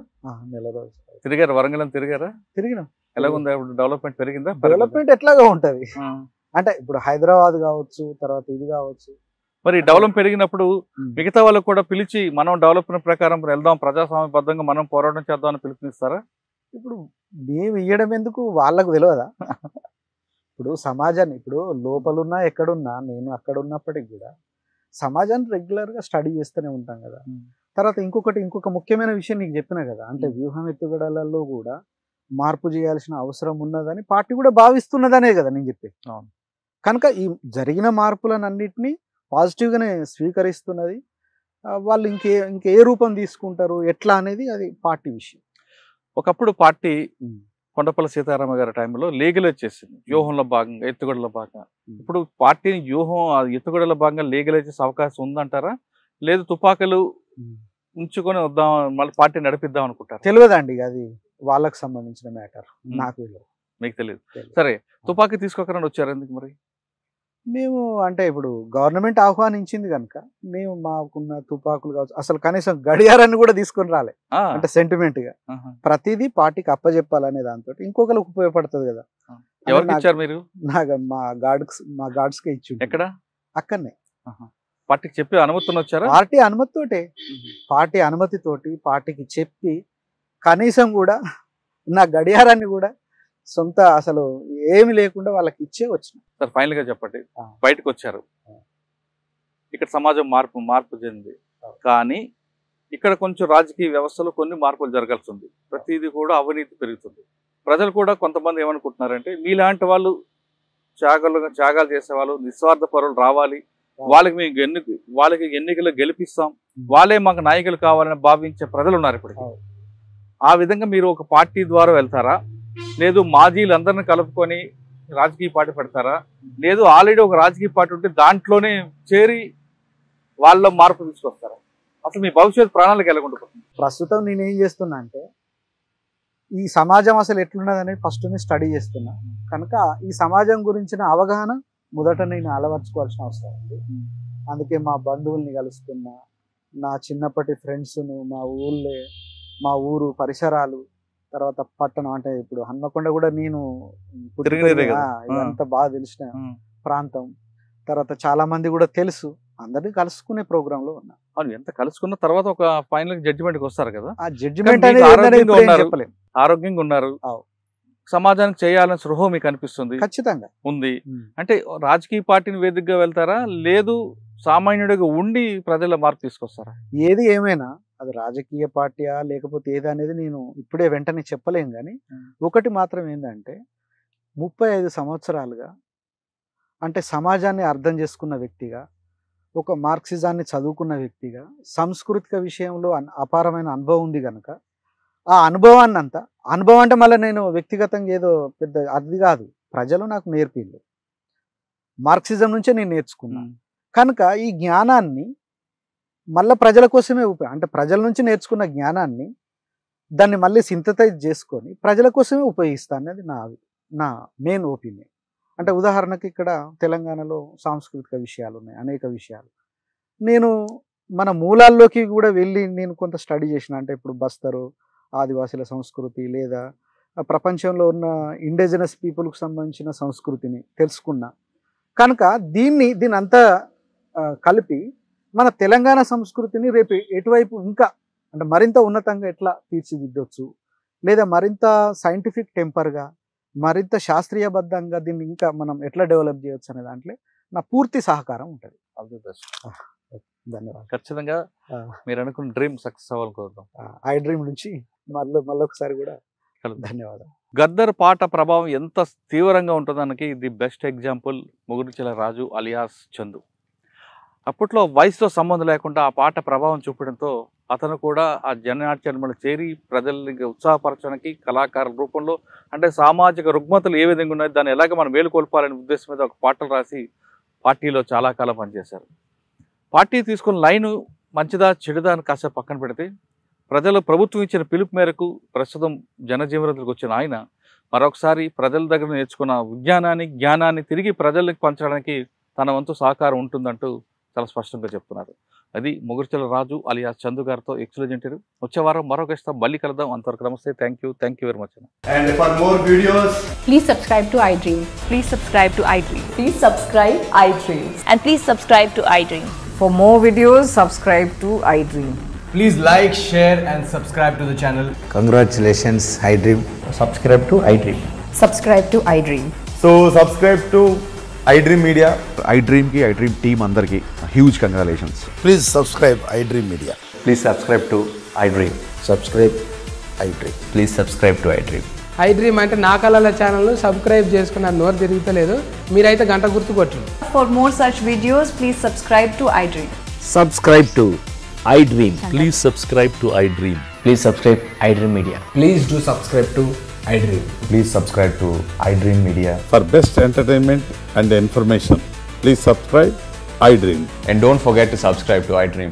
నెల రోజులు తిరిగారు, వరంగల్ తిరిగినాం. ఎలాగుంది? డెవలప్మెంట్ పెరిగిందా? డెవలప్మెంట్ ఎట్లాగా ఉంటది అంటే ఇప్పుడు హైదరాబాద్ కావచ్చు, తర్వాత ఇది కావచ్చు, మరి డెవలప్ పెరిగినప్పుడు మిగతా వాళ్ళకు కూడా పిలిచి మనం డెవలప్మెంట్ ప్రకారం వెళ్దాం, ప్రజాస్వామ్యబద్ధంగా మనం పోరాటం చేద్దాం అని పిలుపునిస్తారా? ఇప్పుడు మేము ఇవ్వడం ఎందుకు, వాళ్ళకు తెలియదా? ఇప్పుడు సమాజాన్ని, ఇప్పుడు లోపలున్నా ఎక్కడున్నా, నేను అక్కడ ఉన్నప్పటికి కూడా సమాజాన్ని రెగ్యులర్గా స్టడీ చేస్తూనే ఉంటాం కదా. తర్వాత ఇంకొక ముఖ్యమైన విషయం నీకు చెప్పినా కదా, అంటే వ్యూహం ఎత్తుగడలలో కూడా మార్పు చేయాల్సిన అవసరం ఉన్నదని పార్టీ కూడా భావిస్తున్నదనే కదా నేను చెప్పేది. కనుక ఈ జరిగిన మార్పులనన్నిటినీ పాజిటివ్గానే స్వీకరిస్తున్నది. వాళ్ళు ఇంకే రూపం తీసుకుంటారు ఎట్లా అనేది అది పార్టీ విషయం. ఒకప్పుడు పార్టీ కొండపల్లి సీతారామ గారి టైంలో లీగలైజ్ చేసింది, వ్యూహంలో భాగంగా, ఎత్తుగడలో భాగంగా. ఇప్పుడు పార్టీని వ్యూహం ఎత్తుగడలో భాగంగా లీగలైజ్ చేసే అవకాశం ఉందంటారా, లేదు తుపాకులు ఉంచుకొని వద్దాం మళ్ళీ పార్టీ నడిపిద్దాం అనుకుంటారు? తెలియదండి, అది వాళ్ళకి సంబంధించిన మ్యాటర్, నాకు తెలియదు. మీకు తెలియదు. సరే, తుపాకీ తీసుకోకరని వచ్చారు ఎందుకు మరి? మేము అంటే ఇప్పుడు గవర్నమెంట్ ఆహ్వానించింది కనుక మేము మాకున్న తుపాకులు కావచ్చు, అసలు కనీసం గడియారాన్ని కూడా తీసుకొని రాలే. అంటే సెంటిమెంట్ గా ప్రతిదీ పార్టీకి అప్పచెప్పాలనే దాంతో ఇంకొకరికి ఉపయోగపడుతుంది కదా. ఎవరికి ఇచ్చారు మీరు? నాకు మా గార్డ్స్ కే ఇచ్చి. ఎక్కడ? అక్కడనే పార్టీకి చెప్పి అనుమతితో వచ్చారా? పార్టీ అనుమతితోటే, పార్టీ అనుమతితోటి పార్టీకి చెప్పి కనీసం కూడా నా గడియారాన్ని కూడా సొంత అసలు ఏమి లేకుండా వాళ్ళకి ఇచ్చే వచ్చిన. సార్ ఫైనల్ గా చెప్పండి, బయటకు వచ్చారు, ఇక్కడ సమాజం మార్పు చెందింది, కానీ ఇక్కడ కొంచెం రాజకీయ వ్యవస్థలో కొన్ని మార్పులు జరగాల్సి ఉంది. ప్రతిదీ కూడా అవినీతి పెరుగుతుంది. ప్రజలు కూడా కొంతమంది ఏమనుకుంటున్నారంటే మీలాంటి వాళ్ళు త్యాగాలు చేసేవాళ్ళు, నిస్వార్థ పరులు రావాలి, వాళ్ళకి ఎన్నికలు గెలిపిస్తాం, వాళ్ళే మాకు నాయకులు కావాలని భావించే ప్రజలు ఉన్నారు ఇప్పటికి. ఆ విధంగా మీరు ఒక పార్టీ ద్వారా వెళ్తారా, లేదు మాజీలందరిని కలుపుకొని రాజకీయ పార్టీ పెడతారా, లేదు ఆల్రెడీ ఒక రాజకీయ పార్టీ ఉంటే దాంట్లోనే చేరి వాళ్ళ మార్పు తీసుకొస్తారా? అసలు మీ భవిష్యత్ ప్రణాళిక ఎలా ఉంటుంది? ప్రస్తుతం నేనేం చేస్తున్నా అంటే ఈ సమాజం అసలు ఎట్లున్నదని ఫస్ట్ స్టడీ చేస్తున్నా కనుక ఈ సమాజం గురించిన అవగాహన మొదట నేను అలవర్చుకోవాల్సిన అవసరం ఉంది. అందుకే మా బంధువుల్ని కలుస్తున్నా, నా చిన్నప్పటి ఫ్రెండ్స్ను, మా ఊరు పరిసరాలు, తర్వాత పట్టణం, అంటే ఇప్పుడు హన్మకొండ కూడా నేను ఇదంతా బాగా తెలిసిన ప్రాంతం. తర్వాత చాలా మంది కూడా తెలుసు, అందరినీ కలుసుకునే ప్రోగ్రామ్ లో ఉన్నా. అవును, ఎంత కలుసుకున్న తర్వాత ఒక ఫైనల్ జడ్జిమెంట్ కి వస్తారు కదా. ఆ జడ్జిమెంట్ ఆరోగ్యంగా ఉన్నారు, సమాజానికి చేయాలని సృహ మీకు అనిపిస్తుంది? ఖచ్చితంగా ఉంది. అంటే రాజకీయ పార్టీని వేదికగా వెళ్తారా, లేదు సామాన్యుడిగా ఉండి ప్రజల మార్పు తీసుకొస్తారా? ఏది ఏమైనా అది రాజకీయ పార్టీయా లేకపోతే ఏది అనేది నేను ఇప్పుడే వెంటనే చెప్పలేం. కానీ ఒకటి మాత్రం ఏంటంటే 35 సంవత్సరాలుగా అంటే సమాజాన్ని అర్థం చేసుకున్న వ్యక్తిగా, ఒక మార్క్సిజాన్ని చదువుకున్న వ్యక్తిగా, సాంస్కృతిక విషయంలో అపారమైన అనుభవం ఉంది కనుక ఆ అనుభవం అంటే మళ్ళీ నేను వ్యక్తిగతంగా ఏదో పెద్ద అది కాదు, ప్రజలు నాకు నేర్పిల్లు, మార్క్సిజం నుంచే నేను నేర్చుకున్నాను కనుక ఈ జ్ఞానాన్ని మళ్ళీ ప్రజల కోసమే అంటే ప్రజల నుంచి నేర్చుకున్న జ్ఞానాన్ని దాన్ని మళ్ళీ సింథసైజ్ చేసుకొని ప్రజల కోసమే ఉపయోగిస్తాను అనేది నా మెయిన్ ఒపీనియన్. అంటే ఉదాహరణకి ఇక్కడ తెలంగాణలో సాంస్కృతిక విషయాలు ఉన్నాయి, అనేక విషయాలు. నేను మన మూలాల్లోకి కూడా వెళ్ళి నేను కొంత స్టడీ చేసిన. అంటే ఇప్పుడు బస్తరు ఆదివాసుల సంస్కృతి లేదా ప్రపంచంలో ఉన్న ఇండిజినస్ పీపుల్కి సంబంధించిన సంస్కృతిని తెలుసుకున్నా కనుక దీన్ని అంతా కలిపి మన తెలంగాణ సంస్కృతిని రేపు ఎటువైపు ఇంకా అంటే మరింత ఉన్నతంగా ఎట్లా తీర్చిదిద్దొచ్చు, లేదా మరింత సైంటిఫిక్ టెంపర్గా, మరింత శాస్త్రీయబద్ధంగా దీన్ని ఇంకా మనం ఎట్లా డెవలప్ చేయొచ్చు అనే దాంట్లో నా పూర్తి సహకారం ఉంటుంది. All the best. ధన్యవాదాలు. ఖచ్చితంగా మీరు అనుకున్న డ్రీమ్ సక్సెస్ అవ్వాలి కోరుతాం. ఐ డ్రీమ్ నుంచి మళ్ళీ ఒకసారి కూడా ధన్యవాదాలు. గద్దర్ పాట ప్రభావం ఎంత తీవ్రంగా ఉంటుందానికి ది బెస్ట్ ఎగ్జాంపుల్ ముగురుచెల రాజు అలియాస్ చందు. అప్పట్లో వయసుతో సంబంధం లేకుండా ఆ పాట ప్రభావం చూపడంతో అతను కూడా ఆ జననాట్యాన్ని చేరి ప్రజల్ని ఉత్సాహపరచడానికి కళాకారుల రూపంలో, అంటే సామాజిక రుగ్మతలు ఏ విధంగా ఉన్నాయి, దాన్ని ఎలాగ మనం మేలుకొల్పాలనే ఉద్దేశం మీద ఒక పాటలు రాసి పార్టీలో చాలా కాలం పనిచేశారు. పార్టీ తీసుకున్న లైను మంచిదా చెడుదా అని కాసేపు పక్కన పెడితే, ప్రభుత్వం ఇచ్చిన పిలుపు మేరకు ప్రస్తుతం జనజీవనతలకు వచ్చిన ఆయన మరొకసారి ప్రజల దగ్గర నేర్చుకున్న విజ్ఞానాన్ని జ్ఞానాన్ని తిరిగి ప్రజలకు పంచడానికి తన వంతు సహకారం ఉంటుందంటూ చాలా స్పష్టంగా చెప్తున్నారు. అది ముగుర్చల రాజు అలియాస్ చందు గారితో ఎక్స్క్లూజివ్ ఇంటర్వ్యూ. వచ్చే వారం మరొక ఇష్టం మళ్ళీ కలుద్దాం. అంతవరకు నమస్తే. Thank you very much. And for more videos, Please subscribe to iDream. Please subscribe to iDream. Please subscribe iDream. And please subscribe to iDream. For more videos, subscribe to iDream. please like, share and subscribe to the channel. Congratulations, iDream. Subscribe to iDream. Subscribe to iDream. So subscribe to iDream Media. iDream ki iDream team andarki huge congratulations. Please subscribe iDream Media. Please subscribe to iDream. Subscribe iDream. Please subscribe to iDream. iDream అంటే నా కళల channel subscribe చేసుకున్న నోరు తిరుగుతలేదు. మీరైతే గంట గుర్తు కొట్టండి. For more such videos, please subscribe to iDream. Subscribe to iDream. Please subscribe to iDream. Please subscribe iDream Media. Please do subscribe to iDream. Please subscribe to iDream Media. For best entertainment and information, please subscribe iDream. And don't forget to subscribe to iDream.